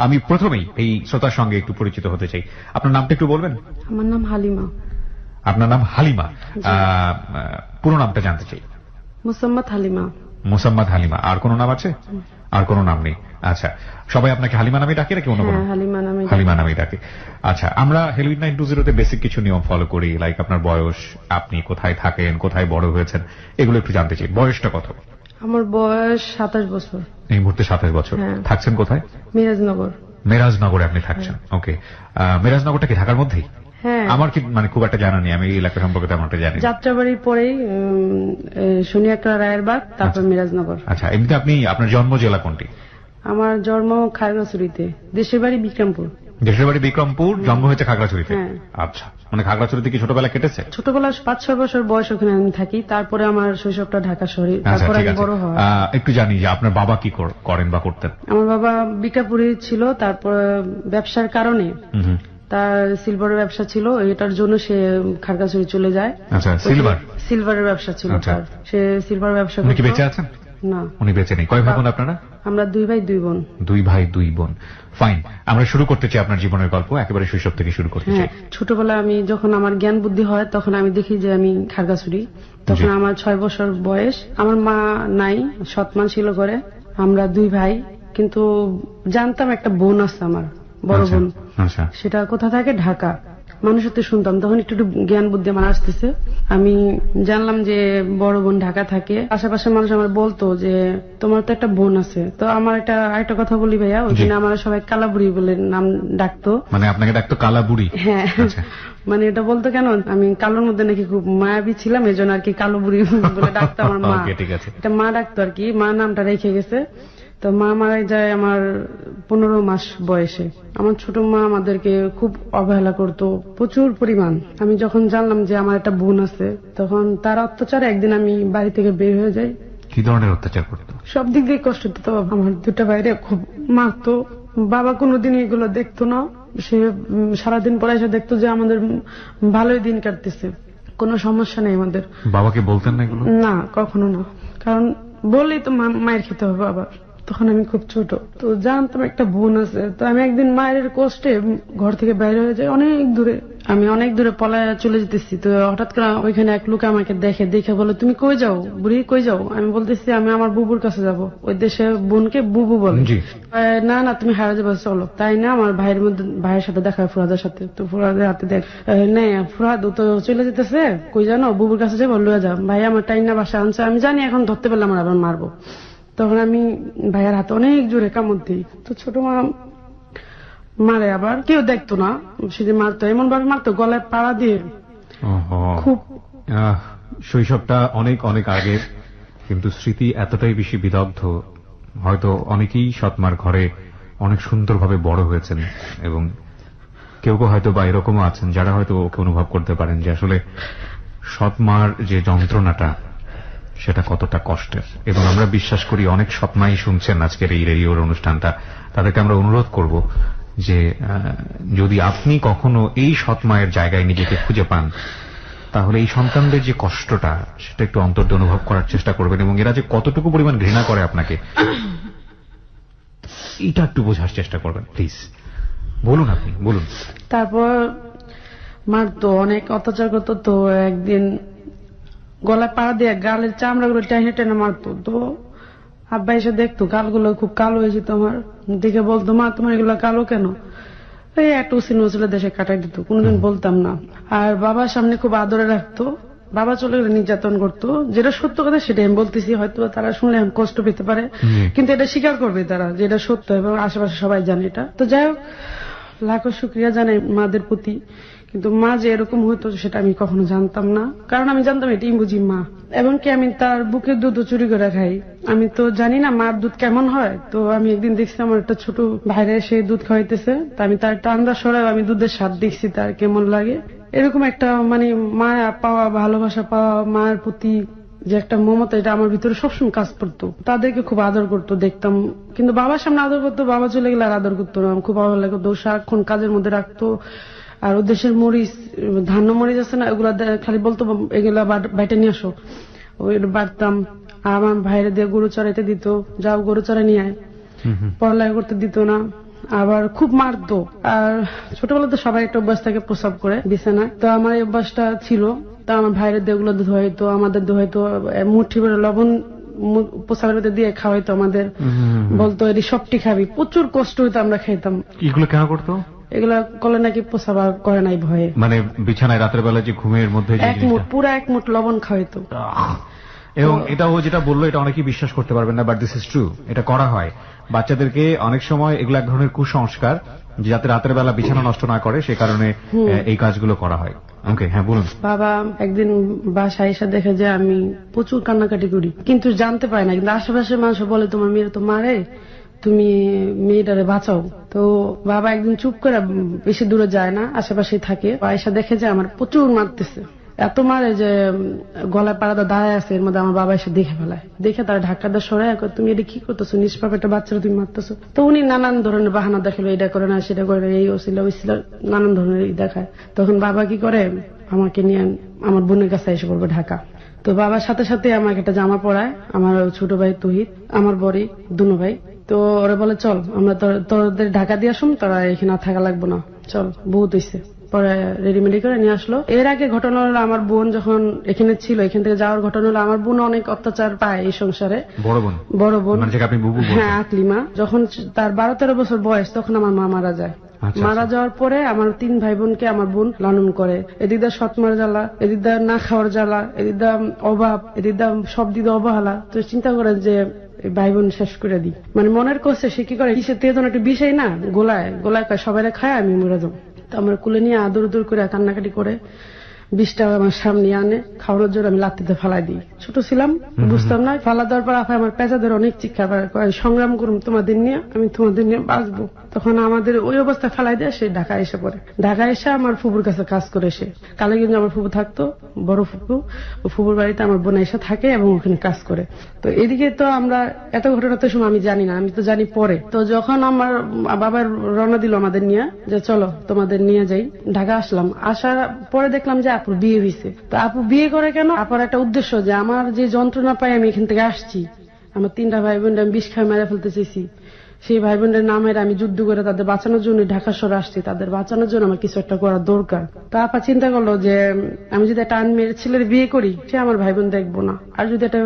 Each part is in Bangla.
আমি প্রথমেই এই শ্রোতার সঙ্গে একটু পরিচিত হতে চাই। আপনার নামটা একটু বলবেন? আমার নাম হালিমা। আপনার নাম হালিমা, পুরো নামটা জানতে চাই। মুসাম্মাদ হালিমা। মুসাম্মাদ হালিমা। আর কোন নাম আছে? আর কোন নাম নেই। আচ্ছা, সবাই আপনাকে হালিমা নামে ডাকে নাকি অন্য কোনো? হালিমা নামে ডাকে। আচ্ছা, আমরা হেলোইড 920 বেসিক কিছু নিয়ম ফলো করি, লাইক আপনার বয়স, আপনি কোথায় থাকেন, কোথায় বড় হয়েছেন, এগুলো একটু জানতে চাই। বয়সটা কত? আমার বয়স 27 বছর। এই মুহূর্তে 27 বছর। থাকছেন কোথায়? মিরাজনগর। মিরাজনগরে আপনি থাকছেন। ওকে, মিরাজনগরটা কি ঢাকার মধ্যেই? হ্যাঁ। আমার কি মানে খুব একটা জানা নেই, আমি এই এলাকা সম্পর্কে তেমন একটা জানি। যাত্রাবাড়ির পরেই সোনিয়াকড়া রায়েরবাগ, তারপর মিরাজনগর। আচ্ছা, এমনিতে আপনি আপনার জন্ম জেলা কোনটি? আমার জন্ম খাগড়াছড়িতে, দেশের বাড়ি বিক্রমপুর। দেশের বাড়ি বিক্রমপুর, জন্ম হয়েছে খাগড়াছড়িতে। আচ্ছা, মানে খাগড়াছড়িতে কি ছোটবেলা কেটেছে? ছোটবেলা 5-6 বছর বয়স ওখানে আমি থাকি, তারপরে আমার শৈশবটা ঢাকা শহরে, তারপরে আমি বড় হই। একটু জানি যে আপনার বাবা কি করেন বা করতেন? আমার বাবা বিক্রমপুরে ছিল, তারপর ব্যবসার কারণে তার সিলভারের ব্যবসা ছিল, এটার জন্য সে খাগড়াছড়ি চলে যায়। আচ্ছা, সিলভারের ব্যবসা ছিল তার, সে সিলভার ব্যবসা করত। উনি কি বেঁচে আছেন? না, উনি বেঁচে নেই। কয় ভাই বোন আপনারা? আমরা 2 ভাই 2 বোন। 2 ভাই 2 বোন। ফাইন, আমরা শুরু করতে চাই আপনার জীবনের গল্প, একেবারে শৈশব থেকে শুরু করতে চাই। ছোটবেলা আমি যখন আমার জ্ঞান বুদ্ধি হয় তখন আমি দেখি যে আমি খাগড়াছড়ি, তখন আমার 6 বছর বয়স। আমার মা নাই, সৎ মা ছিল ঘরে। আমরা 2 ভাই, কিন্তু জানতাম একটা বোন আছে আমার, বড় বোন। সেটা কোথা থাকে? ঢাকা। মানুষের তো শুনতাম, তখন একটু জ্ঞান বুদ্ধি আমার আসতেছে। আমি জানলাম যে বড় বোন ঢাকা থাকে। আশেপাশে মানুষ আমার বলতো যে তোমার তো একটা বোন আছে। তো আমার একটা কথা বলি ভাইয়া, ওইখানে আমার সবাই কালাবুড়ি বলে নাম ডাকতো। মানে আপনাকে ডাকতো কালাবুড়ি? হ্যাঁ, মানে এটা বলতো কেন, আমি কালোর মধ্যে নাকি খুব মায়াবী ছিলাম, এই জন্য আর কি কালোবুড়ি বলে ডাকতো আমার মা। এটা মা ডাকতো আর কি, মা নামটা রেখে গেছে। তো মা মারা যায় আমার 15 মাস বয়সে। আমার ছোট মা আমাদেরকে খুব অবহেলা করতো প্রচুর পরিমাণ। আমি যখন জানলাম যে আমার একটা বোন আছে, তখন তার অত্যাচারে একদিন আমি বাড়ি থেকে বের হয়ে যাই। কি ধরনের অত্যাচার করতো? সব দিক দিয়ে কষ্ট দিত। আমার 2টা ভাইরে খুব মারতো। বাবা কোনোদিন এগুলো দেখতো না, সে সারাদিন পরে এসে দেখতো যে আমাদের ভালোই দিন কাটতেছে, কোনো সমস্যা নেই আমাদের। বাবাকে বলতেন না এগুলো? না, কখনো না, কারণ বললেই তো মায়ের খেতে হবে আবার। তখন আমি খুব ছোট, তো জানতাম একটা বোন আছে। তো আমি একদিন মায়ের কষ্টে ঘর থেকে বাইরে হয়ে যাই, অনেক দূরে। আমি অনেক দূরে পলায় চলে যেতেছি। তো হঠাৎ করে ওইখানে এক লোক আমাকে দেখে বলে, তুমি কই যাও বুড়ি, কই যাও? আমি বলতেছি আমি আমার বুবুর কাছে যাব। ওই দেশে বোনকে বুবু বলে। না না, তুমি হারা যাবে, চলো। তাই না, আমার ভাইয়ের সাথে দেখা হয়, ফুরাদের সাথে। তো ফুরাদের হাতে দেখ নেই, ফুরাদ তো চলে যেতেছে, কই জানো, বুবুর কাছে যাবো, লয়ে যাও। ভাই আমার টাইনা বাসা আনছে, আমি জানি এখন ধরতে পারলে আমার আবার মারবো। তখন আমি ভাইয়ের হাতে অনেক জোরে কামড় দিই। তো ছোট মা মারে, আবার কেউ দেখতো না, সেদিন মারতো, এমন ভাবে মারতো গলায় পাড়া দিয়ে। খুব শৈশবটা অনেক অনেক আগের, কিন্তু স্মৃতি এতটাই বেশি বিদগ্ধ। হয়তো অনেকেই সৎমার ঘরে অনেক সুন্দরভাবে বড় হয়েছেন, এবং কেউ কেউ হয়তো বা এরকমও আছেন যারা হয়তো ওকে অনুভব করতে পারেন যে আসলে সৎমার যে যন্ত্রণাটা সেটা কতটা কষ্টের। এবং আমরা বিশ্বাস করি অনেক সৎমাই শুনছেন আজকের এই রেডিওর অনুষ্ঠানটা, তাদেরকে আমরা অনুরোধ করব যে যদি আপনি কখনো এই সৎমায়ের জায়গায় নিজেকে খুঁজে পান, তাহলে এই সন্তানদের যে কষ্টটা সেটা একটু অন্তর্দে অনুভব করার চেষ্টা করবেন, এবং এরা যে কতটুকু পরিমাণ ঘৃণা করে আপনাকে, এটা একটু বোঝার চেষ্টা করবেন প্লিজ। বলুন, আপনি বলুন। তারপর মারতো, অনেক অত্যাচার করতো। তো একদিন গলায় পাড়া দিয়ে গালের চামড়াগুলো টেনে টেনে মারতো। তো আব্বা এসে দেখতো গালগুলো খুব কালো হয়ে যেত আমার, দেখে বলতো, মা তোমার এগুলো কালো কেন? এই একটু উচিলে দেশে কাটাই দিত, কোনোদিন বলতাম না। আর বাবার সামনে খুব আদরে রাখতো। বাবা চলে গেলে নির্যাতন করতো, যেটা সত্য কথা সেটাই আমি বলতেছি, হয়তো তারা শুনলে কষ্ট পেতে পারে, কিন্তু এটা স্বীকার করবে তারা যে এটা সত্য, এবং আশেপাশে সবাই জানে এটা। তো যাই হোক, লাখো শুকরিয়া জানাই মাদের প্রতি। কিন্তু মা যে এরকম হইতো সেটা আমি কখনো জানতাম না, কারণ আমি জানতাম এটাই বুঝি মা। এবং কি আমি তার বুকের দুধ চুরি করে খাই, আমি তো জানি না মার দুধ কেমন হয়। তো আমি একদিন দেখছি আমার একটা ছোট ভাইরে সে দুধ খাওয়াইতেছে, তা আমি তার টান্দা সরাই আমি দুধের স্বাদ দেখছি তার কেমন লাগে। এরকম একটা মানে মায়া পাওয়া, ভালোবাসা পাওয়া, মায়ের প্রতি যে একটা মমতা, এটা আমার ভিতরে সবসময় কাজ করতো। তাদেরকে খুব আদর করতো দেখতাম, কিন্তু বাবার সামনে আদর করতো, বাবা চলে গেলে আর আদর করতো না। খুব ভালো লাগতো, সারাক্ষণ কাজের মধ্যে রাখতো। আর ও দেশের মরিচ, ধান্য মরিচ আছে না, ওগুলা খালি বলতো এগুলা বাইটে নিয়ে আসো, ওই বাড়তাম। আর আমার ভাইরে দিয়ে গরু চড়াইতে দিত, যাও গরু চড়াই নিয়ে আয়। পড়ালেখা করতে দিত না, আবার খুব মারতো। আর ছোটবেলাতে সবাই একটা অভ্যাস থাকে প্রস্রাব করে বিছানায়, তো আমার এই অভ্যাসটা ছিল। তো আমার ভাইয়ের দেহগুলো ধোয়াইতো, আমাদের ধোয়াইতো, মুঠি ভরে লবণ প্রস্রাবের মধ্যে দিয়ে খাওয়াইতো আমাদের, বলতো এটি সবটি খাবি। প্রচুর কষ্ট হইতো, আমরা খাইতাম। এগুলো কেন করতো? এগুলা করলে নাকি প্রস্রাব আর করে নাই ভয়ে। মানে বিছানায় রাতের বেলা যে ঘুমের মধ্যে পুরা এক মুঠ লবণ খাওয়াইতো। এবং এটাও যেটা বললো এটা অনেকেই বিশ্বাস করতে পারবেন না, বাট দিস ইজ ট্রু। এটা করা হয় বাচ্চাদেরকে অনেক সময়, এগুলো এক ধরনের কুসংস্কার, যাতে রাতের বেলা বিছানা নষ্ট না করে, সে কারণে এই কাজগুলো করা হয়। ওকে, হ্যাঁ বলুন। বাবা একদিন বাসায় এসে দেখে যে আমি প্রচুর কান্নাকাটি করি, কিন্তু জানতে পারি না। কিন্তু আশেপাশের মানুষ বলে তোমার মেয়ের তো মারে, তুমি মেয়েটারে বাঁচাও। তো বাবা একদিন চুপ করে, বেশি দূরে যায় না, আশেপাশে থাকে, এসে দেখে যে আমার প্রচুর মারতেছে। এত মারে যে গলায় পাড়াটা দাঁড়ায় আছে, এর মধ্যে আমার বাবা এসে দেখে ফেলায়। দেখে তার ঢাকাটা সরাই, তুমি এটা কি করতেছো, নিষ্পাপ একটা বাচ্চারা তুমি মারতেছো। তো উনি নানান ধরনের বাহানা দেখালো, এটা করে না সেটা করে না, এই ওছিল ওইছিল, নানান ধরনের দেখায়। তখন বাবা কি করে, আমাকে নিয়ে আমার বোনের কাছে এসে পড়বে ঢাকা। তো বাবার সাথে সাথে আমাকে একটা জামা পরায়, আমার ছোট ভাই তহিদ, আমার বড়ি দুনো ভাই। তো ওরা বলে চল আমরা তোদের ঢাকা দিয়ে আসুন, তোরা এখানে থাকা লাগবো না, চল বহুত হইছে। পরে রেডিমেডি করে নিয়ে আসলো। এর আগে ঘটনা হলো, আমার বোন যখন এখানে ছিল, এখান থেকে যাওয়ার ঘটনা হলো, আমার বোন অনেক অত্যাচার পায় এই সংসারে। বড় বোন হ্যাঁ, আকলিমা। যখন তার 12-13 বছর বয়স, তখন আমার মা মারা যায়। মারা যাওয়ার পরে আমার 3 ভাই বোনকে আমার বোন লালন করে। এদিকদা সৎমার জ্বালা, এদিকদা না খাওয়ার জ্বালা, এদিকদা অভাব, এদিকদা সব দিকে অবহেলা। তো চিন্তা করেন যে ভাই বোন শেষ করে দিই, মানে মনের কষ্টে সে কি করে, কিসের থেকে যেন একটা বিষয় না গোলায় গোলায় সবাই খায়, আমি মরে যাবো। তো আমার কুলে নিয়ে আদর উদর করে কান্নাকাটি করে 20টা আমার সামনে আনে খাওয়ানোর জন্য আমি লাত্তিতে ফালাই দিই। ছোট ছিলাম, বুঝতাম না। ফালা দেওয়ার পর আফা আমার পেঁচাদের অনেক চিৎকার করে, সংগ্রাম করুম তোমাদের নিয়ে, আমি তোমাদের নিয়ে বাঁচবো। তখন আমাদের ওই অবস্থা ফেলাই দেয়, সে ঢাকা এসে পড়ে। ঢাকা এসে আমার ফুপুর কাছে কাজ করে, সে কালীগঞ্জে আমার ফুপু থাকতো, বড় ফুপু। ফুপুর বাড়িতে আমার বোন এসে থাকে এবং ওখানে কাজ করে। তো এদিকে তো আমরা এত ঘটনা তো সময় আমি জানি না, আমি তো জানি পরে। তো যখন আমার বাবার রওনা দিল আমাদের নিয়ে, যে চলো তোমাদের নিয়ে যাই, ঢাকা আসলাম। আসার পরে দেখলাম যে আপুর বিয়ে হয়েছে। তো আপু বিয়ে করে কেন, আপুর একটা উদ্দেশ্য, যে আমার যে যন্ত্রণা পাই আমি এখান থেকে আসছি, আমার 3টা ভাই বোন আমি বিষ খায় মেরে ফেলতে চাইছি, সেই ভাই বোনের নামের আমি যুদ্ধ করে তাদের বাঁচানোর জন্য ঢাকা শহরে আসছি, তাদের বাঁচানোর জন্য আমার কিছু একটা করার দরকার। তো আপা চিন্তা করলো যে আমি যদি একটা আনমেয়ের ছেলের বিয়ে করি, সে আমার ভাই বোন দেখবো না, আর যদি একটা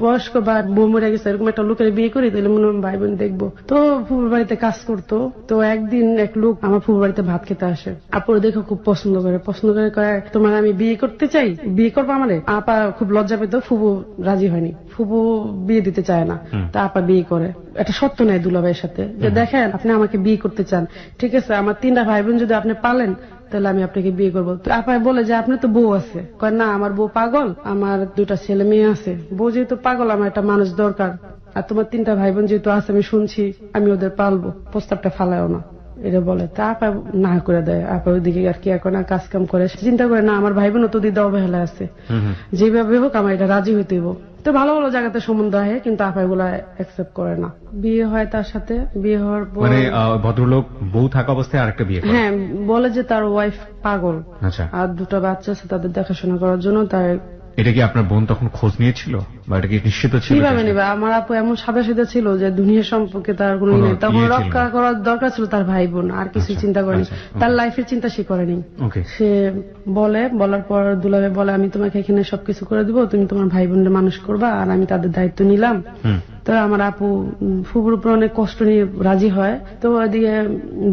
বয়স্ক বা বউ মরে গেছে এরকম একটা লোকের বিয়ে করি, তাহলে মনে হয় ভাই বোন দেখবো। তো ফুপুর বাড়িতে কাজ করতো। তো একদিন এক লোক আমার ফুপুর বাড়িতে ভাত খেতে আসে, আপুর দেখে খুব পছন্দ করে কয় তোমার আমি বিয়ে করতে চাই, বিয়ে করবো আমারে। আপা খুব লজ্জা পেত, ফুপু রাজি হয়নি, ফুপু বিয়ে দিতে চায় না। তা আপা বিয়ে করে, একটা সত্য নেয় দুলাভাইয়ের সাথে, যে দেখেন আপনি আমাকে বিয়ে করতে চান, ঠিক আছে, আমার 3টা ভাই বোন যদি আপনি পালেন তাহলে আমি আপনাকে বিয়ে করবো। তো আপা বলে যে আপনার তো বউ আছে, কয় না আমার বউ পাগল, আমার 2টা ছেলে মেয়ে আছে, বউ যেহেতু পাগল আমার একটা মানুষ দরকার, আর তোমার 3টা ভাই বোন যেহেতু আছে আমি শুনছি আমি ওদের পালবো, প্রস্তাবটা ফালায়ও না, এটা বলে। তা আপা না করে দেয়। আপা ওইদিকে আর কি এখন কাজ কাম করে, চিন্তা করে না আমার ভাই বোন তো দিদা অবহেলা আছে, যেভাবে হোক আমার এটা রাজি হইতে হইব। তো ভালো ভালো জায়গাতে সম্বন্ধ হয়, কিন্তু আপা এগুলা অ্যাকসেপ্ট করে না। বিয়ে হয় তার সাথে, বিয়ে হওয়ার পর মানে ভদ্রলোক বউ থাকা অবস্থায় আরেকটা বিয়ে করে। হ্যাঁ, বলে যে তার ওয়াইফ পাগল, আর 2টা বাচ্চা আছে, তাদের দেখাশোনা করার জন্য তার। এটা কি আপনার বোন তখন খোঁজ নিয়েছিল বা এটা কি নিশ্চিত ছিল? কিভাবে নেবে, আমার আপু এমন সাদা সিধা ছিল যে দুনিয়া সম্পর্কে তার কোনো নেই। তখন রক্ষা করার দরকার ছিল তার ভাই বোন, আর কিছু চিন্তা করেনি, তার লাইফের চিন্তা সে করেনি। সে বলার পর দুলাভাই বলে আমি তোমাকে এখানে সবকিছু করে দিব, তুমি তোমার ভাই বোনদের মানুষ করবা, আর আমি তাদের দায়িত্ব নিলাম। তো আমার আপু ফুপুর উপর অনেক কষ্ট নিয়ে রাজি হয়। তো ওইদিকে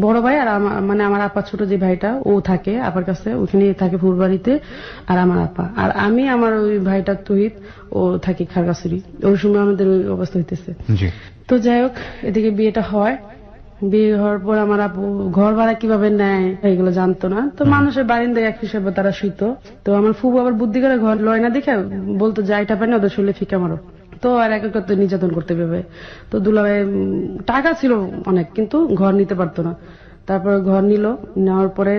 বড় ভাই আর মানে আমার আপা ছোট যে ভাইটা ও থাকে আপার কাছে, ওখানে থাকে ফুপুর বাড়িতে, আর আমার আপা আর আমি, আমার ওই ভাইটা তহিদ ও থাকি খারগাছড়ি। ওই সময় আমাদের ওই অবস্থা হইতেছে। তো যাই হোক, এদিকে বিয়েটা হয়। বিয়ে হওয়ার পর আমার আপু ঘর ভাড়া কিভাবে নেয় এগুলো জানতো না। তো মানুষের বারিন্দায় এক হিসেবে তারা শুইতো। তো আমার ফুপু আবার বুদ্ধি করে ঘর লয় না দেখে বলতো যে এটা পাই না, ওদের শরীরে ফিকা মারো। তো আর এক একটা নির্যাতন করতে পারবে। তো দুলাভাই টাকা ছিল অনেক, কিন্তু ঘর নিতে পারতো না। তারপরে ঘর নিল, নেওয়ার পরে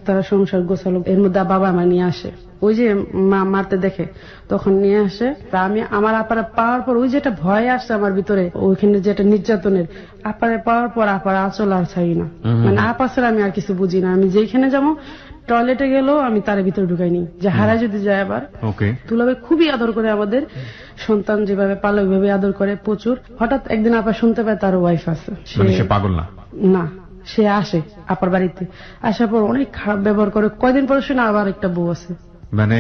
তারা সংসার গোছালো। এর মধ্যে বাবা আমার নিয়ে আসে, ওই যে মারতে দেখে তখন নিয়ে আসে। আমি আমার আপারা পাওয়ার পর ওই যেটা ভয় আসছে আমার ভিতরে, ওইখানে যেটা নির্যাতনের, আপারে পাওয়ার পর আপার আঁচল আর ছাড়ি না, মানে আপা ছাড়া আমি আর কিছু বুঝি না। আমি যেখানে যাবো, টয়লেটে গেলেও আমি তার ভিতরে ঢুকাইনি, যে হারায় যদি যায় আবার। দুলাভাই খুবই আদর করে আমাদের সন্তান, যেভাবে পালে ওইভাবে আদর করে প্রচুর। হঠাৎ একদিন আপা শুনতে পায় তার ওয়াইফ আছে, সে পাগল না, না, সে আসে আপার বাড়িতে, আসার পর অনেক খারাপ ব্যবহার করে। কয়দিন পরে শুনে আবার একটা বউ আছে, মানে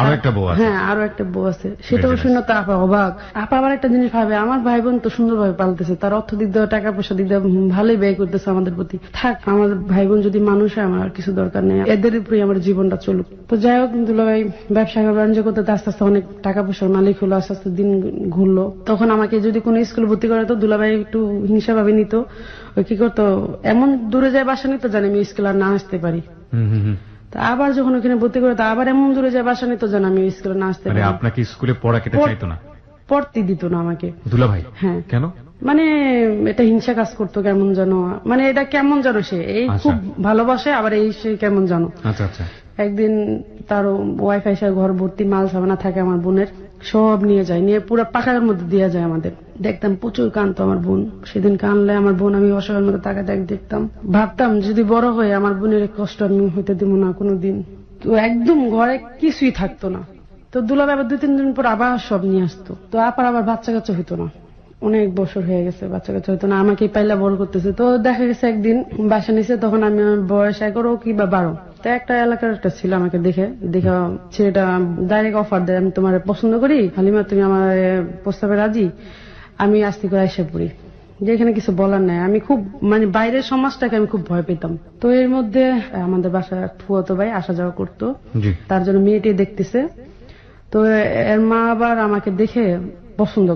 আরো একটা বউ আছে? হ্যাঁ, আরো একটা বউ আছে। সেটাও শুনে তো আপা অবাক। আপা আবার একটা জিনিস ভাবে, আমার ভাই বোন তো সুন্দরভাবে পালতেছে, তার অর্থ দিক দিয়ে টাকা পয়সা দিক দিয়ে ভালোই ব্যয় করতেছে আমাদের প্রতি। থাক, আমার ভাই বোন যদি মানুষ হয়, আমার আর কিছু দরকার নেই, এদের উপরেই আমার জীবনটা চলুক। তো যাই হোক, দুলাভাই ব্যবসা বাণিজ্য করতে আস্তে আস্তে অনেক টাকা পয়সার মালিক হলো, আস্তে আস্তে দিন ঘুরলো। তখন আমাকে যদি কোনো স্কুলে ভর্তি করে তো দুলাভাই একটু হিংসা ভাবে নিত। ওই কি করতো, এমন দূরে যায় বাসা নিত জানি আমি স্কুলে আর না আসতে পারি। তা আবার যখন ওখানে ভর্তি করে, তা আবার এমন দূরে যায় বাসা নিত যেন আমি স্কুলে না আসতে পারি। আপনাকে স্কুলে পড়া কেটে চাইতো না? পড়তে দিত না আমাকে দুলাভাই। হ্যাঁ। কেন? মানে এটা হিংসা কাজ করতো কেমন যেন, মানে এটা কেমন যেন, সে এই খুব ভালোবাসে আবার এই সে কেমন জানো। আচ্ছা আচ্ছা। একদিন তার ওয়াইফাই সে ঘর ভর্তি মাল সাবানা থাকে আমার বোনের, সব নিয়ে যায়, নিয়ে পুরো পাখার মধ্যে দিয়ে যায় আমাদের। দেখতাম প্রচুর কাঁদতো আমার বোন। সেদিন কানলে আমার বোন, আমি অসহায়ের মধ্যে তাকাতে দেখতাম, ভাবতাম যদি বড় হয়ে আমার বোনের কষ্ট আমি হইতে দিব না কোনোদিন। তো একদম ঘরে কিছুই থাকতো না। তো দুলাভাই আবার 2-3 দিন পর আবার সব নিয়ে আসতো। তো আবার বাচ্চা কাচ্চা হইতো না, অনেক বছর হয়ে গেছে বাচ্চা কাচ্চা হইতো না, আমাকে পাইলা বড় করতেছে। তো দেখা গেছে একদিন বাসা নিছে, তখন আমি বয়স 11 কি বা 12। তো একটা এলাকার একটা ছিল, আমাকে দেখে ছেলেটা ডাইরেক্ট অফার দেয়, আমি তোমার পছন্দ করি হালিমা, তুমি আমার প্রস্তাবে রাজি? আমি আস্তে করে আইসা পড়ি, যে এখানে কিছু বলার নাই। আমি খুব মানে বাইরের সমাজটাকে আমি খুব ভয় পেতাম। তো এর মধ্যে আমাদের বাসায় ফুয়াতো ভাই আসা যাওয়া করতো, তার জন্য মেয়েটি দেখতেছে। তো এর মা আবার আমাকে দেখে পছন্দ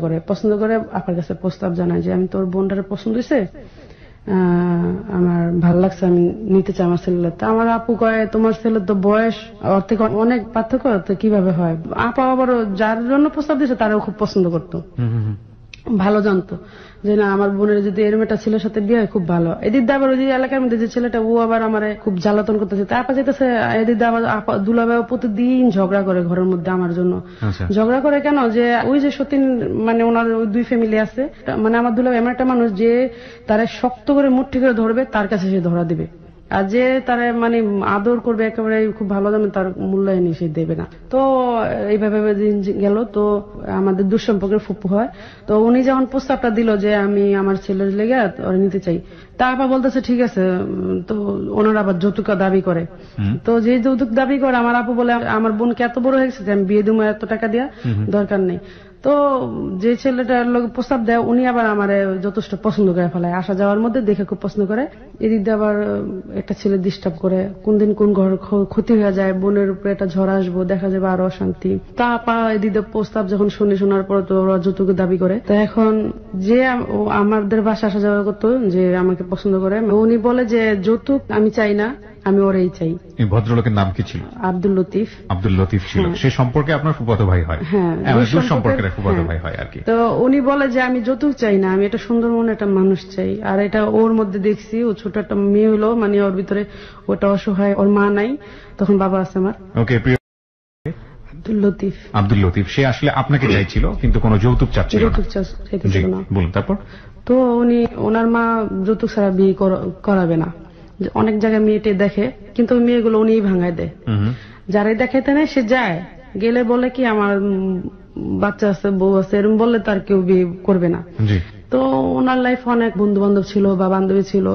করে আপনার কাছে প্রস্তাব জানায় যে আমি তোর বোনটারে পছন্দ হয়েছে, আমার ভাল লাগছে, আমি নিতে চাই আমার ছেলে। তা আমার আপু কয়, তোমার ছেলের তো বয়স ওর থেকে অনেক পার্থক্য, তো কিভাবে হয়? আপা আবার যার জন্য প্রস্তাব দিয়েছে তারাও খুব পছন্দ করতো, ভালো জানতো যে না আমার বোনের যদি এরম একটা ছেলের সাথে বিয়ে হয় খুব ভালো। এদিক দিয়ে আবার ওই এলাকার মধ্যে যে ছেলেটা, ও আবার আমার খুব জ্বালাতন করতেছে। তারপর যেতেছে এদিক দিয়ে আবার দুলাভাই প্রতিদিন ঝগড়া করে ঘরের মধ্যে আমার জন্য। ঝগড়া করে কেন, যে ওই যে সতীন, মানে ওনার ওই 2 ফ্যামিলি আছে, মানে আমার দুলাভাই এমন একটা মানুষ যে তারা শক্ত করে মুঠি করে ধরবে, তার কাছে সে ধরা দিবে, আর যে তারা মানে আদর করবে একেবারে খুব ভালো দামে, তার মূল্যায়ন সে দেবে না। তো এইভাবে দিন গেল। তো আমাদের দুঃসম্পর্কের ফুপু হয়। তো উনি যখন প্রস্তাবটা দিল যে আমি আমার ছেলের লেগে ওরা নিতে চাই, তারপর বলতেছে ঠিক আছে। তো ওনারা আবার যৌতুক দাবি করে। তো যে যৌতুক দাবি করে, আমার আপু বলে আমার বোনকে এত বড় হয়ে গেছে যে আমি বিয়ে দেবো, এত টাকা দেওয়া দরকার নেই। তো যে ছেলেটার লোক প্রস্তাব দেয়, উনি আবার আমার যথেষ্ট পছন্দ করে ফেলায়, আসা যাওয়ার মধ্যে দেখে খুব পছন্দ করে। এদিক দিয়ে আবার একটা ছেলে ডিস্টার্ব করে, কোন দিন কোন ঘর ক্ষতি হয়ে যায়, বোনের উপরে একটা ঝড় আসবো, দেখা যাবে আরো অশান্তি। তা আপা এদিক দিয়ে প্রস্তাব যখন শোনার পর তো ওরা যৌতুক দাবি করে। তো এখন যে আমাদের বাসা আসা যাওয়া করতো, যে আমাকে পছন্দ করে, উনি বলে যে যৌতুক আমি চাই না, আমি ওরেই চাই। এই ভদ্রলোকের নাম কি ছিল? আব্দুল লতিফ। আব্দুল লতিফ ছিল। সে সম্পর্কে আপনার ফুফাতো ভাই হয়? হ্যাঁ, সম্পর্কের ফুফাতো ভাই হয় আর কি। তো উনি বলে যে আমি যৌতুক চাই না, আমি একটা সুন্দর মনে একটা মানুষ চাই। আর এটা ওর মধ্যে দেখছি, ও ছোট একটা মেয়ে হলো, মানে ওর ভিতরে ওটা অসহায়, ওর মা নাই, তখন বাবা আছে আমার। ওকে, আব্দুল লতিফ সে আসলে আপনাকে চাইছিল, কিন্তু কোনো যৌতুক চাচ্ছিল না। বলুন তারপর। তো উনি, ওনার মা যৌতুক ছাড়া বিয়ে করাবে না। অনেক জায়গায় মেয়েটে দেখে, কিন্তু ওই মেয়েগুলো উনিই ভাঙায় দেয়। যারাই দেখাইতে নেয় সে যায়, গেলে বলে কি আমার বাচ্চা আছে, বউ আছে, এরকম বললে তার কেউ বিয়ে করবে না। তো ওনার লাইফ অনেক বন্ধু বান্ধব ছিল বা বান্ধবী ছিল,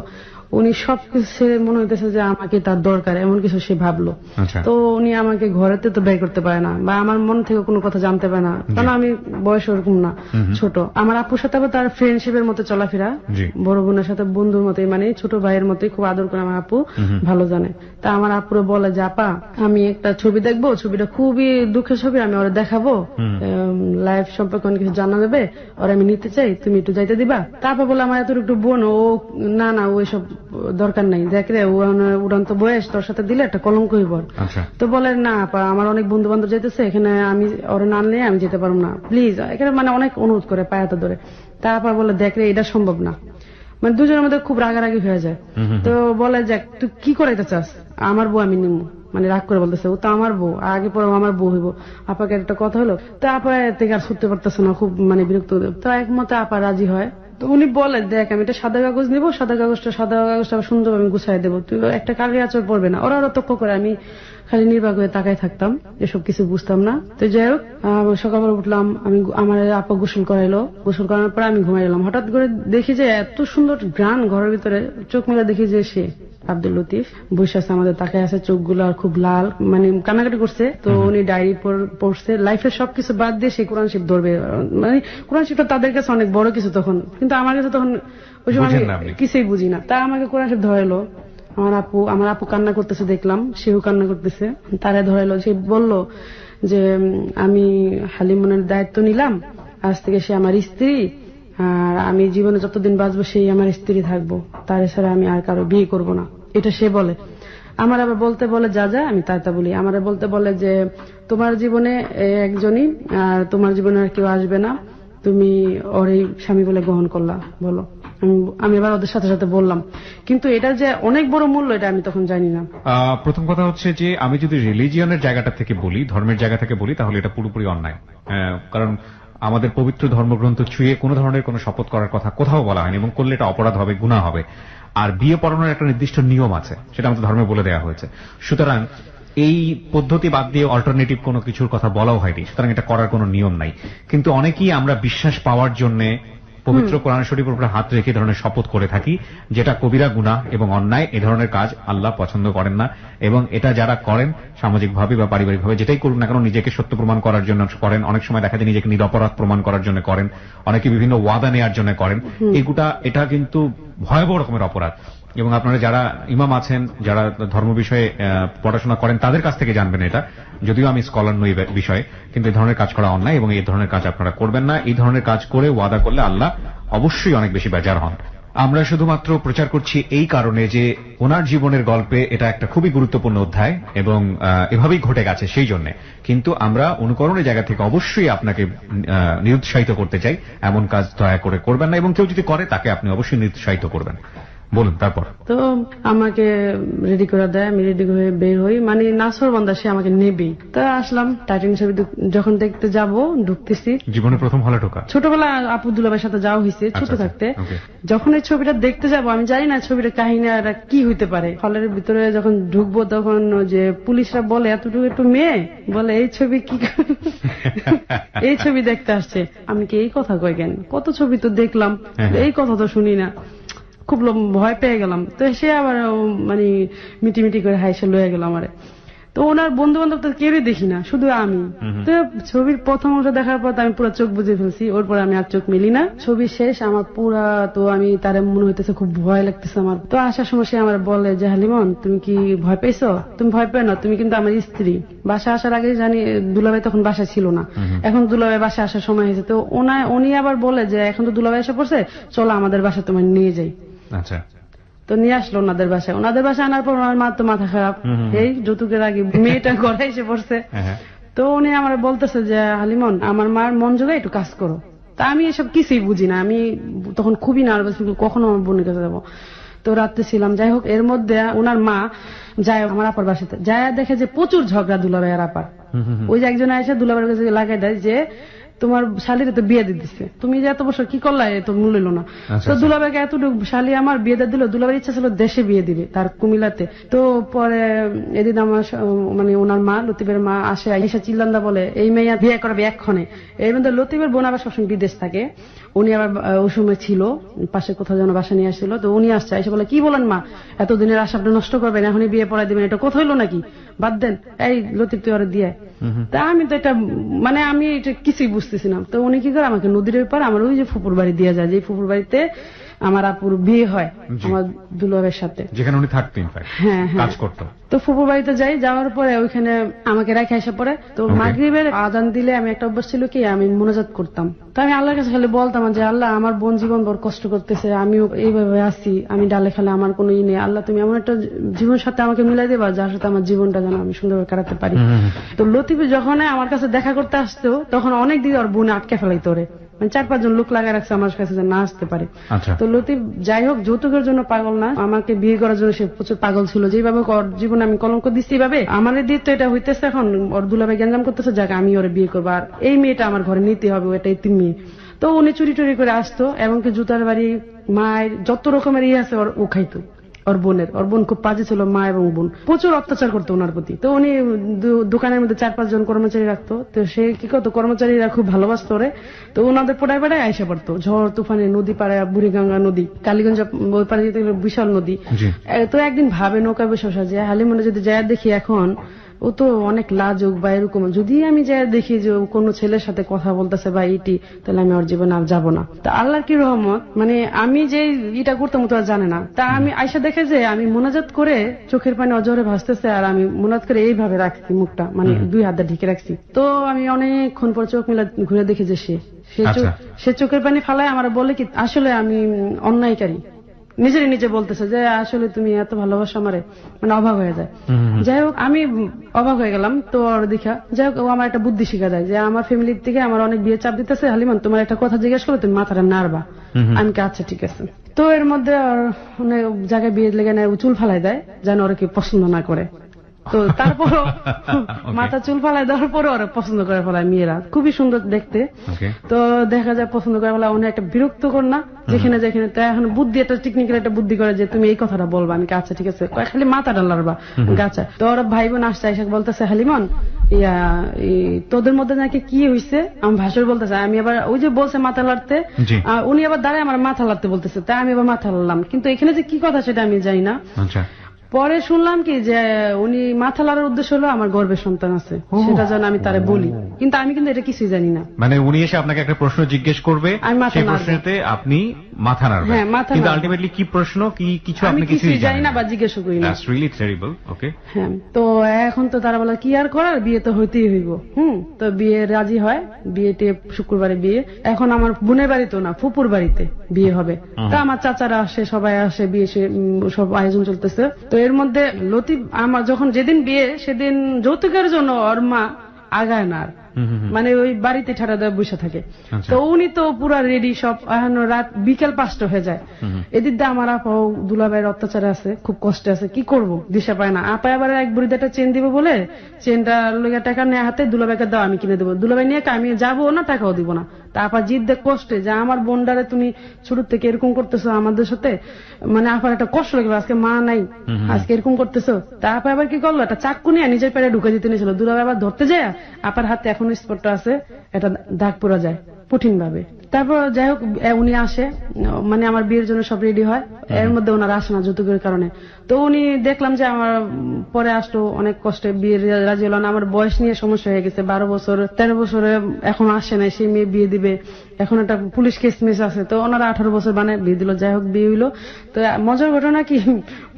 উনি সবকিছু মনে হইতেছে যে আমাকে তার দরকার, এমন কিছু সে ভাবলো। তো উনি আমাকে ঘরেতে তো বের করতে পারে না, বা আমার মন থেকে কোনো কথা জানতে পারে না, কারণ আমি বয়স ওরকম না, ছোট। আমার আপুর সাথে আবার তার ফ্রেন্ডশিপের মতো চলাফেরা, বড় বোনের সাথে বন্ধুর মতোই, মানে ছোট ভাইয়ের মতোই খুব আদর করে আমার আপু, ভালো জানে। তা আমার আপুরে বলে যে আপা আমি একটা ছবি দেখবো, ছবিটা খুবই দুঃখের ছবি, আমি ওরা দেখাবো, লাইফ সম্পর্কে অনেক কিছু জানা যাবে, ওরা আমি নিতে চাই, তুমি একটু যাইতে দিবা? তারপর বলে আমার এত একটু বোন, ও না না ওই সব দরকার নাই, দেখ রে উড়ান্ত বয়স, তোর সাথে দিলে একটা কলঙ্ক হইব। তো বলে না আপা, আমার অনেক বন্ধু বান্ধব যাইতেছে, এখানে আমি ওরা না আনলে আমি যেতে পারবো না, প্লিজ। এখানে মানে অনেক অনুরোধ করে পায়াতে ধরে। তারপর বলে দেখ রে এটা সম্ভব না, মানে দুজনের মধ্যে খুব রাগারাগি হয়ে যায়। তো বলে যে তুই কি করাইতে চাস, আমার বউ আমি নিমু, মানে রাগ করে বলতেছে ও তো আমার বউ, আগে পরে আমার বউ হইব। আপাকে একটা কথা হলো, তো আপা থেকে আর ছুটতে পারতেছে না, খুব মানে বিরক্ত। তো একমতে আপা রাজি হয়, তো উনি বলে, দেখ আমি এটা সাদা কাগজ নিবো, সাদা কাগজটা সুন্দরভাবে আমি গুছাই দেবো, তুই একটা কালি আঁচড় পড়বে না। ওরা তক্ক করে, আমি খালি নির্বাক হয়ে তাকাই থাকতাম, এসব কিছু বুঝতাম না। তো যাই হোক, সকালবেলা উঠলাম, আমি আমার আপা গোসল করাইলো, গোসল করানোর পরে আমি ঘুমাই গেলাম। হঠাৎ করে দেখি যে এত সুন্দর ঘ্রাণ ঘরের ভিতরে, চোখ মেলে দেখি যে সে আব্দুল লতিফ বসে আছে, আমাদের তাকায় আছে, চোখগুলো আর খুব লাল, মানে কান্নাকাটি করছে। তো উনি ডায়েরি পড়ছে, লাইফের সবকিছু বাদ দিয়ে সেই কোরআন শরীফ ধরবে, মানে কোরআন শরীফটা তাদের কাছে অনেক বড় কিছু তখন, কিন্তু আমার কাছে তখন ওই সময় আমি কিছুই বুঝি না। তা আমাকে কোরআন শরীফ ধরাইলো। আমার আপু কান্না করতেছে দেখলাম, সেও কান্না করতেছে, তারা ধরাইলো। সে বলল যে আমি হালিমনের দায়িত্ব নিলাম, আজ থেকে সে আমার স্ত্রী, আর আমি জীবনে যতদিন বাঁচবো সেই আমার স্ত্রী থাকবো, তার ছাড়া আমি আর কারো বিয়ে করব না, এটা সে বলে। আমার আবার বলতে বলে যা যা, আমি তা বলি। আমার বলতে বলে যে তোমার জীবনে একজনই, আর তোমার জীবনে আর কেউ আসবে না, তুমি ওর এই স্বামী বলে গ্রহণ করলা, বলো। আমি এবার ওদের সাথে সাথে বললাম, কিন্তু এটা যে অনেক বড় মূল্য, এটা আমি তখন জানি না। প্রথম কথা হচ্ছে যে আমি যদি রিলিজিয়নের জায়গাটা থেকে বলি, ধর্মের জায়গা থেকে বলি, তাহলে এটা পুরোপুরি অন্যায়। কারণ আমাদের পবিত্র ধর্মগ্রন্থ ছুঁয়ে কোনো ধরনের কোনো শপথ করার কথা কোথাও বলা হয়নি, এবং করলে এটা অপরাধ হবে, গুনাহ হবে। আর বিয়ে পড়ানোর একটা নির্দিষ্ট নিয়ম আছে, সেটা আমাদের ধর্মে বলে দেওয়া হয়েছে। সুতরাং এই পদ্ধতি বাদ দিয়ে অল্টারনেটিভ কোনো কিছুর কথা বলাও হয়নি, সুতরাং এটা করার কোনো নিয়ম নাই। কিন্তু অনেকেই আমরা বিশ্বাস পাওয়ার জন্য পবিত্র কোরআন শরীফের উপরে হাত রেখে ধরনের শপথ করে থাকি, যেটা কবিরা গুনাহ এবং অন্যায়। এ ধরনের কাজ আল্লাহ পছন্দ করেন না, এবং এটা যারা করেন সামাজিকভাবে বা পারিবারিকভাবে যেটাই করুন না কেন, নিজেকে সত্য প্রমাণ করার জন্য করেন। অনেক সময় দেখা যায় নিজেকে নিরপরাধ প্রমাণ করার জন্য করেন, অনেকে বিভিন্ন ওয়াদা নেওয়ার জন্য করেন। এটা কিন্তু ভয়াবহ রকমের অপরাধ। এবং আপনারা যারা ইমাম আছেন, যারা ধর্ম বিষয়ে পড়াশোনা করেন, তাদের কাছ থেকে জানবেন এটা। যদিও আমি স্কলার নই বিষয়ে, কিন্তু এই ধরনের কাজ করা অন্যায়, এবং এই ধরনের কাজ আপনারা করবেন না। এই ধরনের কাজ করে ওয়াদা করলে আল্লাহ অবশ্যই অনেক বেশি বেজার হন। আমরা শুধুমাত্র প্রচার করছি এই কারণে যে ওনার জীবনের গল্পে এটা একটা খুবই গুরুত্বপূর্ণ অধ্যায়, এবং এভাবেই ঘটে গেছে সেই জন্য। কিন্তু আমরা অনুকরণের জায়গা থেকে অবশ্যই আপনাকে নিরুৎসাহিত করতে চাই, এমন কাজ দয়া করে করবেন না, এবং কেউ যদি করে তাকে আপনি অবশ্যই নিরুৎসাহিত করবেন। বলুন তারপর। তো আমাকে রেডি করে দেয়, আমি রেডি হয়ে বের হই, মানে নাসর বান্দা সে আমাকে নেবেই। তা আসলাম, টাইটানিক ছবি যখন দেখতে যাব, ঢুকতেছি। জীবনে প্রথম হলে ঢোকা? ছোটবেলা আপু দুলাভাইয়ের সাথে যাওয়া হয়েছে ছোট থাকতে। যখন এই ছবিটা দেখতে যাব, আমি জানি না ছবিটার কাহিনী আর কি হইতে পারে। হলের ভিতরে যখন ঢুকবো, তখন যে পুলিশরা বলে এতটুকু একটু মেয়ে, বলে এই ছবি কি এই ছবি দেখতে আসছে। আমি কি এই কথা কই কেন, কত ছবি তো দেখলাম, এই কথা তো শুনি না। খুব ভয় পেয়ে গেলাম। তো সে আবার মানে মিটি করে হাইসে লয়ে গেল আমারে। তো ওনার বন্ধু বান্ধব তো কেউই দেখি না, শুধু আমি। তো ছবির প্রথম অংশ দেখার পর আমি পুরো চোখ বুঝে ফেলছি, ওর পরে আমি আর চোখ মেলি না। ছবি শেষ আমার পুরা, তো আমি তারে মনে হইতেছে খুব ভয় লাগতেছে আমার। তো আসার সময় সে আমার বলে যে হালিমন তুমি কি ভয় পেয়েছো? তুমি ভয় পেও না, তুমি কিন্তু আমার স্ত্রী। বাসা আসার আগে জানি দুলাভাই তখন বাসা ছিল না, এখন দুলাভাই বাসা আসার সময় হয়েছে। তো উনি আবার বলে যে এখন তো দুলাভাই এসে পড়ছে, চলো আমাদের বাসা তোমার নিয়ে যাই। আচ্ছা। তো নিয়ে আসলো ওনাদের বাসায়। আনার পর ওনার মা তো মাথা খারাপ, এই যৌতুকের আগে মেয়েটা ঘরে এসে পড়ছে। তো উনি আমার বলতেছে যে হালিমন আমার মার মন জোগায় একটু কাজ করো। তা আমি এসব কিছুই বুঝি না, আমি তখন খুবই নার্ভাস, কখনো আমার বোনের কাছে যাবো। তো রাত্রে ছিলাম। যাই হোক, এর মধ্যে ওনার মা যায় আমার আপার বাসাতে, যায় দেখে যে প্রচুর ঝগড়া দুলাভাই আর আপার। ওই যে একজন এসে দুলাভাইয়ের কাছে লাগাই দেয় যে তোমার শালিরে তো বিয়ে দিয়ে দিচ্ছে, তুমি যে এত বছর কি করলা, এ তো মূল্য এলো না। তো দুলাভাইকে এতটুকু শালি আমার বিয়ে দিয়ে দিল। দুলাভাইয়ের ইচ্ছা ছিল দেশে বিয়ে দিবে, তার কুমিল্লাতে। তো পরে এদিন আমার মানে ওনার মা, লতিফের মা আসে, এসে চিল্লান্দা বলে এই মেয়ে বিয়ে করাবে এক্ষণে। এর মধ্যে লতিফের বোন আবার সবসময় বিদেশ থাকে, উনি আবার ওই সময় ছিল পাশে কোথাও যেন বাসা নিয়ে আসছিল। তো উনি আসছে, এসে বলে কি বলেন মা, এতদিনের আশা আপনি নষ্ট করবেন, এখনই বিয়ে পড়াই দিবেন, এটা কথা হইলো নাকি, বাদ দেন, এই লতিফ তুই ওরা দিয়ে। তা আমি তো এটা মানে আমি এটা কিছুই বুঝতেছি না। তো উনি কি করে আমাকে নদীর পর আমার ওই যে ফুপুর বাড়ি দিয়ে যায়, যে ফুপুর বাড়িতে আমার আপুর বিয়ে হয় আমার দুলাভাইয়ের সাথে, যেখানে উনি থাকতেন, হ্যাঁ কাজ করতো। তো ফুপুর বাড়িতে যাই, যাওয়ার পরে ওইখানে আমাকে রেখে এসে পড়ে। তো মাগরিবের আজান দিলে আমি একটা অভ্যাস ছিল কি, আমি মোনাজাত করতাম। তো আমি আল্লাহর কাছে খালি বলতাম যে আল্লাহ আমার বোন জীবন বড় কষ্ট করতেছে, আমিও এইভাবে আছি, আমি ডালে খালে আমার কোনো ই নেই, আল্লাহ তুমি এমন একটা জীবন সাথে আমাকে মিলাই দেবা যার সাথে আমার জীবনটা যেন আমি সুন্দরভাবে কাটাতে পারি। তো লতিফ যখন আমার কাছে দেখা করতে আসতো, তখন অনেক দিন ওর বোনে আটকে ফেলাইতো, ওরে মানে 4-5 জন লোক লাগাই রাখছে আমার কাছে না আসতে পারে। তো লতিফ যাই হোক যৌতুকের জন্য পাগল না, আমাকে বিয়ে করার জন্য সে প্রচুর পাগল ছিল। যেভাবে ওর জীবনে আমি কলঙ্ক দিচ্ছি, এইভাবে আমার দিয়ে তো এটা হইতেছে। এখন ওর দুলাভাই গ্যাঞ্জাম করতেছে, যাক আমি ওরে বিয়ে করবো, আর এই মেয়েটা আমার ঘরে নিতে হবে, ওটা এতিম মেয়ে। তো উনি চুরি টুরি করে আসতো, এবং কি জুতার বাড়ি, মায়ের যত রকমের আছে ও খাইতো। ওর বোন খুব বাজে ছিল, মা এবং বোন প্রচুর অত্যাচার করতো ওনার প্রতি। তো উনি দোকানের মধ্যে 4-5 জন কর্মচারী রাখতো। তো সে কি করতো, কর্মচারীরা খুব ভালোবাসতো ওরে। তো ওনাদের পড়ায় পড়ায় আইসা পড়তো, ঝড় তুফানে নদী পাড়ে, বুড়িগঙ্গা নদী, কালীগঞ্জ ওই পাড়ে যেতে বিশাল নদী। তো একদিন ভাবে নৌকায় বসে বসা যে হালিমনে যদি যায় দেখি, এখন ও তো অনেক লাজুক বা এরকম, যদি আমি যাই দেখি যে কোনো ছেলের সাথে কথা বলতেছে বা ইটি, তাহলে আমি ওর জীবনে আর যাবো না। তা আল্লাহর কি রহমত, মানে আমি যে এটা করতাম তো আর জানে না। তা আমি আয়সা দেখে যে আমি মোনাজাত করে চোখের পানি অজরে ভাসতেছে, আর আমি মোনাজাত করে এইভাবে রাখছি মুখটা, মানে 2 হাত ঢেকে রাখছি। তো আমি অনেকক্ষণ পর চোখ মিলা ঘুরে দেখি যে সে চোখের পানি ফালায় আমার বলে কি, আসলে আমি অন্যায়কারী। নিজে বলতেছে যে আসলে তুমি এত ভালোবাসো আমারে, মানে অবাক হয়ে যায়। যাই হোক আমি অবাক হয়ে গেলাম। তো ওর দেখা যাই হোক, ও আমার একটা বুদ্ধি শিখা দেয় যে আমার ফ্যামিলির থেকে আমার অনেক বিয়ে চাপ দিতেছে, হালিমান তোমার একটা কথা জিজ্ঞেস করো, তুমি মাথাটা নাড়বা। আমি আচ্ছা ঠিক আছে। তো এর মধ্যে অনেক জায়গায় বিয়ে লেগে নেয়, চুল ফালাই দেয় যেন ওরা কি পছন্দ না করে। তো তারপরও মাথা চুল ফালাই দেওয়ার পরে ওরা পছন্দ করে ফেলায়, মেয়েরা খুবই সুন্দর দেখতে। তো দেখা যায় পছন্দ করে ফেলা অনেক একটা বিরক্তকর না, যেখানে তো এখন বুদ্ধি, একটা টেকনিক্যাল একটা বুদ্ধি করে যে তুমি এই কথাটা বলবা। আমি আচ্ছা ঠিক আছে, খালি মাথা ডালারবা গাছা। তো ওরা ভাই বোন আসছে, এসে বলতেছে হালিমন তোদের মধ্যে নাকি কি হয়েছে। আমার ভাসুর বলতেছে, আমি আবার ওই যে বলছে মাথা লাড়তে, উনি আবার দাঁড়ায় আমার মাথা লাড়তে বলতেছে, তাই আমি আবার মাথা লাড়লাম, কিন্তু এখানে যে কি কথা সেটা আমি জানি না। পরে শুনলাম কি যে উনি মাথা লাড়ার উদ্দেশ্য হলো আমার গর্ভের সন্তান আছে, সেটা যেন আমি তারে বলি, কিন্তু আমি কিন্তু এটা কিছুই জানি না। মানে উনি এসে আপনাকে একটা প্রশ্ন জিজ্ঞেস করবে, সেই প্রশ্নতে আপনি মাথা নাড়বেন, কিন্তু আলটিমেটলি কি প্রশ্ন কি কিছু আপনি কিছুই জানি না বা জিজ্ঞেস করি না। That's really terrible. ওকে, হ্যাঁ। তো এখন তো তারা বলে কি আর করার, বিয়ে তো হইতেই হইব। তো বিয়ে রাজি হয়, বিয়েতে শুক্রবারে বিয়ে। এখন আমার বোনের বাড়িতেও না, ফুপুর বাড়িতে বিয়ে হবে। তা আমার চাচারা আসে, সবাই আসে, বিয়ে সব আয়োজন চলতেছে। তো এর মধ্যে লতিফ আমার যখন যেদিন বিয়ে, সেদিন যৌতুকের জন্য ওর মা আগায় না, মানে ওই বাড়িতে ঠাড়া দেওয়া বসে থাকে। তো উনি তো পুরা রেডি সব, এখন রাত বিকেল 5টা হয়ে যায়। এদিক দিয়ে আমার আপা দুলাভাইয়ের অত্যাচার আছে, খুব কষ্টে আছে, কি করব দিশা পায় না। আপা এবার এক বুড়িতে একটা চেন দিবে বলে, চেনটা লোকের টাকা নেওয়া হাতে দুলাভাইকে দাও, আমি কিনে দেবো। দুলাভাই নিয়ে আমি যাবো না, টাকাও দিব না। তা আপা জিদ দেখ কষ্টে যে আমার বোনডারে তুমি শুরু থেকে এরকম করতেছো আমাদের সাথে, মানে আপার একটা কষ্ট লাগবে, আজকে মা নাই, আজকে এরকম করতেছো। তা আপা এবার কি করলো, একটা চাকু নিয়ে নিজের পেটে ঢুকে দিতে নিয়েছিল। দুলাভাই আবার ধরতে যায়, আপার হাতে এখন স্পটটা আছে, এটা দাগ পড়া যায় কঠিন ভাবে। তারপর যাই হোক উনি আসে, মানে আমার বিয়ের জন্য সব রেডি হয়। এর মধ্যে ওনারা আসে না যৌতুকের কারণে। তো উনি দেখলাম যে আমার পরে আসলো, অনেক কষ্টে বিয়ের রাজি হলো না। আমার বয়স নিয়ে সমস্যা হয়ে গেছে, 12 বছর 13 বছরে এখন আসে না, সেই মেয়ে বিয়ে দিবে, এখন একটা পুলিশ কেস মিস আছে। তো ওনারা 18 বছর বানায় বিয়ে দিল। যাই হোক বিয়ে হইলো। তো মজার ঘটনা কি,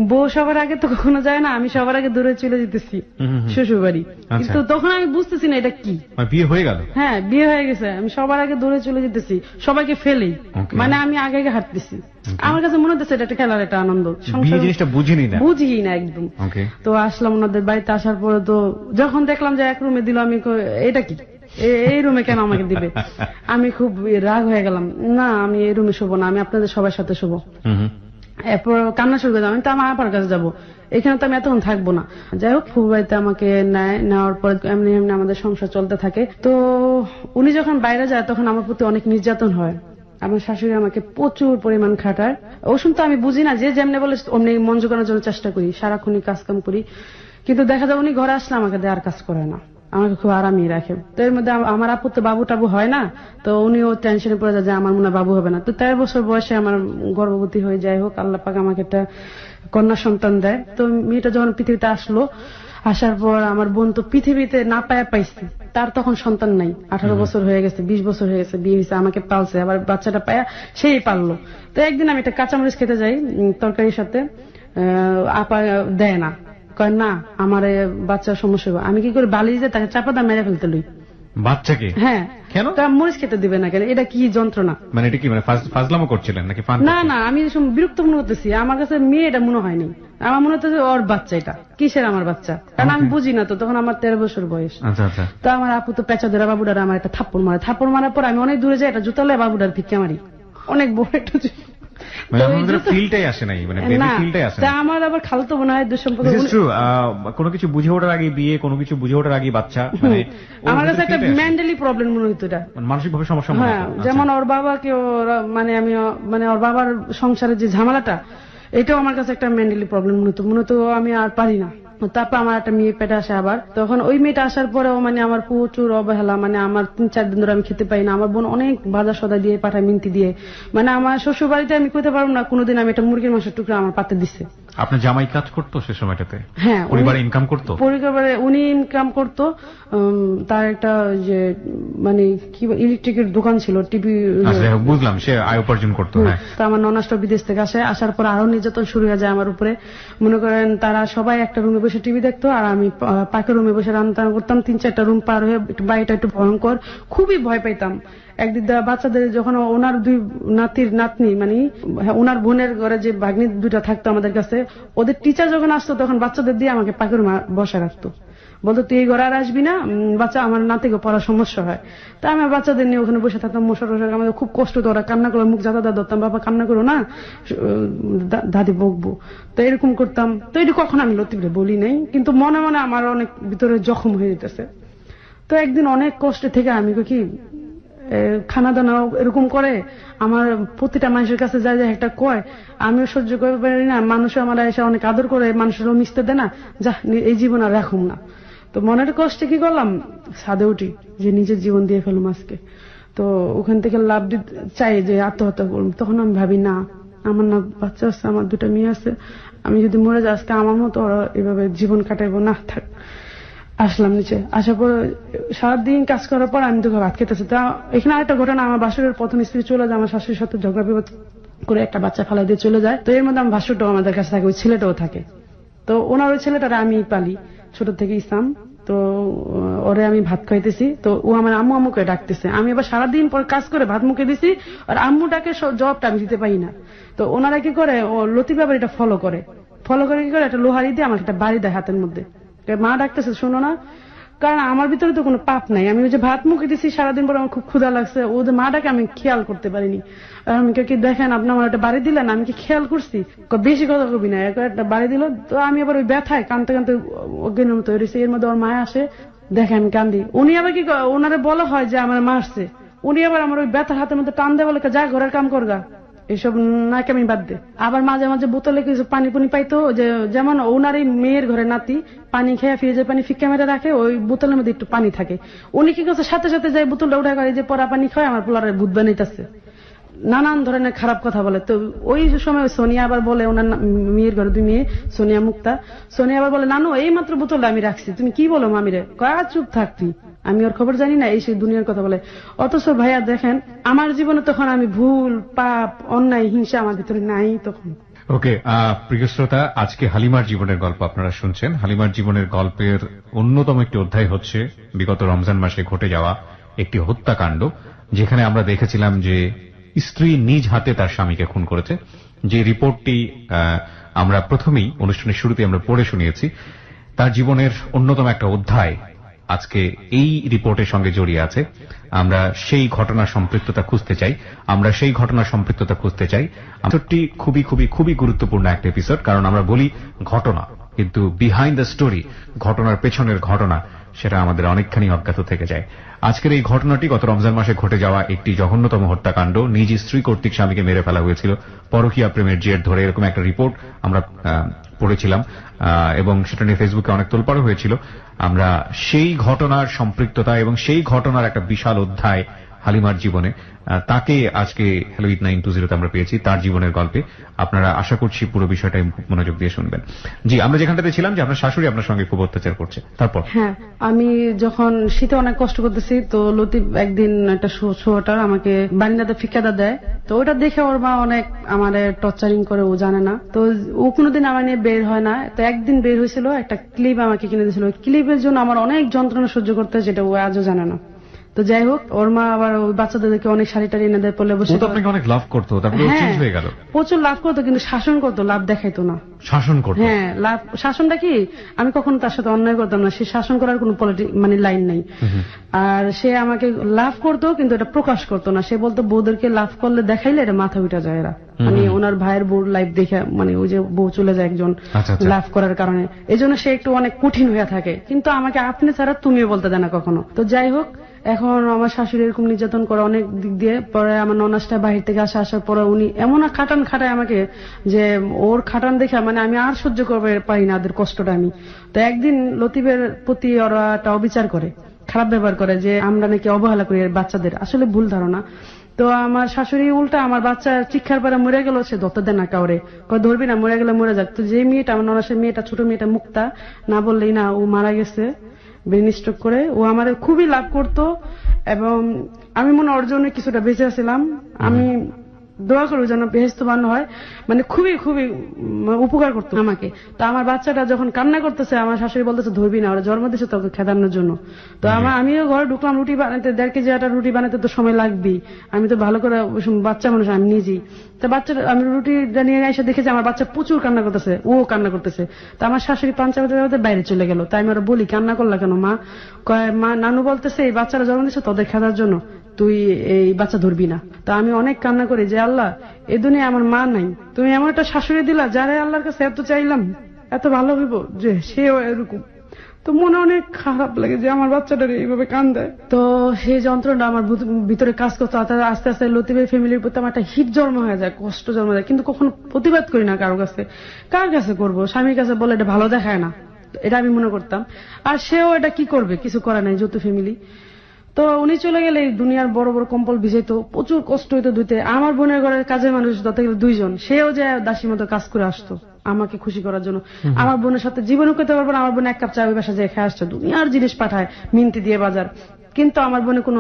বউ সবার আগে তো কখনো যায় না, আমি সবার আগে দূরে চলে যেতেছি শ্বশুর বাড়ি। কিন্তু তখন আমি বুঝতেছি না এটা কি, বিয়ে হয়ে গেল। হ্যাঁ বিয়ে হয়ে গেছে, আমি সবার আগে দূরে চলে যেতেছি, সবাইকে ফেলেই, মানে আমি আগে হাঁটতেছি। আমার কাছে মনে হচ্ছে এটা একটা খেলার একটা আনন্দ, জিনিসটা বুঝি না একদম। তো আসলাম ওনাদের বাড়িতে। আসার পরে তো যখন দেখলাম যে এক রুমে দিল, আমি এটা কি, এই রুমে কেন আমাকে দিবে, আমি খুব রাগ হয়ে গেলাম। না আমি এই রুমে শোবো না, আমি আপনাদের সবার সাথে শোবো। এরপর কান্না শুরু করে, আমি তো আমার আপার কাছে যাবো, এখানে তো আমি এতক্ষণ থাকবো না। যাই হোক ফুফু বাড়িতে আমাকে নেওয়ার পর এমনি এমনি আমাদের সংসার চলতে থাকে। তো উনি যখন বাইরে যায় তখন আমার প্রতি অনেক নির্যাতন হয়। আমার শাশুড়ি আমাকে প্রচুর পরিমাণ খাটায়। ওষুধ তো আমি বুঝি না, যে যেমনি বলে অমনি মন জোগানোর জন্য চেষ্টা করি, সারাক্ষণই কাজ কাম করি। কিন্তু দেখা যায় উনি ঘরে আসলে আমাকে দেওয়ার কাজ করে না, আমাকে খুব আরামই রাখে। তো এর মধ্যে আমার আপু তো বাবু টাবু হয় না, তো উনিও টেনশনে পড়ে যায় যে আমার মনে বাবু হবে না। তো 13 বছর বয়সে আমার গর্ভবতী হয়ে যায়। হোক আল্লাহ পাক আমাকে একটা কন্যা সন্তান দেয়। তো মেয়েটা যখন পৃথিবীতে আসলো, আসার পর আমার বোন তো পৃথিবীতে না পাইছে, তার তখন সন্তান নাই, 18 বছর হয়ে গেছে, 20 বছর হয়ে গেছে, বিয়ে হয়েছে, আমাকে পালছে, আবার বাচ্চাটা পায়া সেই পাললো। তো একদিন আমি একটা কাঁচামরিচ খেতে যাই তরকারির সাথে, আপা দেয় না, কয় না আমার বাচ্চার সমস্যা হবে। আমি কি করে বালি যে তাকে চাপাতা মেরে ফেলতে লই বাচ্চাকে। হ্যাঁ কেন, মরিচ খেতে দিবে না কেন, এটা কি যন্ত্রণা, মানে এটা কি মানে ফাজলামো করছিলেন নাকি? না আমি বিরক্ত মনে করতেছি, আমার কাছে মেয়ে এটা মনে হয়নি, আমার মনে হচ্ছে ওর বাচ্চা, এটা কিসের আমার বাচ্চা, কারণ আমি বুঝি না তো, তখন আমার 13 বছর বয়স। তো আমার আপু তো পেঁচা ধরা বাবুডার আমার একটা থাপ্পড় মারার পর আমি অনেক দূরে যাই, একটা জুতা লয়ে বাবুডার ভিক্ষা মারি, অনেক বড় একটা মানে আমাদের ফিলটাই আসে নাই, মানে বেবি ফিলটাই আসে না। আমার আবার খালতো বোন হয় দুঃসম্পর্ক। কোনো কিছু বুঝে ওঠার আগে বিয়ে, কোনো কিছু বুঝে ওঠার আগে বাচ্চা, মানে আমার কাছে একটা মেন্টালি প্রবলেম মনে হতো, এটা মানসিক ভাবে সমস্যা। হ্যাঁ, যেমন ওর বাবাকে মানে আমি মানে ওর বাবার সংসারের যে ঝামেলাটা, এটাও আমার কাছে একটা মেন্টালি প্রবলেম মনে হতো আমি আর পারি না। তারপর আমার একটা মেয়ে পেটে আসে আবার, তখন ওই মেয়েটা আসার পরেও মানে আমার প্রচুর অবহেলা, মানে আমার 3-4 দিন ধরে আমি খেতে পাই না। আমার বোন অনেক বাজার সদা দিয়ে পাঠায়, মিনতি দিয়ে, মানে আমার শ্বশুর বাড়িতে আমি কইতে পারবো না কোনোদিন আমি একটা মুরগির মাংসের টুকরা আমার পাতে দিচ্ছে। আপনার জামাই কাজ করতো সে সময়টাতে? হ্যাঁ, পরিবারে ইনকাম করতো, পরিবারে উনি ইনকাম করতো। তার একটা যে মানে কি ইলেকট্রিকের দোকান ছিল, টিভি, বুঝলাম, সে আয় উপার্জন করতো। তো আমার ননাসটা বিদেশ থেকে আসার পর আরো নির্যাতন শুরু হয়ে যায় আমার উপরে। মনে করেন তারা সবাই একটা রুমে বসে টিভি দেখতো আর আমি পাকের রুমে বসে রান্না করতাম। 3-4টা রুম পার হয়ে বাড়িটা একটু ভয়ঙ্কর, খুবই ভয় পাইতাম। একদিন বাচ্চাদের যখন ওনার 2 নাতনি মানে ওনার বোনের ঘরে যে ভাগ্নি 2টা থাকতো আমাদের কাছে, ওদের টিচার যখন আসতো তখন বাচ্চাদের দিয়ে আমাকে পাকের রুমে বসে রাখতো, বলতো তুই এই ঘরে আর আসবি না, বাচ্চা আমার নাতিকে পড়ার সমস্যা হয়। তা আমি বাচ্চাদের নিয়ে ওখানে বসে থাকতাম, মশার আমাদের খুব কষ্ট হতো, ওরা কান্না করে মুখ জাদা ধরতাম, বাবা কান্না করো না, দাদি বকবো। তো এরকম করতাম। তো এটি কখন আমি লতিফরে বলি নাই, কিন্তু মনে মনে আমার অনেক ভিতরে জখম হয়ে যেতেছে। তো একদিন অনেক কষ্ট থেকে আমি কি খানা দানা এরকম করে আমার প্রতিটা মানুষের কাছে যায় যায় একটা কয়, আমিও সহ্য করতে পারি না, মানুষ আমার এসে অনেক আদর করে, মানুষেরও মিশতে দেয় না, যা এই জীবন আর রাখুম না। তো মনের কষ্টে কি করলাম, ছাদে উঠি যে নিজের জীবন দিয়ে ফেলুম আজকে। তো ওখান থেকে লাভ চাই যে আত্মহত্যা করুম। তখন আমি ভাবি না, আমার না বাচ্চা আছে, আমার 2টা মেয়ে আছে, আমি যদি মরে যাই আজকে আমার মতো ওরা এভাবে জীবন কাটাইবো না, থাক। আসলাম নিচে, আসার পর সারাদিন কাজ করার পর আমি তো ভাত খেতেছি। তা এখানে আরেকটা ঘটনা, আমার বাসুরের প্রথম স্ত্রী চলে যায়, আমার শাশুড়ির সাথে ঝগড়া বিবাদ করে একটা বাচ্চা ফালাই দিয়ে চলে যায়। তো এর মধ্যে আমার ভাসুরটাও আমাদের কাছে থাকে, ওই ছেলেটাও থাকে। তো ওনার ওই ছেলেটারা আমি পালি ছোট থেকে ইসলাম। তো ওরে আমি ভাত খাইতেছি, তো ও আমার আম্মু আম্মুকে ডাকতেছে। আমি এবার সারাদিন পর কাজ করে ভাত মুখে দিছি, আর আম্মুটাকে জবাবটা আমি দিতে পারি না। তো ওনারা কি করে, ও লতিফ আবার এটা ফলো করে কি করে, একটা লোহারি দিয়ে আমার একটা বাড়ি দেয় হাতের মধ্যে। মা ডাকতেছে শোনো না, কারণ আমার ভিতরে তো কোনো পাপ নাই, আমি ওই যে ভাত মুখে দিচ্ছি সারাদিন পর আমার খুব ক্ষুধা লাগছে, ওদের মাটাকে আমি খেয়াল করতে পারিনি। আমি কি দেখেন আপনি আমার একটা বাড়ি দিলেন, আমি কি খেয়াল করছি, বেশি কথা কবি না, একটা বাড়ি দিল। তো আমি আবার ওই ব্যথায় কানতে কানতে অজ্ঞানের মতো হয়েছে। এর মধ্যে ওর মায়া আসে, দেখে আমি কান্দি। উনি আবার কি ওনারে বলা হয় যে আমার মারছে, উনি আবার আমার ওই ব্যথার হাতের মধ্যে টান দেয়, বলে যা ঘরের কাম করগা, এসব নাকি আমি বাদ দে। আবার মাঝে মাঝে বোতলে কিছু পানি পুনি পাইতো, যে যেমন ওনার এই মেয়ের ঘরে নাতি পানি খেয়ে ফ্রিজের পানি ফিক্কা মেরে রাখে, ওই বোতলের মধ্যে একটু পানি থাকে, উনি কি করছে সাথে সাথে যাই বোতলটা উঠা করে যে পরা পানি খায়, আমার পোলারে ভূত বানাইতেছে, নানান ধরনের খারাপ কথা বলে। তো ওই সময় সোনিয়া আবার বলে, ওনার মেয়ের ঘরে 2 মেয়ে, সোনিয়া মুক্তা, সোনিয়া আবার বলে নানু এই মাত্র বোতলটা আমি রাখছি, তুমি কি বলো মামিরে, কয়া চুপ থাকতি, আমি ওর খবর জানি না, এই সেই দুনিয়ার কথা বলে। অথচ ভাইয়া দেখেন আমার জীবনে তখন আমি ভুল পাপ অন্যায় হিংসা আমার ভিতরে নাই তখন। ওকে, প্রিয় শ্রোতা, আজকে হালিমার জীবনের গল্প আপনারা শুনছেন। হালিমার জীবনের গল্পের অন্যতম একটি অধ্যায় হচ্ছে বিগত রমজান মাসে ঘটে যাওয়া একটি হত্যাকাণ্ড, যেখানে আমরা দেখেছিলাম যে স্ত্রী নিজ হাতে তার স্বামীকে খুন করেছে। যে রিপোর্টটি আমরা প্রথমেই অনুষ্ঠানের শুরুতে আমরা পড়ে শুনিয়েছি, তার জীবনের অন্যতম একটা অধ্যায় আজকে এই রিপোর্টের সঙ্গে জড়িয়ে আছে। আমরা সেই ঘটনার সম্পৃক্ততা খুঁজতে চাই। এপিসোডটি খুবই খুবই খুবই গুরুত্বপূর্ণ একটা এপিসোড, কারণ আমরা বলি ঘটনা, কিন্তু বিহাইন্ড দ্য স্টোরি, ঘটনার পেছনের ঘটনা, সেটা আমাদের অনেকখানি অজ্ঞাত থেকে যায়। আজকের এই ঘটনাটি গত রমজান মাসে ঘটে যাওয়া একটি জঘন্যতম হত্যাকাণ্ড। নিজ স্ত্রী কর্তৃক স্বামীকে মেরে ফেলা হয়েছিল পরকীয়া প্রেমের জের ধরে, এরকম একটা রিপোর্ট আমরা পড়েছিলাম এবং সেটা নিয়ে ফেসবুকে অনেক তোলপাড় হয়েছিল। আমরা সেই ঘটনার সম্পৃক্ততা এবং সেই ঘটনার একটা বিশাল অধ্যায় হালিমার জীবনে, তাকে আজকে হ্যালো ঈদ 920 আমরা পেয়েছি, তার জীবনের গল্পে। আপনারা আশা করছি পুরো বিষয়টাই মনোযোগ দিয়ে শুনবেন। জি, আমরা যেখানটাতে ছিলাম যে আপনার শাশুড়ি আপনার সঙ্গে খুব অত্যাচার করছে, তারপর? হ্যাঁ, আমি যখন শীতে অনেক কষ্ট করতেছি, তো লতিফ একদিন একটা সোয়েটার আমাকে বারিন্দাতে ফিকাদা দেয়, তো ওটা দেখে ওর মা অনেক আমার টর্চারিং করে, ও জানে না, তো ও কোনোদিন আমার নিয়ে বের হয় না। তো একদিন বের হয়েছিল, একটা ক্লিপ আমাকে কিনে দিয়েছিল, ক্লিপের জন্য আমার অনেক যন্ত্রণা সহ্য করতে, যেটা ও আজও জানে না। তো তো যাই হোক, ওর মা আবার ওই বাচ্চাদেরকে অনেক শাড়ি টাড়ি এনে দেয়, পড়লে বসে। ও তো আপনাকে অনেক লাভ করতো, তারপরে ও চেঞ্জ হয়ে গেল। প্রচুর লাভ করতো, কিন্তু শাসন করতো, লাভ দেখাইতো না। শাসন করতো? হ্যাঁ, লাভ শাসনটা কি, আমি কখনো তার সাথে অন্যায় করতাম না, সে শাসন করার কোনো মানে লাইন নাই। আর সে আমাকে লাভ করতো, কিন্তু এটা প্রকাশ করতো না। সে বলতো বউদেরকে লাভ করলে দেখাইলে এটা মাথা উঠা যায় এরা, মানে ওনার ভাইয়ের বউর লাইফ দেখে, মানে ওই যে বউ চলে যায় একজন লাভ করার কারণে, এই জন্য সে একটু অনেক কঠিন হয়ে থাকে। কিন্তু আমাকে আপনি ছাড়া তুমিও বলতে দেয় না কখনো। তো যাই হোক, এখন আমার শাশুড়ি এরকম নির্যাতন করে অনেক দিক দিয়ে। পরে আমার ননাসটা বাহির থেকে আসার পরে উনি এমন খাটান খাটায় আমাকে, যে ওর খাটান দেখে মানে আমি আর সহ্য করতে পারি না ওদের কষ্টটা আমি। তো একদিন লতিফের প্রতি ওরা একটা অবিচার করে, খারাপ ব্যবহার করে, যে আমরা নাকি অবহেলা করি বাচ্চাদের। আসলে ভুল ধারণা। তো আমার শাশুড়ি উল্টা আমার বাচ্চা চিক্ষার পরে মরে গেল, সে ধরতে দেয় না কাউরে, ধরবি না, মরে গেলে মরে যাক। তো যে মেয়েটা, আমার ননাসের মেয়েটা, ছোট মেয়েটা মুক্তা, না বললেই না, ও মারা গেছে ব্রেন স্ট্রোক করে। ও আমার খুবই লাভ করতো, এবং আমি মনে ওর জন্য কিছুটা বেঁচে আছিলাম। আমি দোয়া করবো যেন বেহেশতবান হয়, মানে খুবই খুবই উপকার করতো আমাকে। তো আমার বাচ্চাটা যখন কান্না করতেছে, আমার শাশুড়ি বলতেছে ধরবি না, ওরা জন্ম দিচ্ছে তোকে খেদানোর জন্য। তো আমিও ঘরে ঢুকলাম, রুটি বানাতে 1.5 কেজি আটা রুটি বানাতে তো সময় লাগবেই। আমি তো ভালো করে, বাচ্চা মানুষ আমি নিজেই। তো বাচ্চাটা আমি রুটিটা নিয়ে এসে দেখেছি আমার বাচ্চা প্রচুর কান্না করতেছে, ও কান্না করতেছে। তো আমার শাশুড়ি পাঞ্চা বাজাতে বাইরে চলে গেল। তাই আমি ওরা বলি, কান্না করলা কেন মা? কয় মা, নানু বলতেছে এই বাচ্চারা জন্ম দিচ্ছে তোদের খেদার জন্য, তুই এই বাচ্চা ধরবি না। তা আমি অনেক কান্না করি যে আল্লাহ, এই দুনিয়া আমার মা নাই, তুমি এমন একটা শাশুড়ি দিলা যারে আল্লাহর কাছে এত চাইলাম, এত ভালো হইব যে সেও এরকম। তো মনে অনেক খারাপ লাগে যে আমার বাচ্চাটার এইভাবে কান্দায়। তো সেই যন্ত্রণা আমার ভিতরে কাজ করতো। আস্তে আস্তে লতিফের ফ্যামিলির প্রতি আমার একটা হিট জন্ম হয়ে যায়, কষ্ট জন্ম যায়, কিন্তু কখনো প্রতিবাদ করি না কারো কাছে। কার কাছে করবো? স্বামীর কাছে বলে এটা ভালো দেখায় না, এটা আমি মনে করতাম। আর সেও এটা কি করবে, কিছু করা নাই, যৌথ ফ্যামিলি। তো উনি চলে গেলে দুনিয়ার বড় বড় কম্বল ভিজাইতো, প্রচুর কষ্ট হইতো ধুইতে। আমার বোনের ঘরের কাজের মানুষ ধরতে গেলে 2 জন, সেও যে দাসীর মতো কাজ করে আসতো আমাকে খুশি করার জন্য। আমার বোনের সাথে জীবনে করতে পারবো না, আমার বোন 1 কাপ চা ওই বাসা যায় খেয়ে আসছে, দুনিয়ার জিনিস পাঠায় মিনতি দিয়ে বাজার, কিন্তু আমার বোনে কোনো